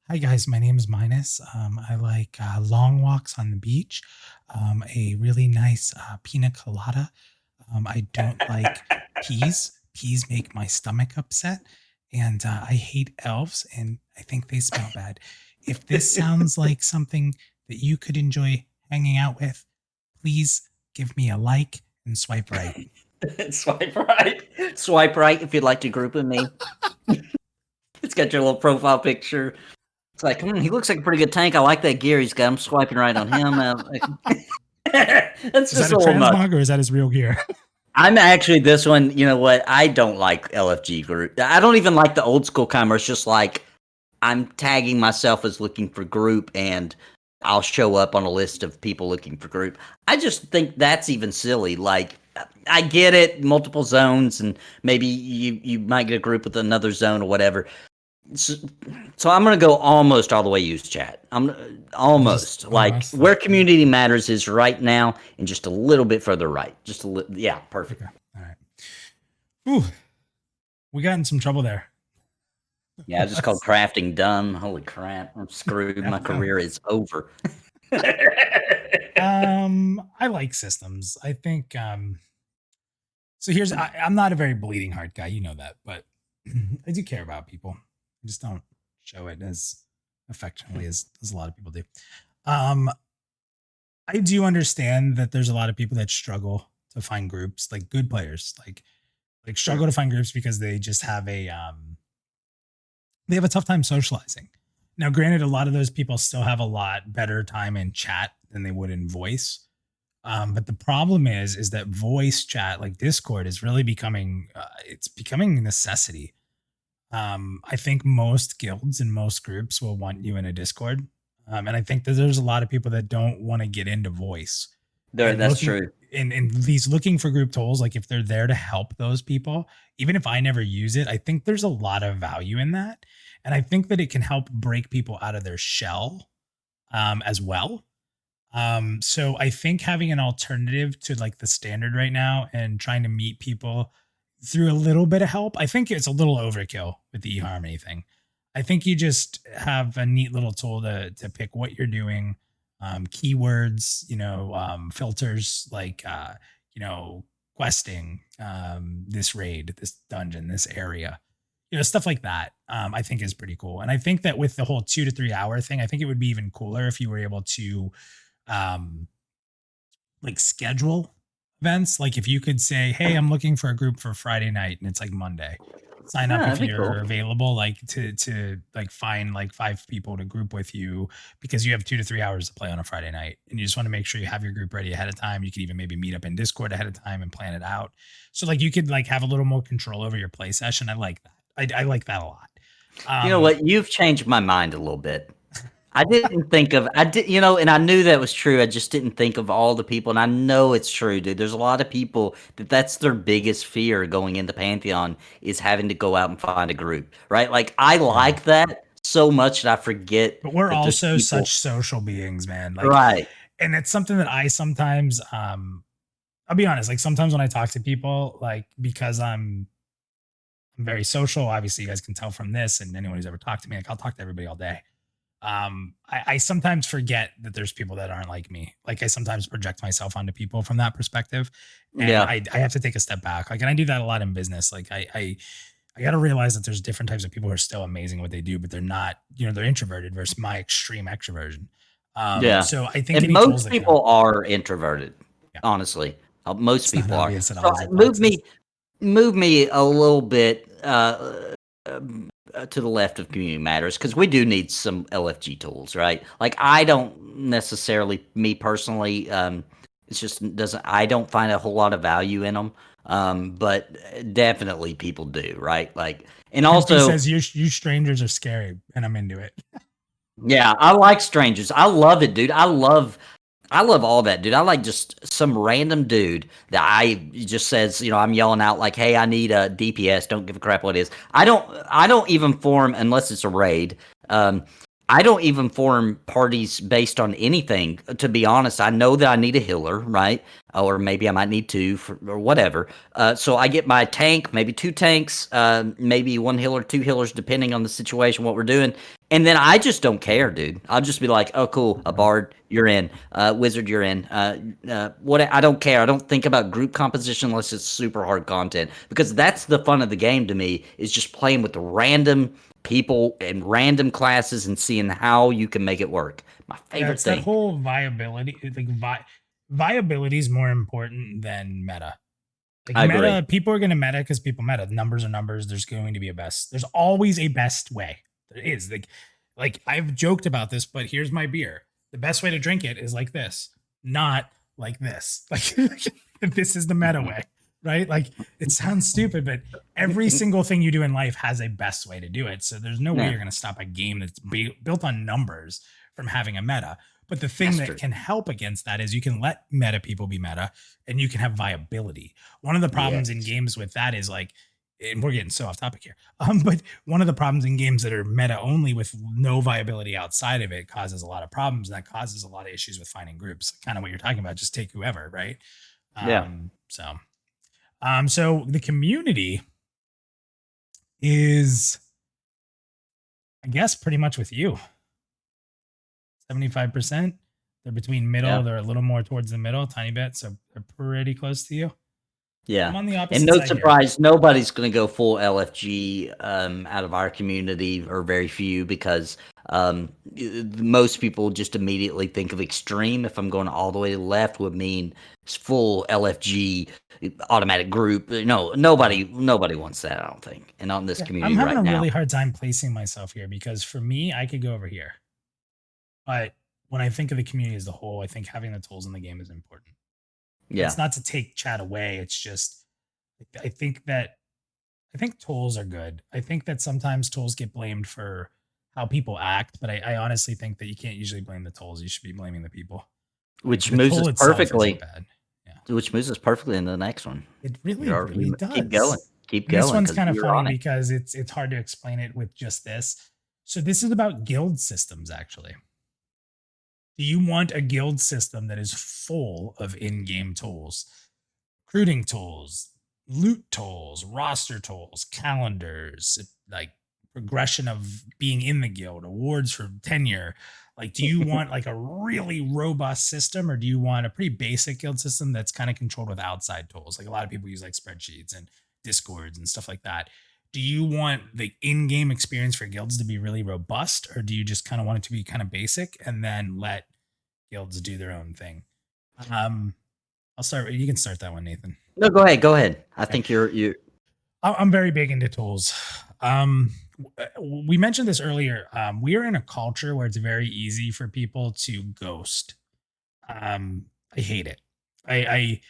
Hi guys, my name is Minus. I like long walks on the beach. A really nice pina colada. I don't like peas. Peas make my stomach upset, and I hate elves, and I think they smell bad. If this sounds like something that you could enjoy hanging out with, please give me a like and swipe right. Swipe right. Swipe right if you'd like to group with me. It's got your little profile picture. It's like, he looks like a pretty good tank. I like that gear he's got. I'm swiping right on him. That's Is just that a a little much. transmog or is that his real gear? I'm actually this one. You know what? I don't like LFG group. I don't even like the old school kind where it's just like I'm tagging myself as looking for group, and I'll show up on a list of people looking for group. I just think that's even silly. Like, I get it, multiple zones, and maybe you might get a group with another zone or whatever. So I'm gonna go almost all the way use chat. I'm almost like almost. where community matters is right now, and just a little bit further right. Just a little, yeah, perfect. Okay. All right. Ooh, we got in some trouble there. Yeah, I just called crafting dumb. Holy crap, I'm screwed. My career is over. I like systems. I think so here's I'm not a very bleeding heart guy, you know that, but I do care about people. I just don't show it as affectionately as a lot of people do. Um I do understand that there's a lot of people that struggle to find groups, like good players, like struggle to find groups because they just have they have a tough time socializing. Now, granted, a lot of those people still have a lot better time in chat than they would in voice. But the problem is that voice chat, like Discord, is really becoming it's becoming a necessity. I think most guilds and most groups will want you in a Discord, and I think that there's a lot of people that don't want to get into voice. There, And that's looking true. in these looking for group tools, like if they're there to help those people, even if I never use it, I think there's a lot of value in that, and I think that it can help break people out of their shell as well. So I think having an alternative to like the standard right now and trying to meet people through a little bit of help, I think it's a little overkill with the eHarmony thing. I think you just have a neat little tool to pick what you're doing, keywords, filters like questing, this raid, this dungeon, this area, stuff like that. I think is pretty cool. And I think that with the whole 2 to 3 hour thing, I think it would be even cooler if you were able to um like schedule events. Like if you could say, hey, I'm looking for a group for Friday night and it's like Monday, sign Yeah, up if that'd be cool. you're available, like to like find like 5 people to group with you because you have 2 to 3 hours to play on a Friday night and you just want to make sure you have your group ready ahead of time. You could even maybe meet up in Discord ahead of time and plan it out, so like you could like have a little more control over your play session. I like that. I like that a lot. You know um what? You've changed my mind a little bit. I didn't think of I did and I knew that was true. I just didn't think of all the people, and I know it's true, dude. There's a lot of people that's their biggest fear going into Pantheon is having to go out and find a group, right? Like I yeah, like that so much that I forget but we're that there's also people. such social beings, man. Like, Right. and it's something that I sometimes I'll be honest, like sometimes when I talk to people, like because I'm very social, obviously you guys can tell from this and anyone who's ever talked to me, like I'll talk to everybody all day. I sometimes forget that there's people that aren't like me. Like I sometimes project myself onto people from that perspective. And Yeah. I have to take a step back. Like, and I do that a lot in business. Like I got to realize that there's different types of people who are still amazing at what they do, but they're not, they're introverted versus my extreme extroversion. Yeah. So I think And any tools most that can help. people are introverted, Yeah. honestly. Most It's not people are. obvious at So all, as it move boxes. me a little bit to the left of community matters because we do need some LFG tools, right? Like I don't necessarily, me personally, it's just doesn't. I don't find a whole lot of value in them, but definitely people do, right? Like, and MP also, says you strangers are scary, and I'm into it. yeah, I like strangers. I love it, dude. I love all that, dude. I like just some random dude that I just says, I'm yelling out like, "Hey, I need a DPS." Don't give a crap what it is. I don't even form unless it's a raid. Um, I don't even form parties based on anything. To be honest, I know that I need a healer, right? Or maybe I might need two or whatever. So I get my tank, maybe two tanks, maybe one healer, two healers, depending on the situation, what we're doing. And then I just don't care, dude. I'll just be like, "Oh, cool, a bard, you're in. Wizard, you're in. What? I don't care. I don't think about group composition unless it's super hard content because that's the fun of the game to me. Is just playing with random people and random classes and seeing how you can make it work. My Yeah, favorite it's that thing. whole viability. Like viability is more important than meta. Like I agree. meta, people are going to meta because people meta. Numbers are numbers. There's going to be a best. There's always a best way. There is like I've joked about this, but here's my beer. The best way to drink it is like this, not like this. Like this is the meta way. right? Like it sounds stupid, but every single thing you do in life has a best way to do it. So there's no way Yeah, you're going to stop a game that's built on numbers from having a meta. But the thing that's that true. can help against that is you can let meta people be meta and you can have viability. One of the problems in Yes. games with that is like, and we're getting so off topic here. But one of the problems in games that are meta only with no viability outside of it causes a lot of problems. And that causes a lot of issues with finding groups, kind of what you're talking about. Just take whoever, right? Yeah. So the community is, I guess, pretty much with you. 75%. They're between middle. Yeah. They're a little more towards the middle, tiny bit. So they're pretty close to you. I'm Yeah. on the And opposite no side here. surprise, nobody's going to go full LFG out of our community, or very few, because most people just immediately think of extreme. If I'm going all the way to the left, would mean full LFG automatic group. No, nobody wants that, I don't think. And on this Yeah, I'm community having right a now. really hard time placing myself here because for me, I could go over here. But when I think of the community as a whole, I think having the tools in the game is important. Yeah. It's not to take chat away. It's just I think that I think tools are good. I think that sometimes tools get blamed for how people act, but I honestly think that you can't usually blame the tools. You should be blaming the people. Like Which the moves us tool itself isn't perfectly. bad. Yeah. Which moves us perfectly into the next one. It really, really You keep going. does. Keep And this going, one's because kind of you're funny on it. because it's hard to explain it with just this. So this is about guild systems actually. Do you want a guild system that is full of in-game tools, recruiting tools, loot tools, roster tools, calendars, like progression of being in the guild, awards for tenure? Like, do you want like a really robust system, or do you want a pretty basic guild system that's kind of controlled with outside tools? Like a lot of people use like spreadsheets and discords and stuff like that. Do you want the in-game experience for guilds to be really robust, or do you just kind of want it to be kind of basic and then let guilds do their own thing? Um, I'll start. You can start that one, Nathan. No, go ahead. Go ahead. I Okay. think you're. I'm very big into tools. We mentioned this earlier. We are in a culture where it's very easy for people to ghost. I hate it. I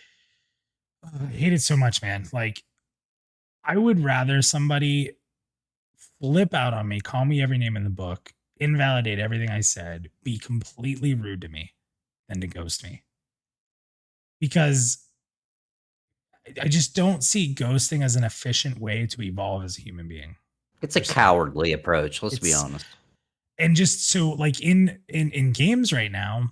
hate it so much, man. Like, I would rather somebody flip out on me, call me every name in the book, invalidate everything I said, be completely rude to me than to ghost me. Because I just don't see ghosting as an efficient way to evolve as a human being. It's a cowardly approach. Let's be It's honest. and just so like in games right now,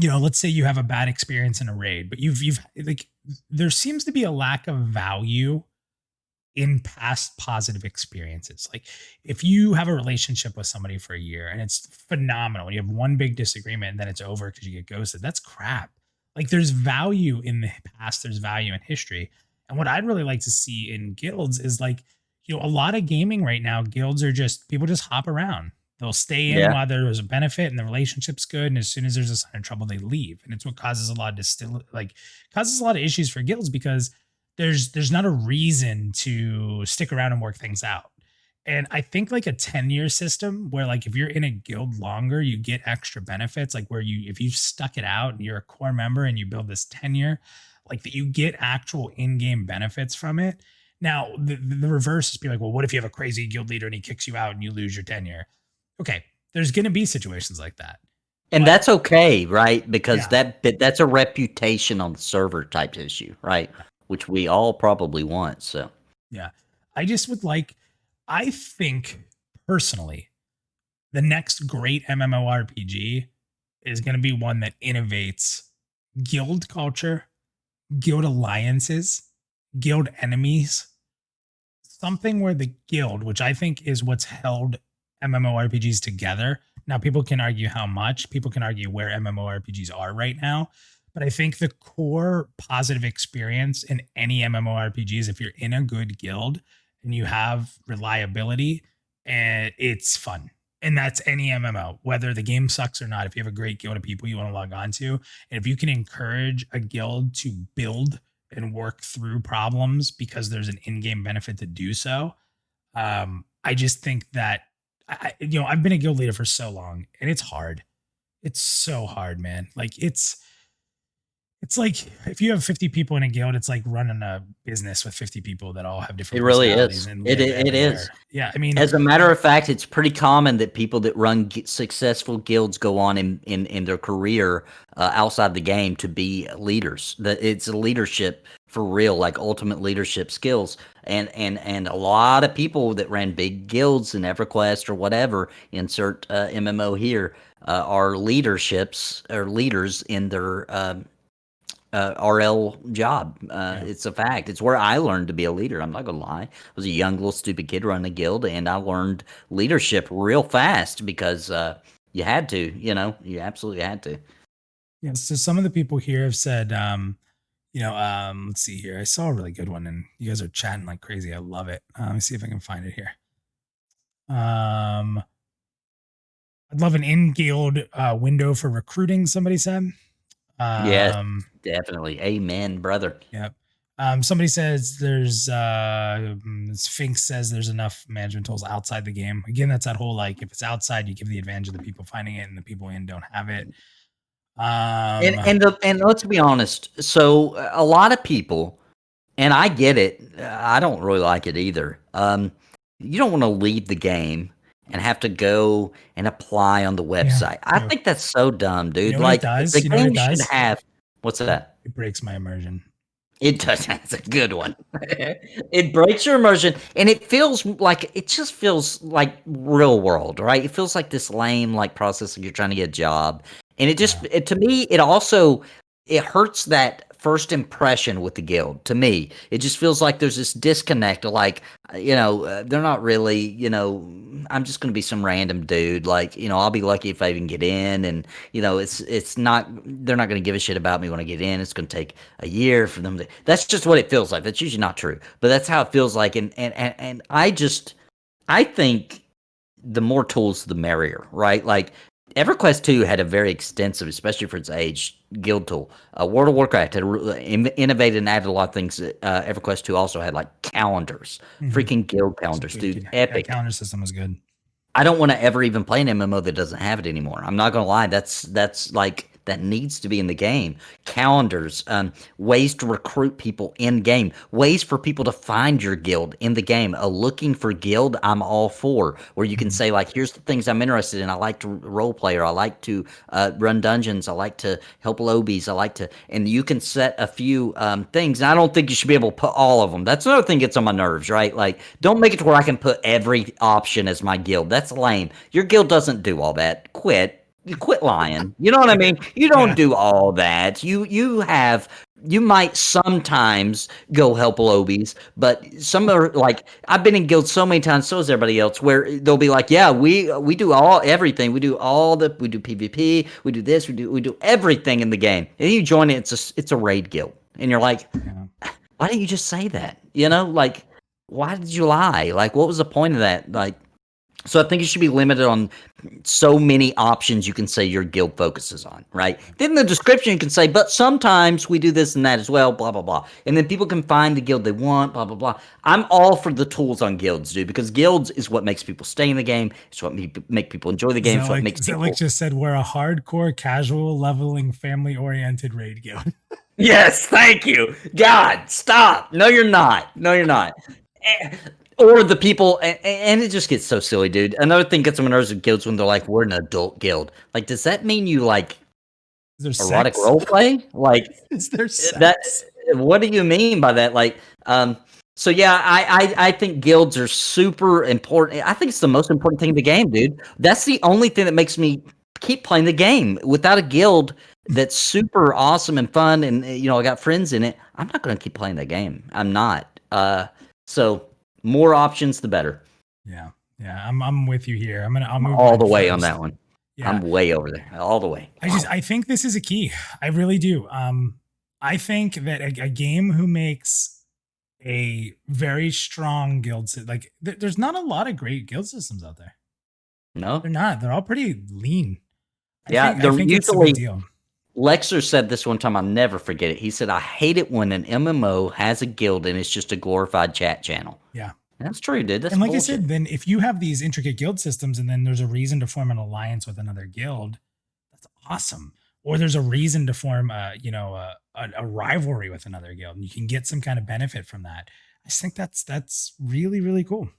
let's say you have a bad experience in a raid, but you've like there seems to be a lack of value in past positive experiences. Like if you have a relationship with somebody for a year and it's phenomenal, and you have one big disagreement and then it's over because you get ghosted, that's crap. Like there's value in the past, there's value in history. And what I'd really like to see in guilds is like, a lot of gaming right now, guilds are just people just hop around. They'll stay in Yeah. while there's a benefit and the relationship's good. And as soon as there's a sign of trouble, they leave. And it's what causes a lot of causes a lot of issues for guilds because there's not a reason to stick around and work things out. And I think like a 10-year system where like if you're in a guild longer, you get extra benefits, like where you if you stuck it out and you're a core member and you build this tenure, like that you get actual in-game benefits from it. Now, the reverse is be like, well, what if you have a crazy guild leader and he kicks you out and you lose your tenure? Okay, there's going to be situations like that. And But that's okay, right? Because yeah, that's a reputation on the server type issue, right? yeah, Which we all probably want. So yeah. I just would like, I think personally, the next great MMORPG is going to be one that innovates guild culture, guild alliances, guild enemies, something where the guild, which I think is what's held MMORPGs together. Now, people can argue how much, people can argue where MMORPGs are right now. But I think the core positive experience in any MMORPG is if you're in a good guild and you have reliability and it's fun. And that's any MMO, whether the game sucks or not. If you have a great guild of people you want to log on to, and if you can encourage a guild to build and work through problems because there's an in-game benefit to do so. I just think that I've been a guild leader for so long, and it's hard. It's so hard, man. Like It's like if you have 50 people in a guild, it's like running a business with 50 people that all have It different really personalities is. and It live it is. everywhere. Yeah, I mean, As a matter of fact, it's pretty common that people that run successful guilds go on in their career outside the game to be leaders. That it's a leadership for real, like ultimate leadership skills. And a lot of people that ran big guilds in EverQuest or whatever, insert MMO here, are leaderships or leaders in their RL job. yeah. It's a fact. It's where I learned to be a leader. I'm not gonna lie. I was a young little stupid kid running a guild, and I learned leadership real fast because you had to. You absolutely had to. Yeah. So some of the people here have said, let's see here. I saw a really good one, and you guys are chatting like crazy. I love it. Let me see if I can find it here. Um, I'd love an in guild window for recruiting. Somebody said. Yes, Um, definitely. Amen, brother. Yep. Somebody says there's Sphinx says there's enough management tools outside the game. Again, that's that whole like if it's outside, you give the advantage of the people finding it, and the people in don't have it. Um, And let's be honest. So a lot of people, and I get it. I don't really like it either. You don't want to leave the game and have to go and apply on the yeah, website. I yeah. think that's so dumb, You dude. know what it Like does? the You know what it game should does? have what's that? It breaks my immersion. It does. That's a good one. It breaks your immersion, and it just feels like real world, right? It feels like this lame like process like you're trying to get a job, and Yeah, to me it also it hurts that first impression with the guild. To me, it just feels like there's this disconnect. Like they're not really. I'm just gonna be some random dude. Like I'll be lucky if I even get in, and it's not. They're not gonna give a shit about me when I get in. It's gonna take a year for them to. That's just what it feels like. That's usually not true, but that's how it feels like. And I think the more tools, the merrier, right? Like EverQuest 2 had a very extensive, especially for its age, guild tool. World of Warcraft had innovated and added a lot of things. That EverQuest 2 also had, like calendars, hmm, freaking guild it's a calendars, good dude, kid. Yeah, epic. calendar system was good. I don't want to ever even play an MMO that doesn't have it anymore. I'm not gonna lie. That's like that needs to be in the game. Calendars, ways to recruit people in game, ways for people to find your guild in the game. A looking for guild, I'm all for. Where you can Mhm. say like, here's the things I'm interested in. I like to role play, or I like to run dungeons. I like to help lobbies. And you can set a few things. And I don't think you should be able to put all of them. That's another thing that gets on my nerves, right? Like, don't make it to where I can put every option as my guild. That's lame. Your guild doesn't do all that. Quit lying. You know what I mean? You don't Yeah, do all that. You might sometimes go help lobbies, but some are like I've been in guilds so many times, so is everybody else, where they'll be like, yeah, we do everything. We do PvP, we do this, we do everything in the game. And you join it, it's a raid guild. And you're like, yeah. why didn't you just say that? Like why did you lie? Like what was the point of that? Like so I think you should be limited on so many options you can say your guild focuses on, right? Then in the description you can say, but sometimes we do this and that as well, blah, blah, blah. And then people can find the guild they want, blah, blah, blah. I'm all for the tools on guilds, dude, because guilds is what makes people stay in the game. It's what make people enjoy the game. It's what makes people... Zelik just said we're a hardcore, casual, leveling, family-oriented raid guild. Yes, thank you. God, stop. No, you're not. No, you're not. Or the people, and it just gets so silly, dude. Another thing gets on my nerves with guilds when they're like, "We're an adult guild." Like, does that mean you like Is there erotic sex? role play? Like Is there that? sex? What do you mean by that? Like, so yeah, I think guilds are super important. I think it's the most important thing in the game, dude. That's the only thing that makes me keep playing the game. Without a guild that's super awesome and fun, and I got friends in it, I'm not going to keep playing the game. I'm not. So. More options, the better. Yeah, yeah. I'm with you here. I'll move all mine the way first. on that one. Yeah, I'm way over there, all the way. I think this is a key. I really do. I think that a game who makes a very strong like there's not a lot of great guild systems out there. No, They're not. They're all pretty lean. yeah, I think it's a big deal. Lexer said this one time. I'll never forget it. He said, "I hate it when an MMO has a guild and it's just a glorified chat channel." Yeah. That's true, dude. That's And like bullshit. I said, then if you have these intricate guild systems and then there's a reason to form an alliance with another guild, that's awesome. or there's a reason to form a rivalry with another guild, and you can get some kind of benefit from that. I just think that's really really cool.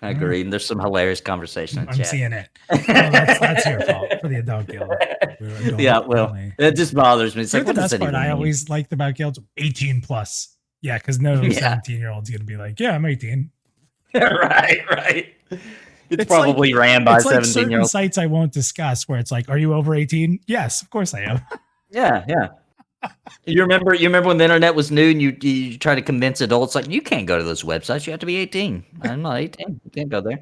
I I don't know. agree. And there's some hilarious conversation in I'm chat. seeing it. Well, that's your fault for the adult guild. We're adult Yeah, well, only. it just bothers me. It's You like, know what the does best that part even I mean? always liked about guilds? 18 plus. Yeah, because no Yeah. 17-year-old's gonna be like, yeah, I'm 18. Right. It's It's like probably ran by it's like 17 year certain olds. sites I won't discuss where it's like, are you over 18? Yes, of course I am. Yeah, yeah. You remember when the internet was new and you try to convince adults like you can't go to those websites. You have to be 18. I'm not 18. You can't go there.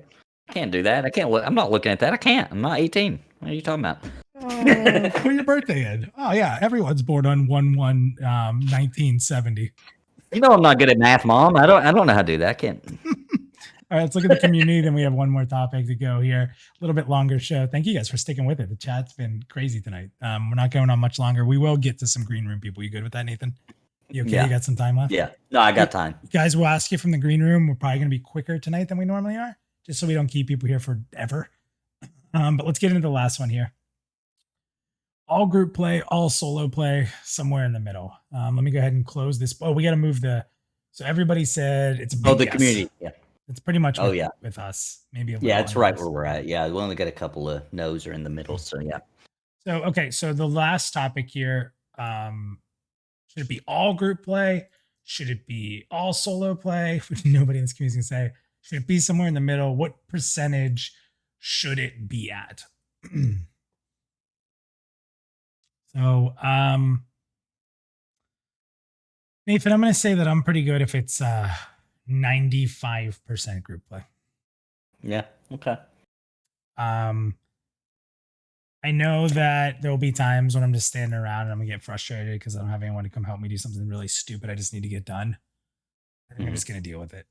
I can't do that. I can't look. I'm not looking at that. I can't. I'm not 18. What are you talking about? Put your birthday in. Oh yeah, everyone's born on 1/1/1970. You know I'm not good at math, Mom. I don't know how to do that. I can't. All right, let's look at the community. Then we have one more topic to go here. A little bit longer show. Thank you guys for sticking with it. The chat's been crazy tonight. We're not going on much longer. We will get to some green room people. You good with that, Nathan? You okay? Yeah. You got some time left? Yeah. No, I got time. Guys, we'll ask you from the green room. We're probably going to be quicker tonight than we normally are, just so we don't keep people here forever. But let's get into the last one here. All group play, all solo play, somewhere in the middle. Let me go ahead and close this. Oh, we got to move the. So everybody said it's a big yes. Community. Yeah. It's pretty much yeah. with us. Maybe a yeah, it's right where we're at. Yeah, we only got a couple of no's are in the middle. So yeah. So okay, so the last topic here, should it be all group play? Should it be all solo play? Which nobody in this community is gonna say. Should it be somewhere in the middle? What percentage should it be at? So Nathan, I'm gonna say that I'm pretty good if it's 95% group play. Yeah. Okay. I know that there'll be times when I'm just standing around and I'm gonna get frustrated because I don't have anyone to come help me do something really stupid I just need to get done. I think I'm just gonna deal with it.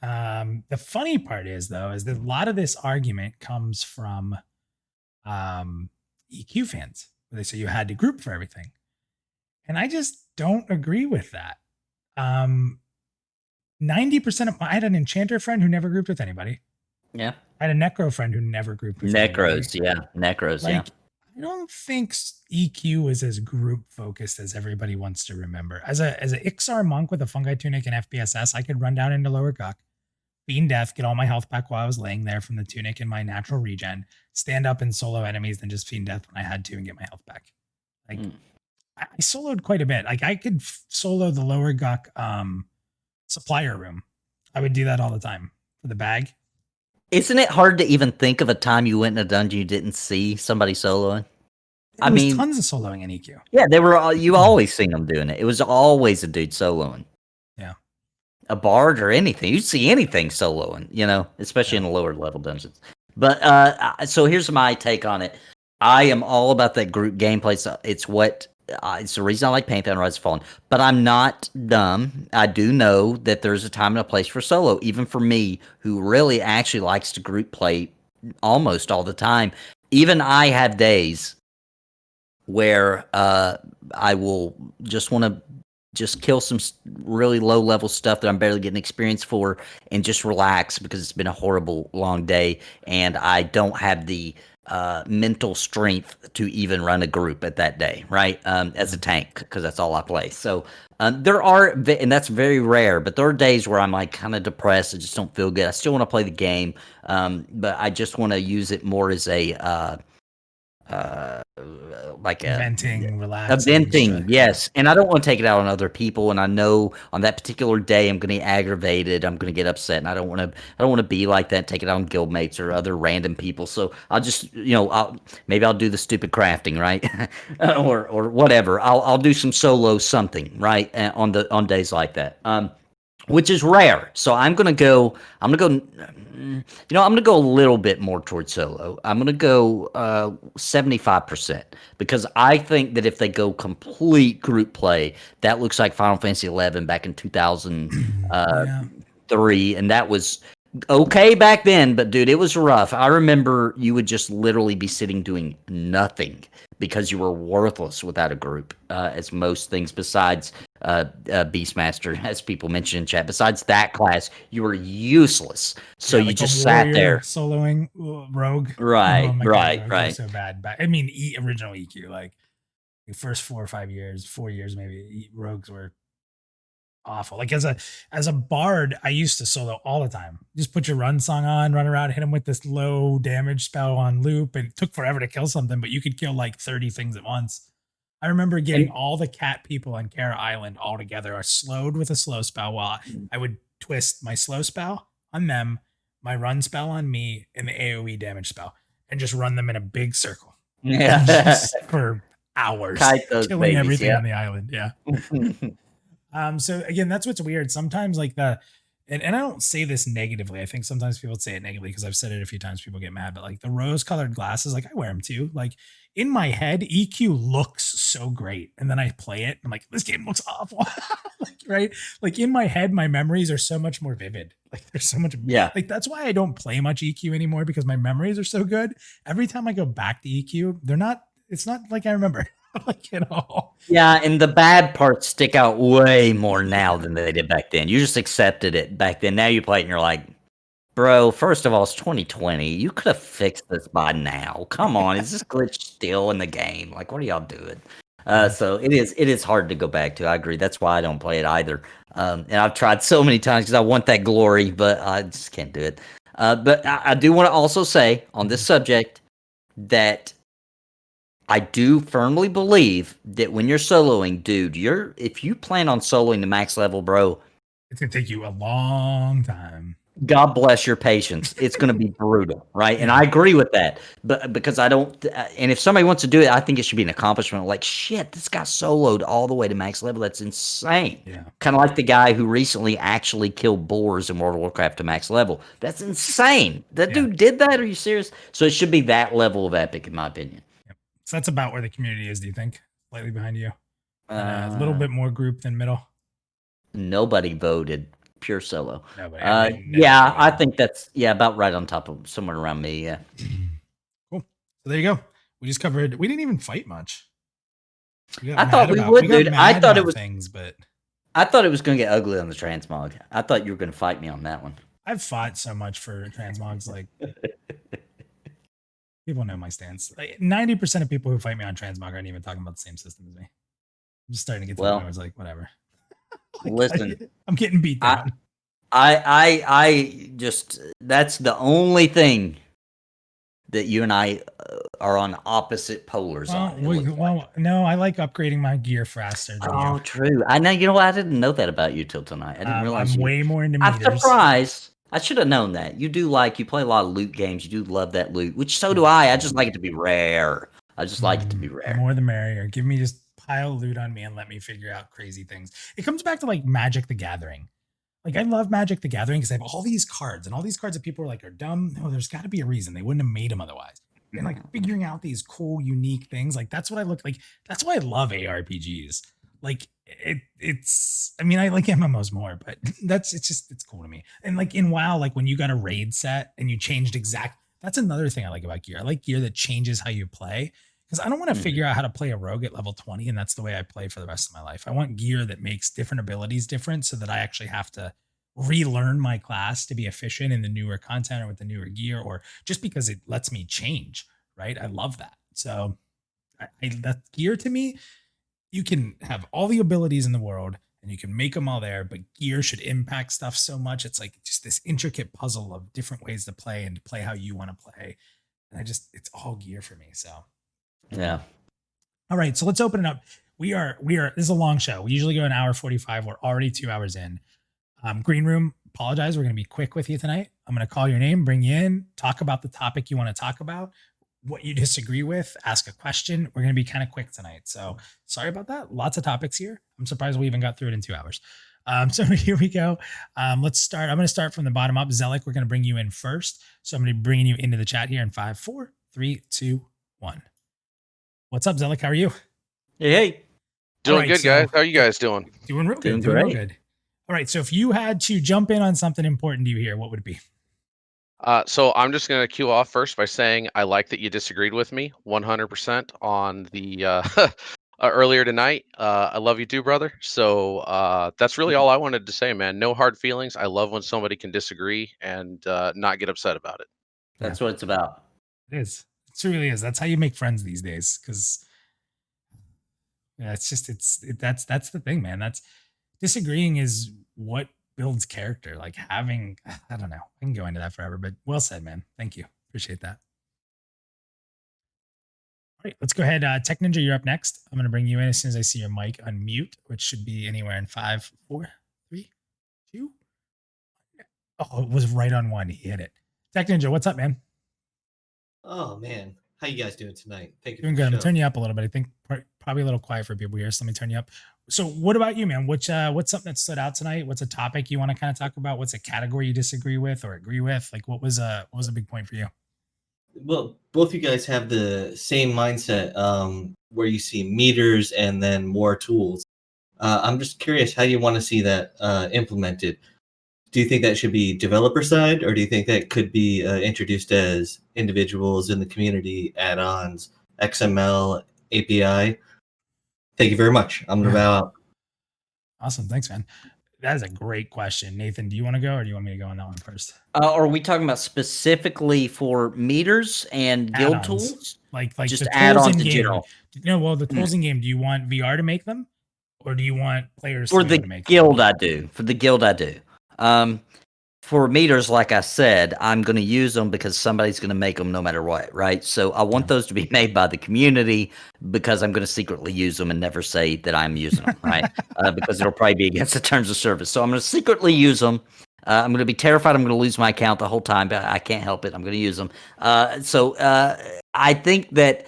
The funny part is though, is that a lot of this argument comes from EQ fans, where they say you had to group for everything. And I just don't agree with that. 90% of I had an enchanter friend who never grouped with anybody. Yeah. I had a necro friend who never grouped with Necros, anybody. yeah. Necros, Like, yeah. I don't think EQ is as group focused as everybody wants to remember. As a Ixar monk with a fungi tunic and FPSS, I could run down into lower Guk, Fiend Death, get all my health back while I was laying there from the tunic and my natural regen, stand up and solo enemies, then just Fiend Death when I had to and get my health back. Like I soloed quite a bit. Like I could solo the lower Guk supplier room. I would do that all the time for the bag. Isn't it hard to even think of a time you went in a dungeon you didn't see somebody soloing? There was tons of soloing in EQ. Yeah, they were. You always seen them doing it. It was always a dude soloing. Yeah, a bard or anything. You'd see anything soloing, especially in the lower level dungeons. But so here's my take on it. I am all about that group gameplay. So it's what it's the reason I like Pantheon Rise of Fallen. But I'm not dumb. I do know that there's a time and a place for solo, even for me, who really actually likes to group play almost all the time. Even I have days where I will just want to just kill some really low level stuff that I'm barely getting experience for and just relax because it's been a horrible long day and I don't have the mental strength to even run a group at that day, right? As a tank, because that's all I play. So there are, and that's very rare, but there are days where I'm like kind of depressed. I just don't feel good. I still want to play the game, but I just want to use it more as a like a venting, relaxing. Venting, yes. And I don't want to take it out on other people. And I know on that particular day I'm going to get aggravated. I'm going to get upset, and I don't want to be like that. Take it out on guildmates or other random people. So I'll just, maybe I'll do the stupid crafting, right, or whatever. I'll do some solo something, right, on days like that. Which is rare. So I'm gonna go a little bit more towards solo. I'm gonna go 75% because I think that if they go complete group play, that looks like Final Fantasy XI back in 2003, and that was okay back then. But dude, it was rough. I remember you would just literally be sitting doing nothing because you were worthless without a group, as most things besides Beastmaster, as people mentioned in chat. Besides that class, you were useless. So you just sat there soloing rogue. Right, oh my right, God, right. so bad. I mean, original EQ, like The first 4 or 5 years, 4 years maybe, rogues were awful. Like as a bard, I used to solo all the time. Just put your run song on, run around, hit him with this low damage spell on loop, and it took forever to kill something, but you could kill like 30 things at once. I remember getting And all the cat people on Kara Island all together are slowed with a slow spell while I would twist my slow spell on them, my run spell on me, and the AoE damage spell, and just run them in a big circle. yeah, Just for hours, kite those killing babies. everything Yeah. on the island. Yeah. So again, that's what's weird. Sometimes like and I don't say this negatively. I think sometimes people say it negatively because I've said it a few times. People get mad, but like the rose colored glasses, like I wear them too. Like in my head, EQ looks so great. And then I play it. I'm like, this game looks awful. Like, right. Like in my head, my memories are so much more vivid. Like there's so much. Yeah. Like that's why I don't play much EQ anymore because my memories are so good. Every time I go back to EQ, it's not like I remember. Like at all. Yeah, and the bad parts stick out way more now than they did back then. You just accepted it back then. Now you play it and you're like, bro, first of all, it's 2020. You could have fixed this by now. Come on, is this glitch still in the game? Like, what are y'all doing? So it is hard to go back to. I agree. That's why I don't play it either. And I've tried so many times because I want that glory, but I just can't do it. But I do want to also say on this subject that I do firmly believe that when you're soloing, dude, if you plan on soloing the max level, bro, It's gonna take you a long time. God bless your patience. It's going to be brutal, right? And I agree with that, but because I don't, and if somebody wants to do it, I think it should be an accomplishment. Like, shit, this guy soloed all the way to max level. That's insane. Yeah. Kind of like the guy who recently actually killed boars in World of Warcraft to max level. That's insane. That dude did that? Are you serious? So it should be that level of epic, in my opinion. Yep. So that's about where the community is. Do you think? Slightly behind you, and a little bit more group than middle. Nobody voted. Pure solo. Nobody. Yeah, I think that's about right on top of somewhere around me. Yeah. Cool. So there you go. We just covered. We didn't even fight much. I thought we would, dude. I thought it was things, but I thought it was going to get ugly on the transmog. I thought you were going to fight me on that one. I've fought so much for transmogs. Like people know my stance. Like 90% of people who fight me on transmog aren't even talking about the same system as me. I'm just starting to get to the point where it's like whatever. Like, listen, I'm getting beat down. I just that's the only thing that you and I are on opposite polars on. No, I like upgrading my gear faster than you. True. I know. You know what? I didn't know that about you till tonight. I didn't realize I'm way more into meters. I'm surprised. I should have known that. You play a lot of loot games. You do love that loot, which so do I. I just like it to be rare. I just like it to be rare. The more the merrier. Give me just pile loot on me and let me figure out crazy things. It comes back to like Magic the Gathering. Like I love Magic the Gathering because I have all these cards and all these cards that people are like are dumb. No, there's got to be a reason. They wouldn't have made them otherwise. And like figuring out these cool, unique things. Like that's what I look like. That's why I love ARPGs. Like it's I mean, I like MMOs more, but it's cool to me. And like in WoW, like when you got a raid set and you changed that's another thing I like about gear. I like gear that changes how you play. Because I don't want to figure out how to play a rogue at level 20, and that's the way I play for the rest of my life. I want gear that makes different abilities different so that I actually have to relearn my class to be efficient in the newer content or with the newer gear, or just because it lets me change, right? I love that. So that gear to me, you can have all the abilities in the world and you can make them all there, but gear should impact stuff so much. It's like just this intricate puzzle of different ways to play and to play how you want to play. And it's all gear for me. So yeah. All right, so let's open it up. This is a long show. We usually go an hour 45. We're already 2 hours in. Green Room, apologize. We're going to be quick with you tonight. I'm going to call your name, bring you in, talk about the topic you want to talk about, what you disagree with, ask a question. We're going to be kind of quick tonight. So sorry about that. Lots of topics here. I'm surprised we even got through it in 2 hours. So here we go. Let's start. I'm going to start from the bottom up. Zelik, we're going to bring you in first. So I'm going to be bringing you into the chat here in 5, 4, 3, 2, 1. What's up, Zelik? How are you? Hey. Doing good, guys. How are you guys doing? Doing real good. Doing real good. All right. So if you had to jump in on something important to you here, what would it be? So I'm just going to cue off first by saying I like that you disagreed with me 100% on the earlier tonight. I love you too, brother. So that's really all I wanted to say, man. No hard feelings. I love when somebody can disagree and not get upset about it. That's what it's about. It is. It really is. That's how you make friends these days. Because Yeah, it's just that's the thing, man. That's disagreeing is what builds character. Like having I don't know. I can go into that forever, but well said, man. Thank you. Appreciate that. All right, let's go ahead. Tech Ninja, you're up next. I'm gonna bring you in as soon as I see your mic unmute, which should be anywhere in 5, 4, 3, 2. Oh, it was right on one. He hit it. Tech Ninja, what's up, man? Oh man, how you guys doing tonight? Thank you Doing for good. I'm the gonna show. turn you up a little bit. I think probably a little quiet for people here. So let me turn you up. So, what about you, man? What's something that stood out tonight? What's a topic you want to kind of talk about? What's a category you disagree with or agree with? Like, what was a big point for you? Well, both you guys have the same mindset, where you see meters and then more tools. I'm just curious how you want to see that implemented. Do you think that should be developer side, or do you think that could be introduced as individuals in the community, add-ons, XML, API? Thank you very much. I'm gonna bow out. Awesome. Thanks, man. That is a great question. Nathan, do you want to go or do you want me to go on that one first? Are we talking about specifically for meters and guild Add-ons. tools? Like Just the tools add-ons in in game. general. No, well, the tools in game. Do you want VR to make them, or do you want players For to be the able to make guild, them? I do. For the guild, I do. For meters, like I said, I'm going to use them because somebody's going to make them no matter what, right? So I want those to be made by the community because I'm going to secretly use them and never say that I'm using them, right? Because it'll probably be against the terms of service. So I'm going to secretly use them. I'm going to be terrified I'm going to lose my account the whole time, but I can't help it. I'm going to use them. I think that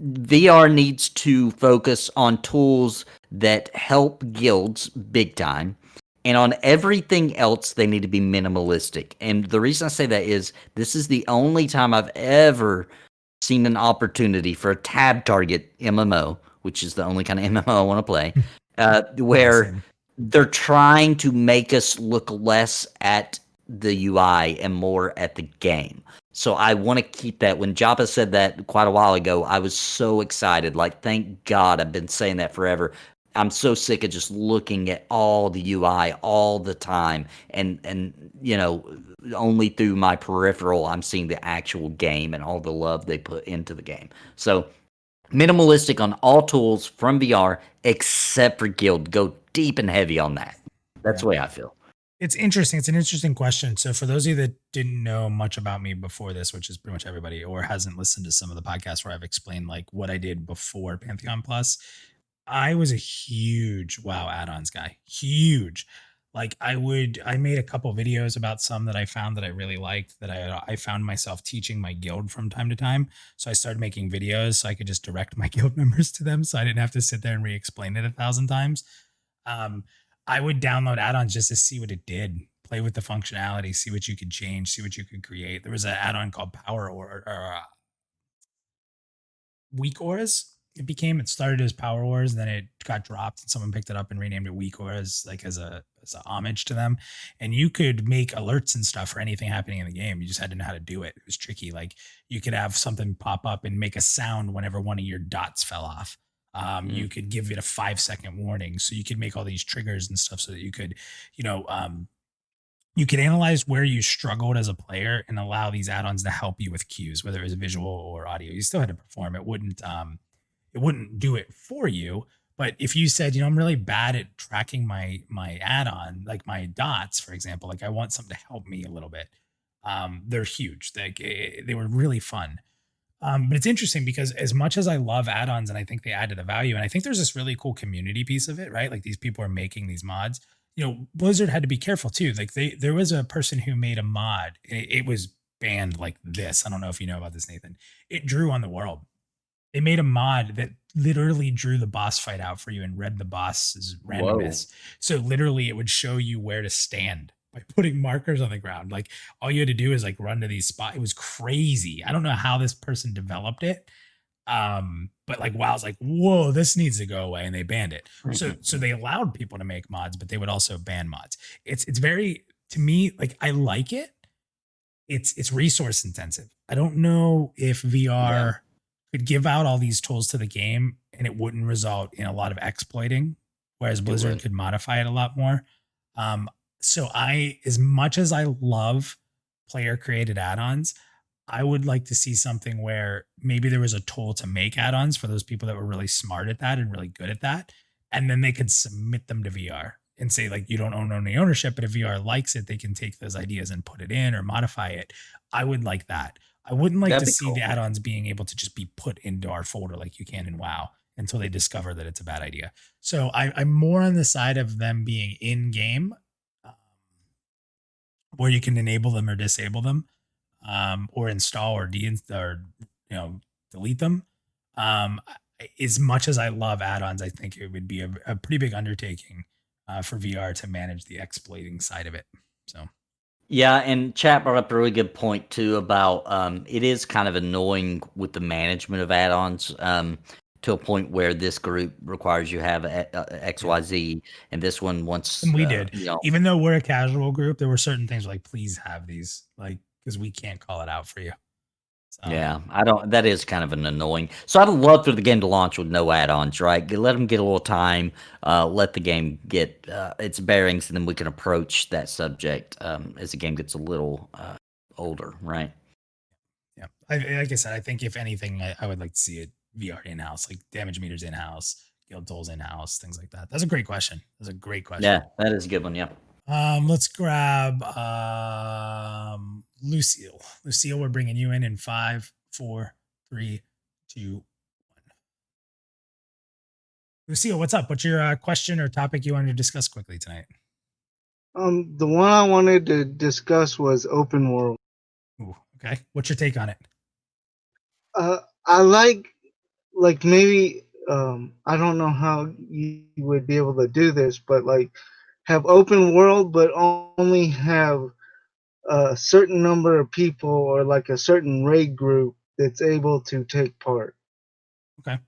VR needs to focus on tools that help guilds big time. And on everything else, they need to be minimalistic. And the reason I say that is this is the only time I've ever seen an opportunity for a tab target MMO, which is the only kind of MMO I want to play, where they're trying to make us look less at the UI and more at the game. So I want to keep that. When Jabba said that quite a while ago, I was so excited. Like, thank God, I've been saying that forever. I'm so sick of just looking at all the UI all the time and only through my peripheral I'm seeing the actual game and all the love they put into the game. So minimalistic on all tools from VR except for Guild. Go deep and heavy on that. That's the way I feel. It's interesting. It's an interesting question. So for those of you that didn't know much about me before this, which is pretty much everybody, or hasn't listened to some of the podcasts where I've explained like what I did before Pantheon Plus, I was a huge WoW add-ons guy. Huge. Like I made a couple videos about some that I found that I really liked that I found myself teaching my guild from time to time. So I started making videos so I could just direct my guild members to them so I didn't have to sit there and re-explain it 1,000 times. I would download add-ons just to see what it did, play with the functionality, see what you could change, see what you could create. There was an add-on called Power or Weak Auras. It started as Power Wars, then it got dropped and someone picked it up and renamed it Weak Auras, like as a homage to them. And you could make alerts and stuff for anything happening in the game. You just had to know how to do it. It was tricky. Like you could have something pop up and make a sound whenever one of your dots fell off. You could give it a 5-second warning. So you could make all these triggers and stuff so that you could, you could analyze where you struggled as a player and allow these add-ons to help you with cues, whether it was visual or audio. You still had to perform. It wouldn't do it for you. But if you said, I'm really bad at tracking my add-on, like my dots, for example, like I want something to help me a little bit. They're huge. They were really fun. But it's interesting because as much as I love add-ons and I think they add to the value, and I think there's this really cool community piece of it, right? Like these people are making these mods. Blizzard had to be careful too. Like there was a person who made a mod. It was banned like this. I don't know if you know about this, Nathan. It drew on the world. They made a mod that literally drew the boss fight out for you and read the boss's randomness. So literally it would show you where to stand by putting markers on the ground. Like all you had to do is like run to these spots. It was crazy. I don't know how this person developed it. But like WoW's like, whoa, this needs to go away, and they banned it. So they allowed people to make mods, but they would also ban mods. It's very, to me, like I like it. It's resource intensive. I don't know if VR could give out all these tools to the game and it wouldn't result in a lot of exploiting, whereas Blizzard could modify it a lot more. So as much as I love player created add-ons, I would like to see something where maybe there was a tool to make add-ons for those people that were really smart at that and really good at that, and then they could submit them to VR and say like you don't own any ownership, but if VR likes it, they can take those ideas and put it in or modify it. I would like that. I wouldn't like That'd to be see cool. the add-ons being able to just be put into our folder like you can in WoW until they discover that it's a bad idea. So I'm more on the side of them being in game, um, where you can enable them or disable them, or install or or delete them. As much as I love add-ons, I think it would be a pretty big undertaking for VR to manage the exploiting side of it. So Yeah, and chat brought up a really good point too about it is kind of annoying with the management of add-ons to a point where this group requires you have XYZ, and this one wants and we did, you know. even though we're a casual group, there were certain things like please have these, like because we can't call it out for you. So Yeah, I don't. That is kind of an annoying. So I'd love for the game to launch with no add-ons, right? Let them get a little time, let the game get its bearings, and then we can approach that subject as the game gets a little older, right? yeah, like I said, I think if anything, I would like to see it VR in house, like damage meters in house, guild tools in house, things like that. That's a great question. That's a great question. Yeah, that is a good one. Yeah. Let's grab Lucille. Lucille, we're bringing you in 5, 4, 3, 2, 1. Lucille, what's up? What's your question or topic you wanted to discuss quickly tonight? The one I wanted to discuss was open world. Ooh, okay. What's your take on it? I like maybe I don't know how you would be able to do this, but like have open world, but only have a certain number of people or like a certain raid group that's able to take part. Okay.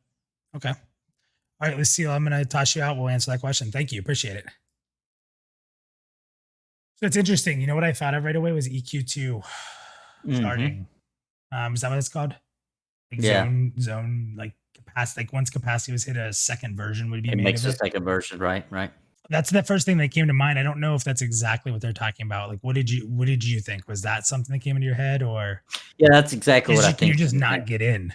Okay. All right, Lucille, I'm going to toss you out. We'll answer that question. Thank you. Appreciate it. So it's interesting. You know what I thought of right away was EQ2 starting. Is that what it's called? Like Yeah. zone, like capacity. Like once capacity was hit, a second version would be It made makes of a it. second version, right? Right. That's the first thing that came to mind. I don't know if that's exactly what they're talking about. Like, what did you think? Was that something that came into your head, or Yeah, that's exactly what I can you think. just not get in?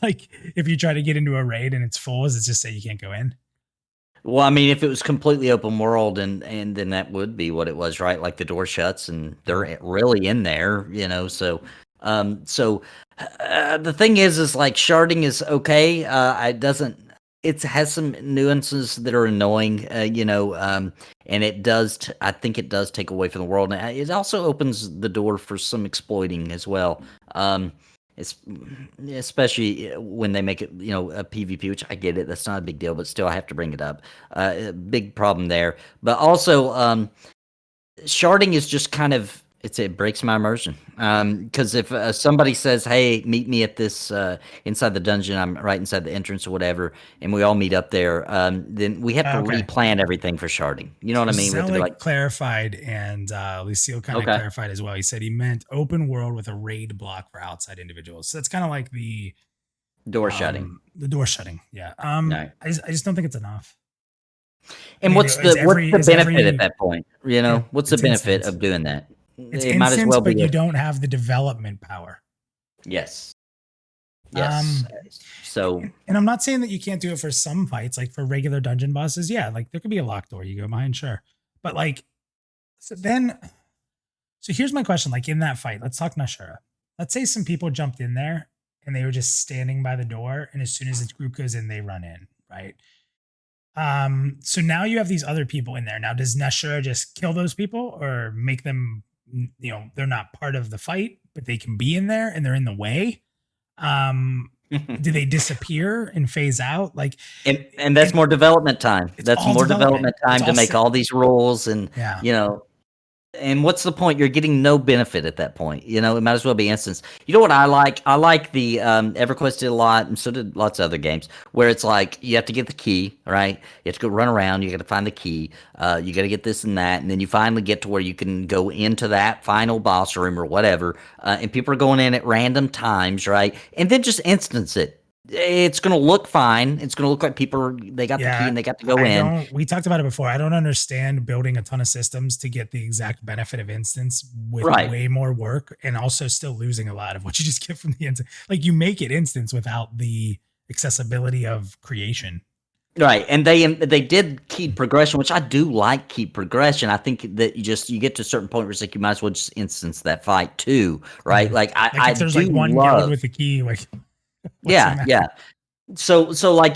Like, if you try to get into a raid and it's full, does it just say you can't go in? Well, I mean, if it was completely open world, and then that would be what it was, right? Like the door shuts and they're really in there, you know. So, the thing is like sharding is okay. It doesn't. It has some nuances that are annoying, you know, and it does. I think it does take away from the world, and it also opens the door for some exploiting as well. It's especially when they make it, you know, a PvP, which I get it. That's not a big deal, but still, I have to bring it up. A big problem there. But also, sharding is just kind of it breaks my immersion. Because if somebody says, "Hey, meet me at this inside the dungeon," I'm right inside the entrance or whatever, and we all meet up there, then we have to Okay. replan everything for sharding. You know what I mean? We have to be like, clarified, and Lucille kind of Okay. clarified as well. He said he meant open world with a raid block for outside individuals. So that's kind of like the door shutting. The door shutting. Yeah. Right. I just don't think it's enough. And mean, what's is the every- what's is the benefit every- at that point? You know, Yeah, what's the it's benefit instance. of doing that? It's It might as instance, well but be you a- don't have the development power. Yes. Yes. So And I'm not saying that you can't do it for some fights, like for regular dungeon bosses. Yeah, like there could be a locked door you go behind, sure. But like, so here's my question. Like in that fight, let's talk Nashura. Let's say some people jumped in there and they were just standing by the door, and as soon as the group goes in, they run in, right? So now you have these other people in there. Now, does Nashura just kill those people or make them, you know, they're not part of the fight, but they can be in there and they're in the way? Do they disappear and phase out? Like, and that's more development time. it's That's all more development. development time It's to all make si- all these rules and yeah. you know. And what's the point? You're getting no benefit at that point. You know, it might as well be instance. You know what I like? I like the EverQuest did a lot, and so did lots of other games, where it's like you have to get the key, right? You have to go run around. You got to find the key. You got to get this and that, and then you finally get to where you can go into that final boss room or whatever. And people are going in at random times, right? And then just instance it. it's going to look fine. It's going to look like they got the key and they got to go in. We talked about it before. I don't understand building a ton of systems to get the exact benefit of instance with way more work and also still losing a lot of what you just get from the instance. Like you make it instance without the accessibility of creation. Right, and they did keep progression, which I do like. Keep progression. I think that you get to a certain point where it's like you might as well just instance that fight too, right? Like I if there's do like one guard with the key, like yeah. So like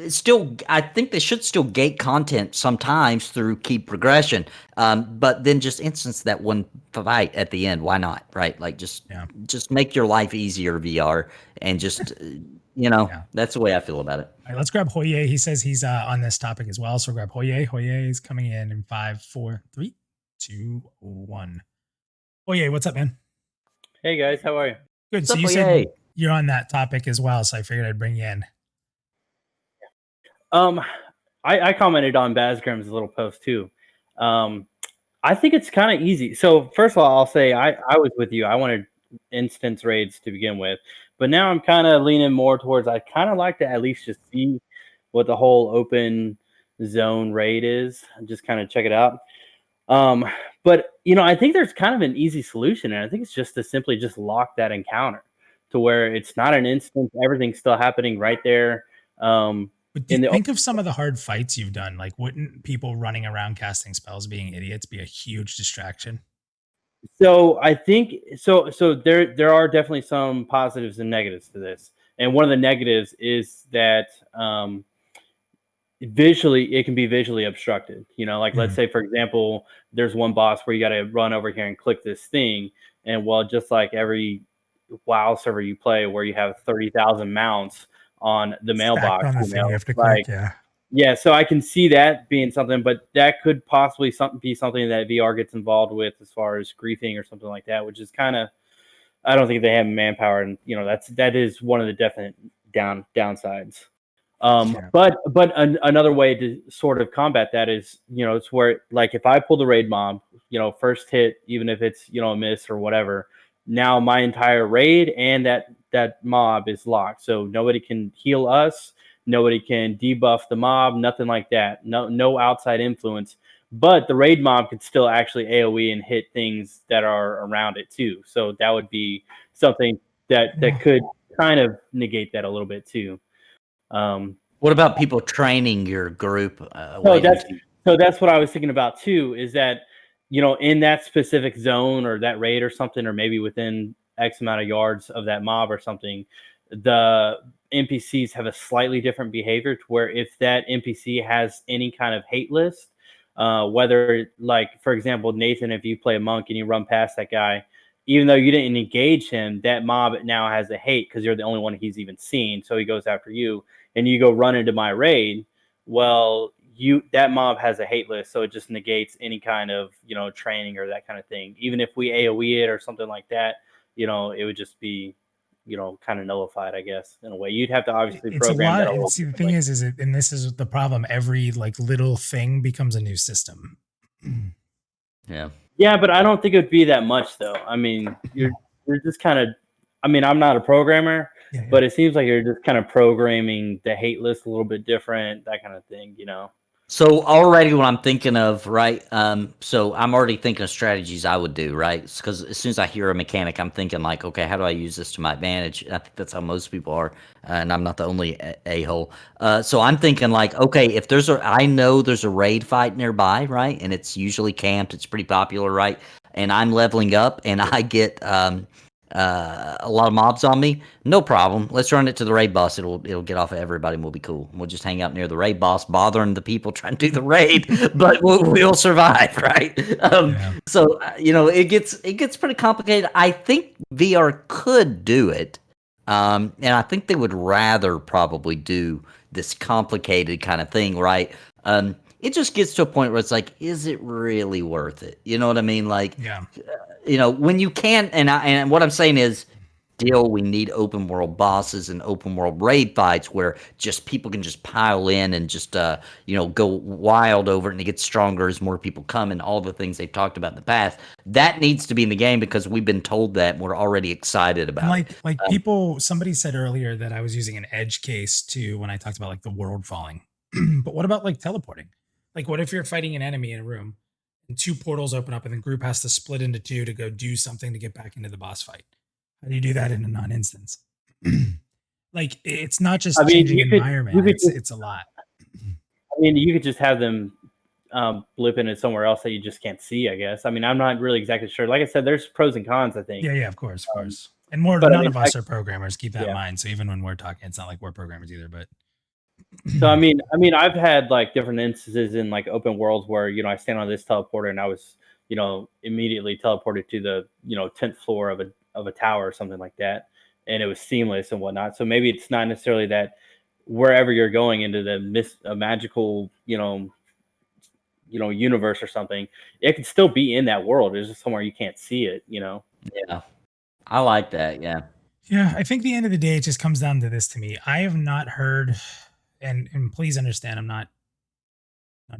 still, I think they should still gate content sometimes through keep progression, but then just instance that one fight at the end. Why not? Right? Like just make your life easier, VR, and just. That's the way I feel about it. All right, let's grab Hoye. He says he's on this topic as well. So grab Hoye. Hoye is coming in 5, 4, 3, 2, 1. Hoye, what's up, man? Hey guys, how are you? Good. What's so up, you Hoye? said you're on that topic as well, so I figured I'd bring you in. I commented on Basgram's little post too. I think it's kind of easy. So first of all, I'll say I was with you. I wanted instance raids to begin with. But now I'm kind of leaning more towards I kind of like to at least just see what the whole open zone raid is and just kind of check it out. But, I think there's kind of an easy solution. And I think it's just to simply just lock that encounter to where it's not an instance. Everything's still happening right there. But think of some of the hard fights you've done. Like, wouldn't people running around casting spells being idiots be a huge distraction? So I think so there are definitely some positives and negatives to this. And one of the negatives is that visually it can be visually obstructed. Let's say for example, there's one boss where you got to run over here and click this thing. And just like every WoW server you play where you have 30,000 mounts on the mailbox, on the thing you have to click, Yeah, so I can see that being something, but that could possibly be something that VR gets involved with as far as griefing or something like that, which is kind of, I don't think they have manpower, and that is one of the definite downsides. But another way to sort of combat that is, it's where like if I pull the raid mob, first hit, even if it's a miss or whatever, now my entire raid and that mob is locked, so nobody can heal us. Nobody can debuff the mob, nothing like that. No outside influence. But the raid mob could still actually AoE and hit things that are around it too. So that would be something that could kind of negate that a little bit too. What about people training your group? So that's what I was thinking about too, is that, in that specific zone or that raid or something, or maybe within X amount of yards of that mob or something, the NPCs have a slightly different behavior to where if that NPC has any kind of hate list, whether like, for example, Nathan, if you play a monk and you run past that guy, even though you didn't engage him, that mob now has a hate because you're the only one he's even seen. So he goes after you and you go run into my raid. Well, that mob has a hate list. So it just negates any kind of, training or that kind of thing. Even if we AoE it or something like that, it would just be, kind of nullified, I guess, in a way. You'd have to obviously program that. See, the thing is and this is the problem. Every like little thing becomes a new system. Yeah, but I don't think it would be that much though. I mean, you're just kind of, I mean, I'm not a programmer, but it seems like you're just kind of programming the hate list a little bit different, that kind of thing, So already what I'm thinking of, right? So I'm already thinking of strategies I would do, right? Because as soon as I hear a mechanic, I'm thinking like, okay, how do I use this to my advantage? I think that's how most people are, and I'm not the only a-hole. So I'm thinking like, okay, if I know there's a raid fight nearby, right? And it's usually camped, it's pretty popular, right? And I'm leveling up, and I get a lot of mobs on me, no problem. Let's run it to the raid boss. It'll get off of everybody and we'll be cool. We'll just hang out near the raid boss, bothering the people trying to do the raid, but we'll survive, right? So it gets pretty complicated. I think VR could do it, and I think they would rather probably do this complicated kind of thing, right? It just gets to a point where it's like, is it really worth it? You know what I mean? Like, when you can, and what I'm saying is, still we need open world bosses and open world raid fights where just people can just pile in and just go wild over it, and it gets stronger as more people come, and all the things they've talked about in the past. That needs to be in the game because we've been told that, and we're already excited And about it. like people, somebody said earlier that I was using an edge case too when I talked about like the world falling. But what about like teleporting? Like, what if you're fighting an enemy in a room and two portals open up and the group has to split into two to go do something to get back into the boss fight? How do you do that in a non-instance? Like, it's not just I mean, changing you could environment; just, it's a lot. I mean, you could just have them blip into somewhere else that you just can't see, I guess. I mean, I'm not really exactly sure. Like I said, there's pros and cons, I think. Yeah, of course, of course. And more, but I none mean, of us are programmers. Keep that in yeah. mind. So even when we're talking, it's not like we're programmers either. But So I mean, I've had like different instances in like open worlds where I stand on this teleporter and I was immediately teleported to the 10th floor of a tower or something like that, and it was seamless and whatnot. So maybe it's not necessarily that wherever you're going into a magical universe or something, it could still be in that world. It's just somewhere you can't see it. Yeah, I like that. Yeah. yeah, I think the end of the day, it just comes down to this to me. I have not heard, and please understand, I'm not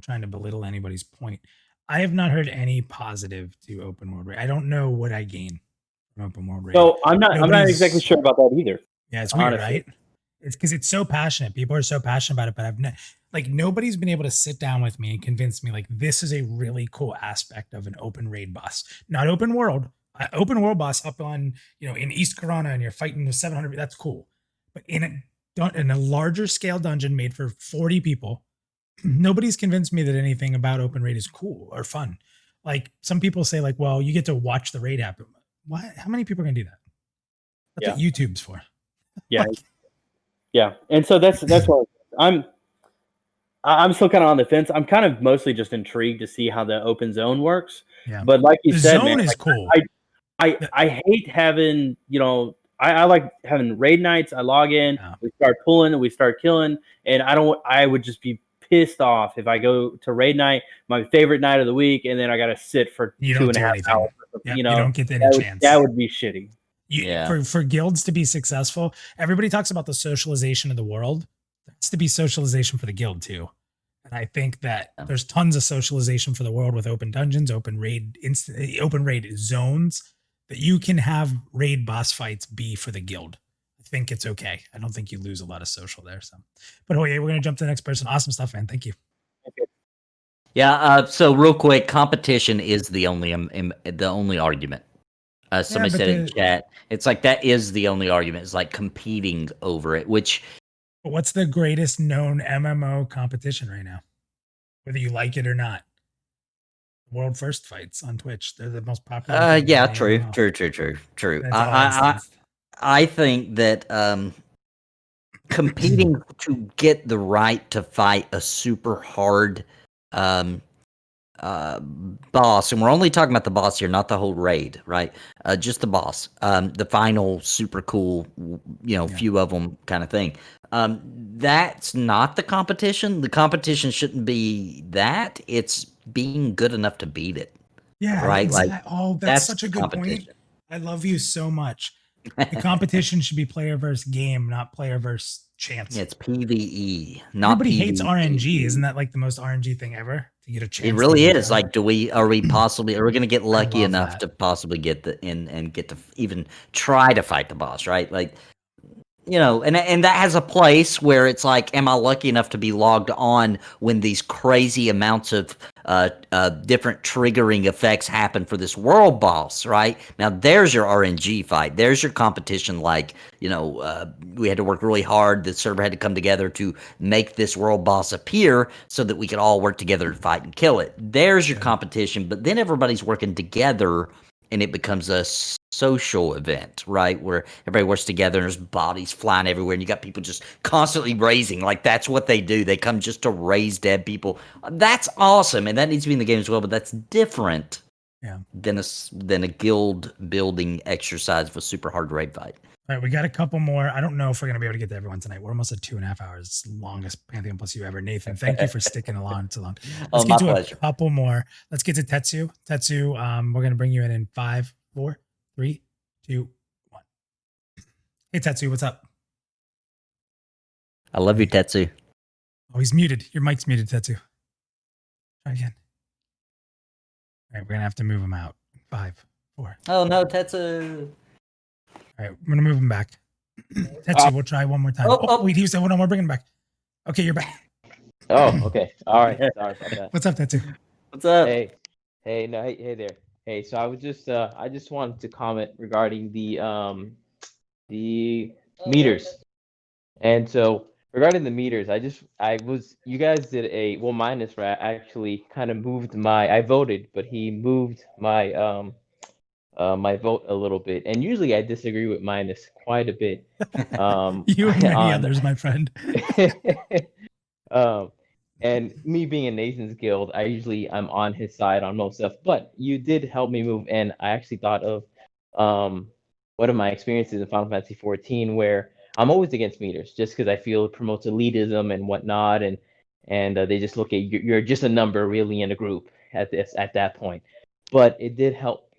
trying to belittle anybody's point. I have not heard any positive to open world raid. I don't know what I gain from open world raid. So I'm not exactly Nobody's- sure about that either. Yeah, it's weird, honestly. right? It's because it's so passionate. People are so passionate about it, but like nobody's been able to sit down with me and convince me like this is a really cool aspect of an open raid boss, not open world. Open world boss up on in East Corona and you're fighting with 700. That's cool, but in a larger scale dungeon made for 40 people, nobody's convinced me that anything about open raid is cool or fun. Like some people say, like, well, you get to watch the raid happen. Why? How many people are gonna do that? That's what YouTube's for. Yeah. Yeah. And so that's what I'm still kind of on the fence. I'm kind of mostly just intrigued to see how the open zone works. Yeah. But like you The said, zone man, is like, cool. I hate having, I like having raid nights. I log in, Yeah. we start pulling, we start killing, and I would just be pissed off if I go to raid night, my favorite night of the week, and then I got to sit for You 2.5 don't do anything. hours. Yep, you don't get any chance. That would be shitty. For guilds to be successful, everybody talks about the socialization of the world. There has to be socialization for the guild too. And I think that there's tons of socialization for the world with open dungeons, open raid zones that you can have raid boss fights be for the guild. I think it's okay. I don't think you lose a lot of social there. So, but yeah, we're gonna jump to the next person. Awesome stuff, man. Thank you. Yeah. So real quick, competition is the only argument. Somebody but said in chat, it's like that is the only argument. It's like competing over it. Which, what's the greatest known MMO competition right now? Whether you like it or not, World First fights on Twitch. They're the most popular. Yeah, true. I think that competing to get the right to fight a super hard boss, and we're only talking about the boss here, not the whole raid, right? Just the boss, the final super cool, few of them kind of thing. That's not the competition. The competition shouldn't be that. It's being good enough to beat it. Yeah, right. That's such a good point. I love you so much. The competition should be player versus game, not player versus chance. Yeah, it's PvE, not Everybody PvE. hates RNG. Isn't that like the most RNG thing ever? To get a chance. It really is. Like, are we going to get lucky enough to possibly get and get to even try to fight the boss, right? Like, and that has a place where it's like, am I lucky enough to be logged on when these crazy amounts of different triggering effects happen for this world boss, right? Now, there's your RNG fight. There's your competition. Like, we had to work really hard. The server had to come together to make this world boss appear so that we could all work together to fight and kill it. There's your competition. But then everybody's working together, and it becomes a social event, right? Where everybody works together and there's bodies flying everywhere and you got people just constantly raising. Like, that's what they do. They come just to raise dead people. That's awesome. And that needs to be in the game as well, but that's different than a guild building exercise of a super hard raid fight. All right, we got a couple more. I don't know if we're going to be able to get to everyone tonight. We're almost at 2.5 hours. It's the longest Pantheon Plus you ever. Nathan, thank you for sticking along so long. Let's get to a couple more. Let's get to Tetsu. Tetsu, we're going to bring you in 5, 4, 3, 2, Hey Tetsu, what's up? I love you, Tetsu. Oh, he's muted. Your mic's muted, Tetsu. Try again. All right, we're gonna have to move him out. 5, 4. Oh no, Tetsu. All right, I'm gonna move him back. Tetsu, we'll try one more time. Oh, wait, he said, hold on, we're bringing him back. Okay, you're back. Oh, okay. All right. Sorry about that. What's up, Tetsu? What's up? Hey, no, hey there. Hey, so I was just, I just wanted to comment regarding the meters. And so regarding the meters, you guys did Minus Rat actually kind of I voted, but he moved my, my vote a little bit. And usually I disagree with Minus quite a bit. You and many others, my friend. And me being in Nathan's guild, I'm on his side on most stuff. But you did help me move, and I actually thought of one of my experiences in Final Fantasy 14, where I'm always against meters, just because I feel it promotes elitism and whatnot, and they just look at you're just a number really in a group at that point. But it did help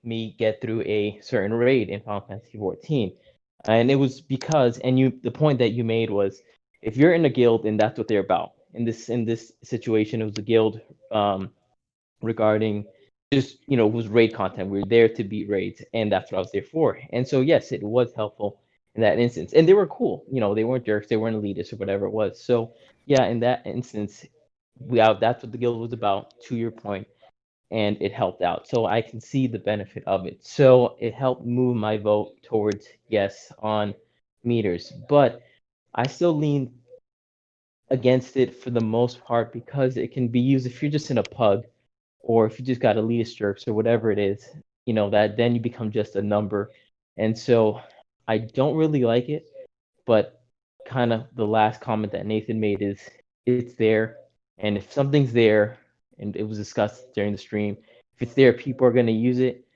me get through a certain raid in Final Fantasy 14, and it was because the point that you made was, if you're in a guild and that's what they're about. In this situation, it was a guild regarding just, it was raid content. We were there to beat raids, and that's what I was there for. And so, yes, it was helpful in that instance. And they were cool. They weren't jerks. They weren't elitists or whatever it was. So, yeah, in that instance, that's what the guild was about, to your point, and it helped out. So I can see the benefit of it. So it helped move my vote towards yes on meters. But I still lean against it for the most part, because it can be used if you're just in a pug, or if you just got elitist jerks or whatever it is, that then you become just a number. And so I don't really like it, but kind of the last comment that Nathan made is, it's there, and if something's there, and it was discussed during the stream, if it's there, people are going to use it.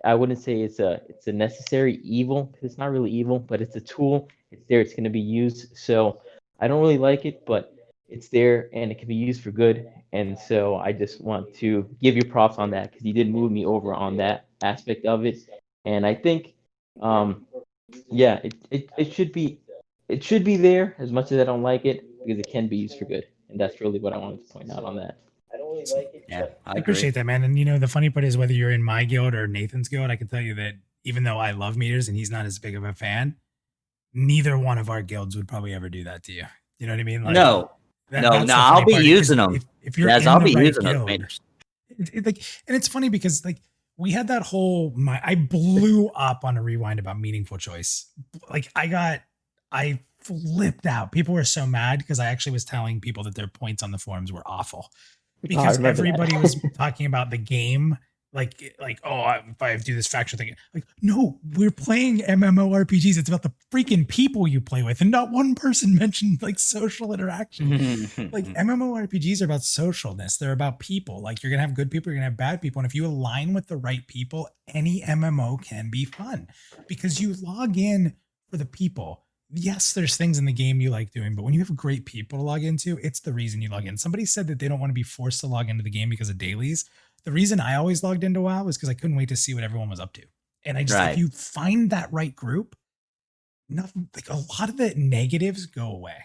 I wouldn't say it's a necessary evil, because it's not really evil, but it's a tool. It's there, it's going to be used. So I don't really like it, but it's there and it can be used for good. And so I just want to give you props on that, because you did move me over on that aspect of it. And I think, it should be there, as much as I don't like it, because it can be used for good. And that's really what I wanted to point out on that. I don't really like it. Yeah, I appreciate that, man. And the funny part is, whether you're in my guild or Nathan's guild, I can tell you that even though I love meters and he's not as big of a fan, neither one of our guilds would probably ever do that to you. You know what I mean? Like, No, I'll be using them. If you're I'll be using those meters. And it's funny because we had that whole, I blew up on a rewind about meaningful choice. I flipped out. People were so mad because I actually was telling people that their points on the forums were awful, because everybody was talking about the game. If I do this factual thing, no, we're playing MMORPGs. It's about the freaking people you play with, and not one person mentioned social interaction. MMORPGs are about socialness. They're about people. You're gonna have good people, you're gonna have bad people, and if you align with the right people, any MMO can be fun, because you log in for the people. Yes, there's things in the game you like doing, but when you have great people to log into, it's the reason you log in. Somebody said that they don't want to be forced to log into the game because of dailies. The reason I always logged into WoW was because I couldn't wait to see what everyone was up to. And I just, if you find that right group, nothing, a lot of the negatives go away.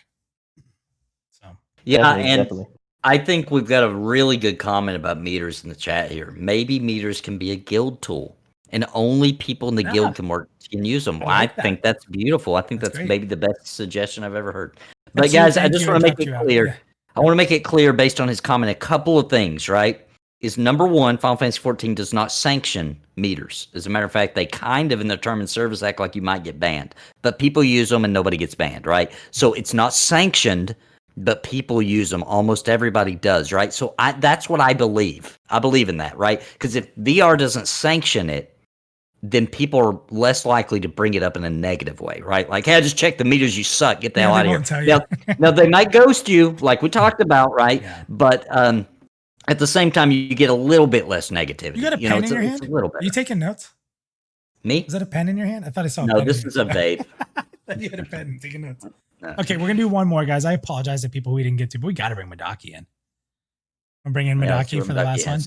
So definitely. I think we've got a really good comment about meters in the chat here. Maybe meters can be a guild tool, and only people in the guild can use them. I think that's beautiful. I think that's maybe the best suggestion I've ever heard. But guys, I just want to make it clear. Yeah. I want to make it clear, based on his comment, a couple of things, right? Is number one, Final Fantasy 14 does not sanction meters. As a matter of fact, they kind of, in the term and service, act like you might get banned. But people use them and nobody gets banned, right? So it's not sanctioned, but people use them. Almost everybody does, right? So that's what I believe. I believe in that, right? Because if VR doesn't sanction it, then people are less likely to bring it up in a negative way, right? Like, hey, just check the meters, you suck, get the hell out of here. Now, they might ghost you, like we talked about, right? Yeah. But at the same time, you get a little bit less negativity. You got a pen in your hand? It's a little bit. Are you taking notes? Me? Is that a pen in your hand? I thought I saw a pen. No, this is a vape. You had a pen taking notes. No. Okay, we're going to do one more, guys. I apologize to people we didn't get to, but we got to bring Madaki in. I'm bringing Madaki for the last one.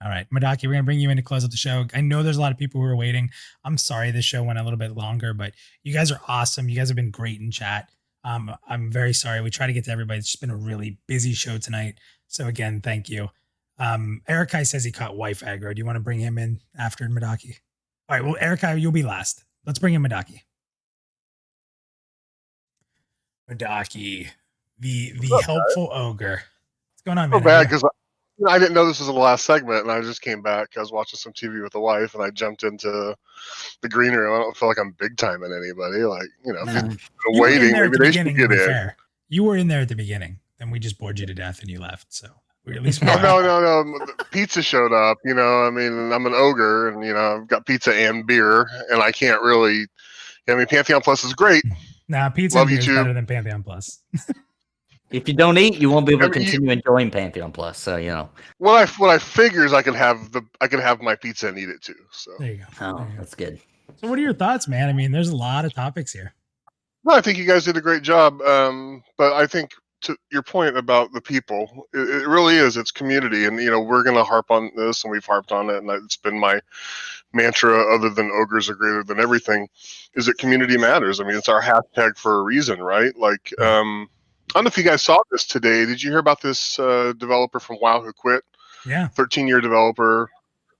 All right, Madaki, we're gonna bring you in to close out the show. I know there's a lot of people who are waiting. I'm sorry this show went a little bit longer, but you guys are awesome. You guys have been great in chat. I'm very sorry. We try to get to everybody. It's just been a really busy show tonight. So again, thank you. Erikai says he caught wife aggro. Do you want to bring him in after Madaki? All right, well, Erikai, you'll be last. Let's bring in Madaki. Madaki, the helpful ogre. What's going on, man? So bad because I didn't know this was the last segment, and I just came back. I was watching some TV with the wife, and I jumped into the green room. I don't feel like I'm big timing anybody. Like, you know, No. people waiting. Maybe they should get in. Fair. You were in there at the beginning, then we just bored you to death and you left. So we at least. Oh, no. Pizza showed up. You know, I mean, I'm an ogre, and you know, I've got pizza and beer, and I can't really. I mean, Pantheon Plus is great. Nah, pizza Love and you beer is too. better than Pantheon Plus. If you don't eat, you won't be able to I mean, continue enjoying Pantheon Plus. So you know. What I figure is I can have my pizza and eat it too. So There you go. Oh, There you go. that's good. So what are your thoughts, man? I mean, there's a lot of topics here. no, I think you guys did a great job. But I think to your point about the people, it really is. It's community, and you know we're gonna harp on this, and we've harped on it, and it's been my mantra. Other than ogres are greater than everything, is that community matters. I mean, it's our hashtag for a reason, right? Like, I don't know if you guys saw this today. Did you hear about this developer from WoW who quit? Yeah. 13-year developer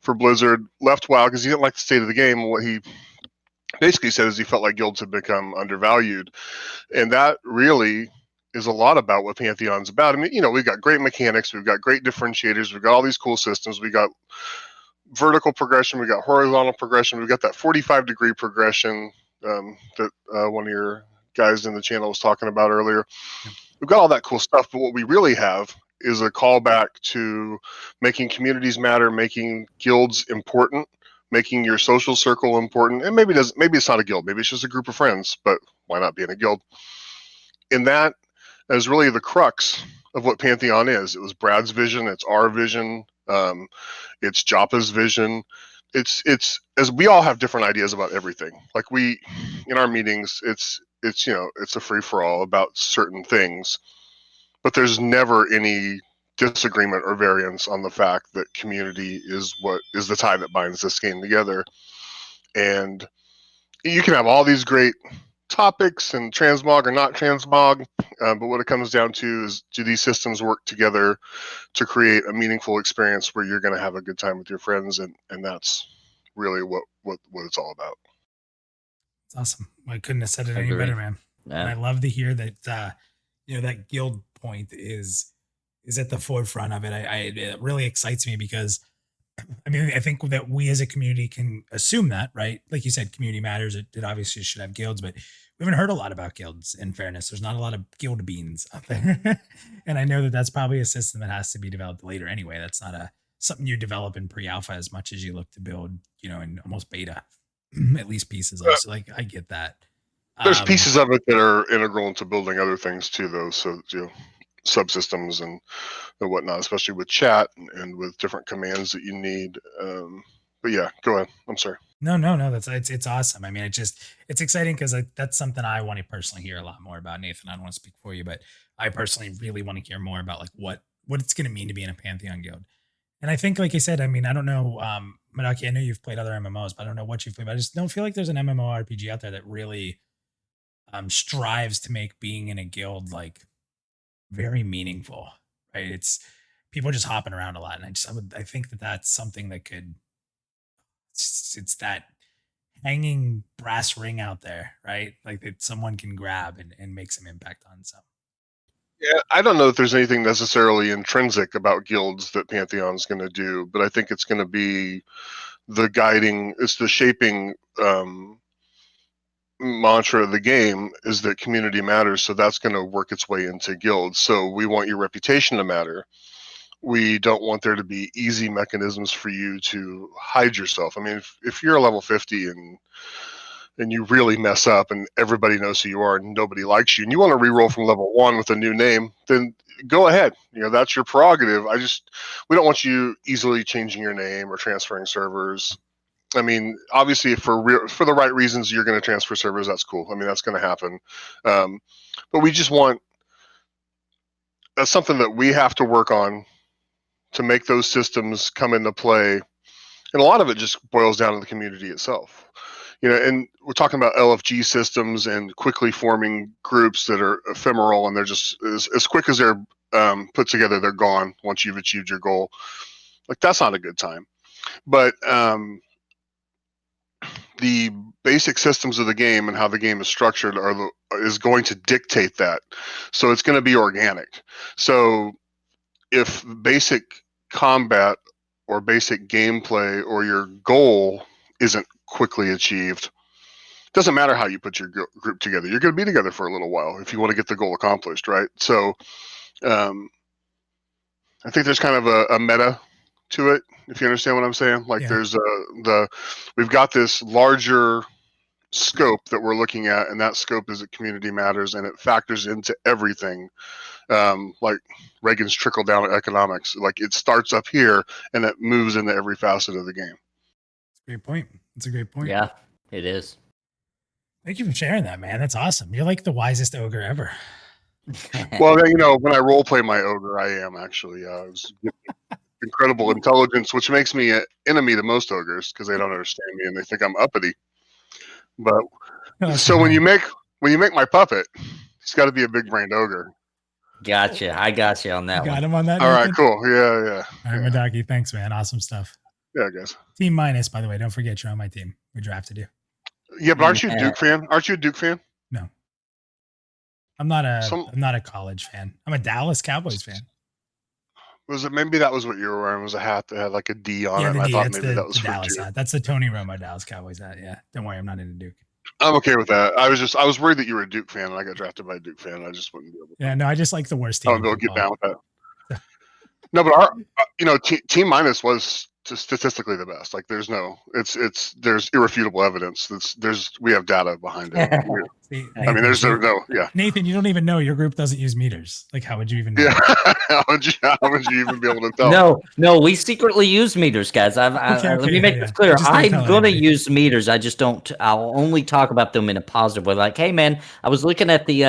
for Blizzard left WoW because he didn't like the state of the game. What he basically said is he felt like guilds had become undervalued, and that really is a lot about what Pantheon's about. I mean, you know, we've got great mechanics, we've got great differentiators, we've got all these cool systems, we got vertical progression, we got horizontal progression, we've got that 45-degree progression that one of your guys in the channel was talking about earlier. We've got all that cool stuff, but what we really have is a callback to making communities matter, making guilds important, making your social circle important. And maybe it's not a guild, maybe it's just a group of friends, but why not be in a guild? And that is really the crux of what Pantheon is. It was Brad's vision, it's our vision, it's Joppa's vision. It's as we all have different ideas about everything. Like we in our meetings, it's you know, it's a free-for-all about certain things, but there's never any disagreement or variance on the fact that community is what is the tie that binds this game together. And you can have all these great topics and transmog or not transmog, but what it comes down to is, do these systems work together to create a meaningful experience where you're going to have a good time with your friends, and that's really what it's all about. It's awesome. I couldn't have said it any Agreed. better, man. Yeah. And I love to hear that you know, that guild point is at the forefront of it. It really excites me because I mean, I think that we as a community can assume that, right? Like you said, community matters. It obviously should have guilds, but we haven't heard a lot about guilds. In fairness, there's not a lot of guild beans out there, and I know that that's probably a system that has to be developed later anyway. That's not something you develop in pre-alpha as much as you look to build, you know, in almost beta, at least pieces of. So, like, I get that. There's pieces of it that are integral into building other things too, though. So, you know, subsystems and whatnot, especially with chat and with different commands that you need. But yeah, go ahead. I'm sorry. No. That's it's awesome. I mean, it's exciting because that's something I want to personally hear a lot more about. Nathan, I don't want to speak for you, but I personally really want to hear more about like what it's going to mean to be in a Pantheon guild. And I think, like I said, I mean, I don't know, Madaki, I know you've played other MMOs, but I don't know what you've played. But I just don't feel like there's an MMORPG out there that really strives to make being in a guild like very meaningful, right? It's people just hopping around a lot, and I think that that's something that could. It's that hanging brass ring out there, right? Like that someone can grab and make some impact on some. Yeah, I don't know if there's anything necessarily intrinsic about guilds that Pantheon's going to do, but I think it's going to be it's the shaping mantra of the game is that community matters. So that's going to work its way into guilds. So we want your reputation to matter. We don't want there to be easy mechanisms for you to hide yourself. I mean, if you're a level 50 and you really mess up and everybody knows who you are and nobody likes you and you want to re-roll from level 1 with a new name, then go ahead. You know, that's your prerogative. We don't want you easily changing your name or transferring servers. I mean, obviously for the right reasons, you're going to transfer servers. That's cool. I mean, that's going to happen. But we just want, that's something that we have to work on to make those systems come into play. And a lot of it just boils down to the community itself. And we're talking about LFG systems and quickly forming groups that are ephemeral, and they're just as quick as they're put together, they're gone once you've achieved your goal. Like, that's not a good time. But the basic systems of the game and how the game is structured is going to dictate that. So it's going to be organic. So if basic combat or basic gameplay or your goal isn't quickly achieved, it doesn't matter how you put your group together. You're going to be together for a little while if you want to get the goal accomplished, right? So I think there's kind of a meta to it, if you understand what I'm saying. Like, there's we've got this larger scope that we're looking at, and that scope is that community matters, and it factors into everything. Like Reagan's trickle down economics, like it starts up here and it moves into every facet of the game. Great point. That's a great point. Yeah, it is. Thank you for sharing that, man. That's awesome. You're like the wisest ogre ever. Well, when I role play my ogre, I am actually incredible intelligence, which makes me an enemy to most ogres because they don't understand me and they think I'm uppity. But so when you make my puppet, he's got to be a big brained ogre. Gotcha. I got you on that Got one. him on that. All Nathan? right, cool. Yeah. All right, Madaki, thanks, man. Awesome stuff. Yeah, guys. Team minus, by the way. Don't forget you're on my team. We drafted you. Yeah, but aren't you a Duke fan? Aren't you a Duke fan? No. I'm not a college fan. I'm a Dallas Cowboys fan. Was it maybe that was what you were wearing? Was a hat that had like a D on it? The I D, thought that's maybe that was the for Dallas Duke. hat. That's the Tony Romo Dallas Cowboys hat. Yeah. Don't worry, I'm not into Duke. I'm okay with that. I was worried that you were a Duke fan and I got drafted by a Duke fan. I just wouldn't be able to. Yeah, no, I just like the worst team. I wouldn't be able to get down with that. No, but our team minus was statistically the best. Like, there's irrefutable evidence. We have data behind it. See, I mean, there's no. Nathan, you don't even know your group doesn't use meters. Like, how would you even know? Yeah, how would you even be able to tell? No, we secretly use meters, guys. Let me make this clear. I'm going to use meters. I just don't. I'll only talk about them in a positive way. Like, hey, man, I was looking at the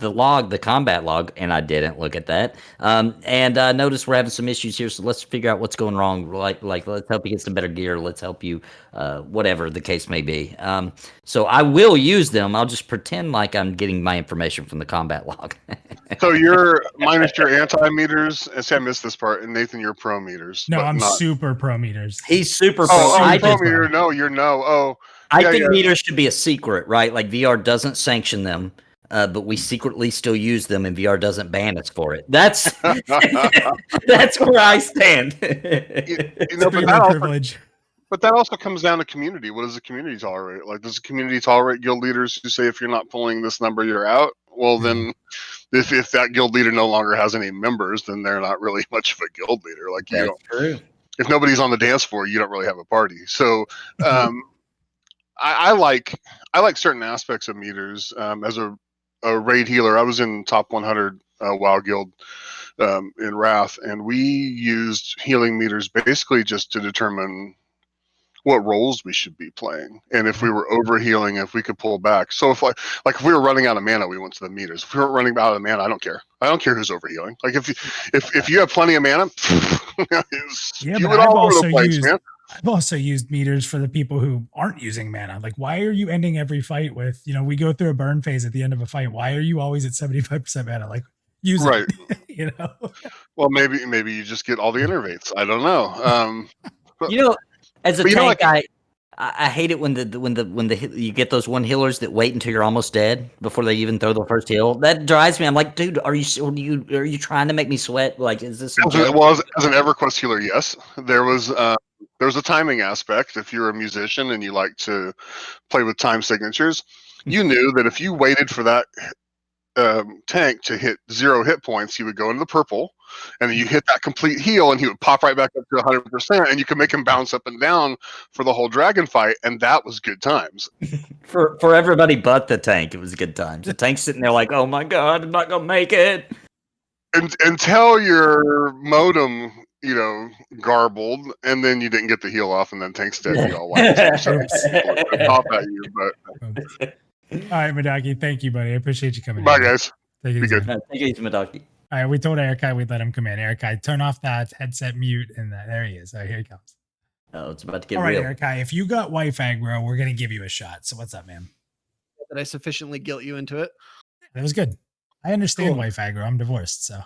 log, the combat log, and I didn't look at that. And notice we're having some issues here. So let's figure out what's going wrong. Like let's help you get some better gear. Let's help you, whatever the case may be. So I will use them. I'll just pretend like I'm getting my information from the combat log. So you're minus your anti-meters. And see, I missed this part. And Nathan, you're pro meters. No, I'm super pro meters. He's super pro. Oh, pro meter. No, you're no. Oh, I think meters should be a secret, right? Like, VR doesn't sanction them, but we secretly still use them, and VR doesn't ban us for it. That's that's where I stand. But that also comes down to community. What does the community tolerate? Like, does the community tolerate guild leaders who say, if you're not pulling this number, you're out? Well, then if that guild leader no longer has any members, then they're not really much of a guild leader. Like, That's true. If nobody's on the dance floor, you don't really have a party. So I like certain aspects of meters. As a raid healer, I was in top 100 WoW guild in Wrath, and we used healing meters basically just to determine what roles we should be playing, and if we were over healing, if we could pull back. So if if we were running out of mana, we went to the meters. If we weren't running out of mana, I don't care. I don't care who's over healing. Like, if you have plenty of mana, you would all over the place, man. I've also used meters for the people who aren't using mana. Like, why are you ending every fight with, we go through a burn phase at the end of a fight. Why are you always at 75% mana? Like, use it. Well, maybe you just get all the innervates. I don't know. As a tank guy, I hate it when you get those one healers that wait until you're almost dead before they even throw the first heal. That drives me. I'm like, dude, are you trying to make me sweat? Like, is this? Well, as an EverQuest healer, yes, there was a timing aspect. If you're a musician and you like to play with time signatures, you knew that if you waited for that tank to hit 0 hit points, he would go into the purple, and then you hit that complete heal, and he would pop right back up to 100%, and you could make him bounce up and down for the whole dragon fight, and that was good times. For everybody but the tank, it was good times. The tank's sitting there like, oh my god, I'm not gonna make it. Until your modem, garbled, and then you didn't get the heal off, and then tank's dead. You all pop at you, but. All right, Madaki, thank you, buddy. I appreciate you coming. Bye, guys. Take it easy. Take it easy, Madaki. All right, we told Erikai we'd let him come in. Erikai, turn off that headset mute, and there he is. Oh, here he comes. Oh, it's about to get All right, real. Erikai, if you got wife aggro, we're gonna give you a shot. So what's up, man? Did I sufficiently guilt you into it? That was good. I understand Cool. wife aggro. I'm divorced, so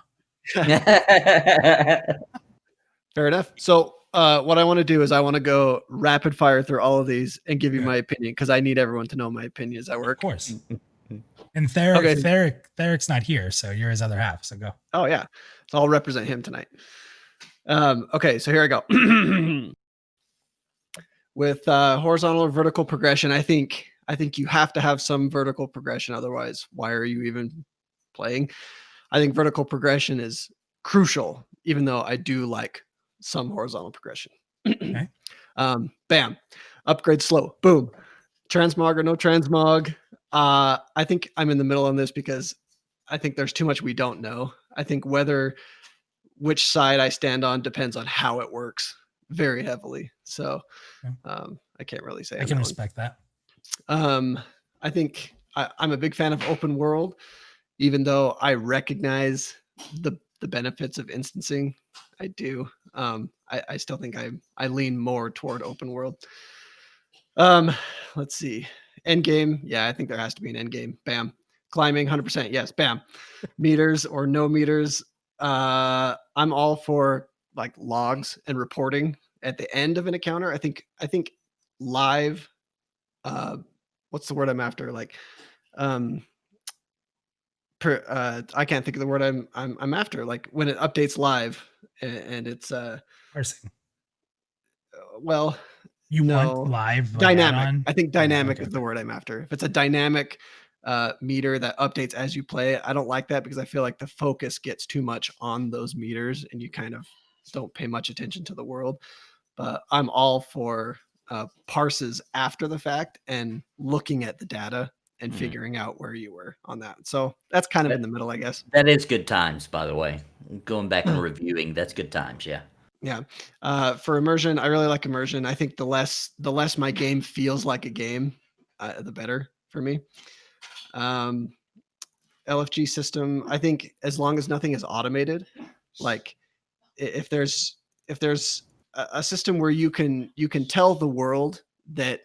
Fair enough. So what I want to do is I want to go rapid fire through all of these and give you Good. my opinion because I need everyone to know my opinion as I of work. course. And Theric, Okay. Theric's not here, so you're his other half. So go. Oh yeah. So I'll represent him tonight. Okay, so here I go. With horizontal or vertical progression, I think you have to have some vertical progression. Otherwise, why are you even playing? I think vertical progression is crucial, even though I do like some horizontal progression. Okay. Bam. Upgrade slow. Boom. Transmog or no transmog. I think I'm in the middle on this because I think there's too much we don't know. I think which side I stand on depends on how it works very heavily. So Okay. I can't really say. I on can that one. respect that. I think I'm a big fan of open world, even though I recognize the benefits of instancing. I do. I still think I lean more toward open world. Let's see. End game. Yeah, I think there has to be an end game. Bam. Climbing 100%. Yes. Bam. Meters or no meters. I'm all for like logs and reporting at the end of an encounter. I think live. What's the word I'm after? Like, I can't think of the word I'm after. Like when it updates live and it's Parsing. well, You no. want live like, dynamic. add-on? I think dynamic okay. is the word I'm after. If it's a dynamic meter that updates as you play, I don't like that because I feel like the focus gets too much on those meters and you kind of don't pay much attention to the world. But I'm all for parses after the fact and looking at the data and figuring out where you were on that. So that's kind of in the middle, I guess. That is good times, by the way. Going back and reviewing, that's good times. Yeah. Yeah. For immersion, I really like immersion. I think the less my game feels like a game, the better for me. LFG system, I think as long as nothing is automated, like if there's a system where you can tell the world that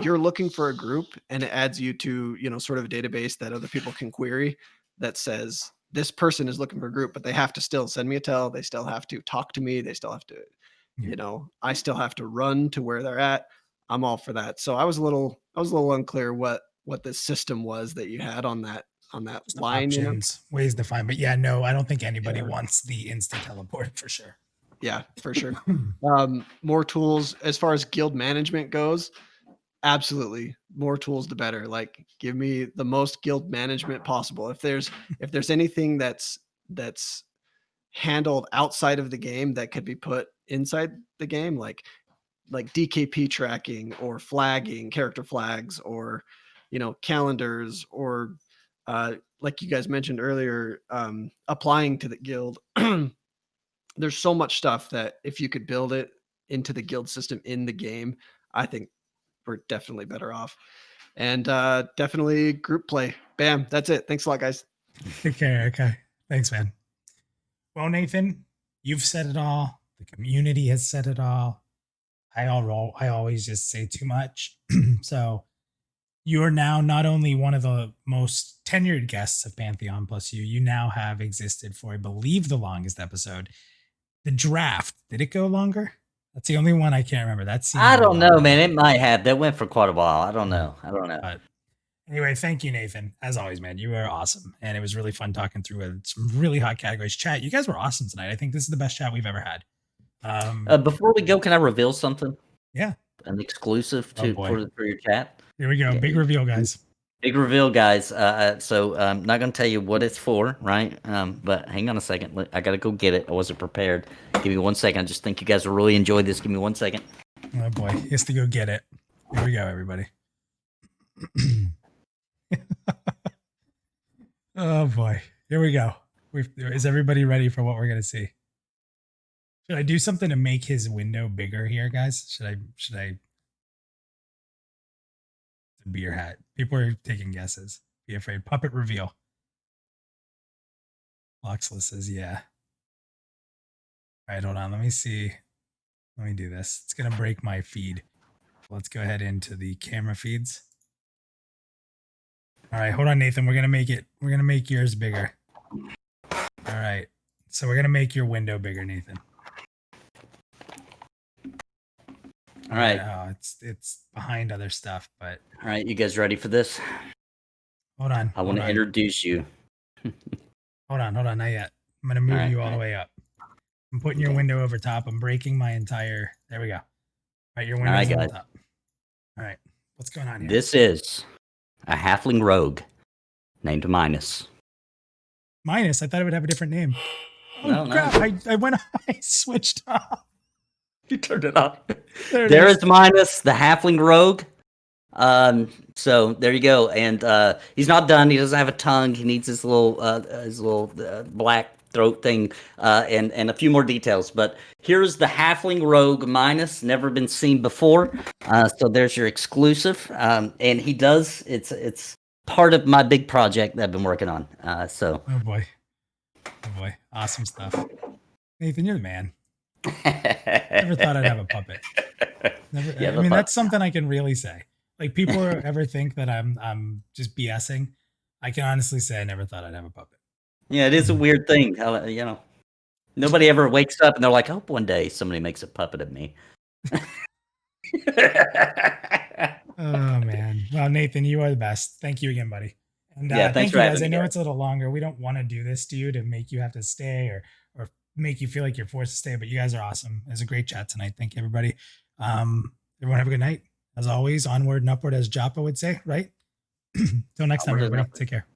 you're looking for a group and it adds you to, sort of a database that other people can query that says this person is looking for a group, but they have to still send me a tell. They still have to talk to me. They still have to, I still have to run to where they're at. I'm all for that. So I was a little unclear what this system was that you had on that line. Options, ways to find. But yeah, no, I don't think anybody wants the instant teleport for sure. Yeah, for sure. More tools as far as guild management goes. Absolutely, more tools the better. Like, give me the most guild management possible. If there's anything that's handled outside of the game that could be put inside the game, like DKP tracking or flagging, character flags, or calendars, or like you guys mentioned earlier, applying to the guild. There's so much stuff that if you could build it into the guild system in the game, I think we're definitely better off. And definitely group play. Bam. That's it. Thanks a lot, guys. Okay. Thanks, man. Well, Nathan, you've said it all. The community has said it all. I always just say too much. So you are now not only one of the most tenured guests of Pantheon plus you now have existed for, I believe, the longest episode. The draft, did it go longer? That's the only one I can't remember. I don't know, man. It might have. That went for quite a while. I don't know. But anyway, thank you, Nathan. As always, man, you were awesome. And it was really fun talking through some really hot categories. Chat, you guys were awesome tonight. I think this is the best chat we've ever had. Before we go, can I reveal something? Yeah. An exclusive for your chat. Here we go. Big reveal, guys. Big reveal, guys. So I'm not going to tell you what it's for, right? But hang on a second. I got to go get it. I wasn't prepared. Give me 1 second. I just think you guys will really enjoy this. Give me 1 second. Oh, boy. He has to go get it. Here we go, everybody. Oh, boy. Here we go. Is everybody ready for what we're going to see? Should I do something to make his window bigger here, guys? Should I? Beer hat. People are taking guesses. Be afraid. Puppet reveal. Loxless says, yeah. All right, hold on. Let me see. Let me do this. It's going to break my feed. Let's go ahead into the camera feeds. All right, hold on, Nathan. We're going to make yours bigger. All right. So we're going to make your window bigger, Nathan. All right. Oh, it's behind other stuff, but All right, you guys ready for this? hold on. I want to introduce you. Hold on, not yet. I'm going to move All right, you all all the right. way up. I'm putting your window over top. I'm breaking my entire. There we go. All right, your All window's right, on guys. top. All right, what's going on here? This is a halfling rogue named Minus. Minus. I thought it would have a different name. Oh No, no. crap! I went. I switched off. You turned it off. There it There is. is Minus, the halfling rogue. So there you go. And he's not done. He doesn't have a tongue. He needs his little black throat thing, and a few more details. But here's the halfling rogue Minus, never been seen before. So there's your exclusive. And he does. It's part of my big project that I've been working on. So Oh boy. Awesome stuff. Nathan, you're the man. Never thought I'd have a puppet. Never. Yeah, I the mean, pup- that's something I can really say. Like people ever think that I'm just BSing. I can honestly say I never thought I'd have a puppet. Yeah, it is a weird thing. How, nobody ever wakes up and they're like, I hope one day somebody makes a puppet of me. Oh man. Well, Nathan, you are the best. Thank you again, buddy. And Yeah, thanks thank for you having guys. I me, know guys. it's a little longer. We don't want to do this to you to make you have to stay or make you feel like you're forced to stay, but you guys are awesome. It was a great chat tonight. Thank you, everybody. Everyone have a good night. As always, onward and upward, as Joppa would say, right? Till next time, Onward and everybody. upward. Take care.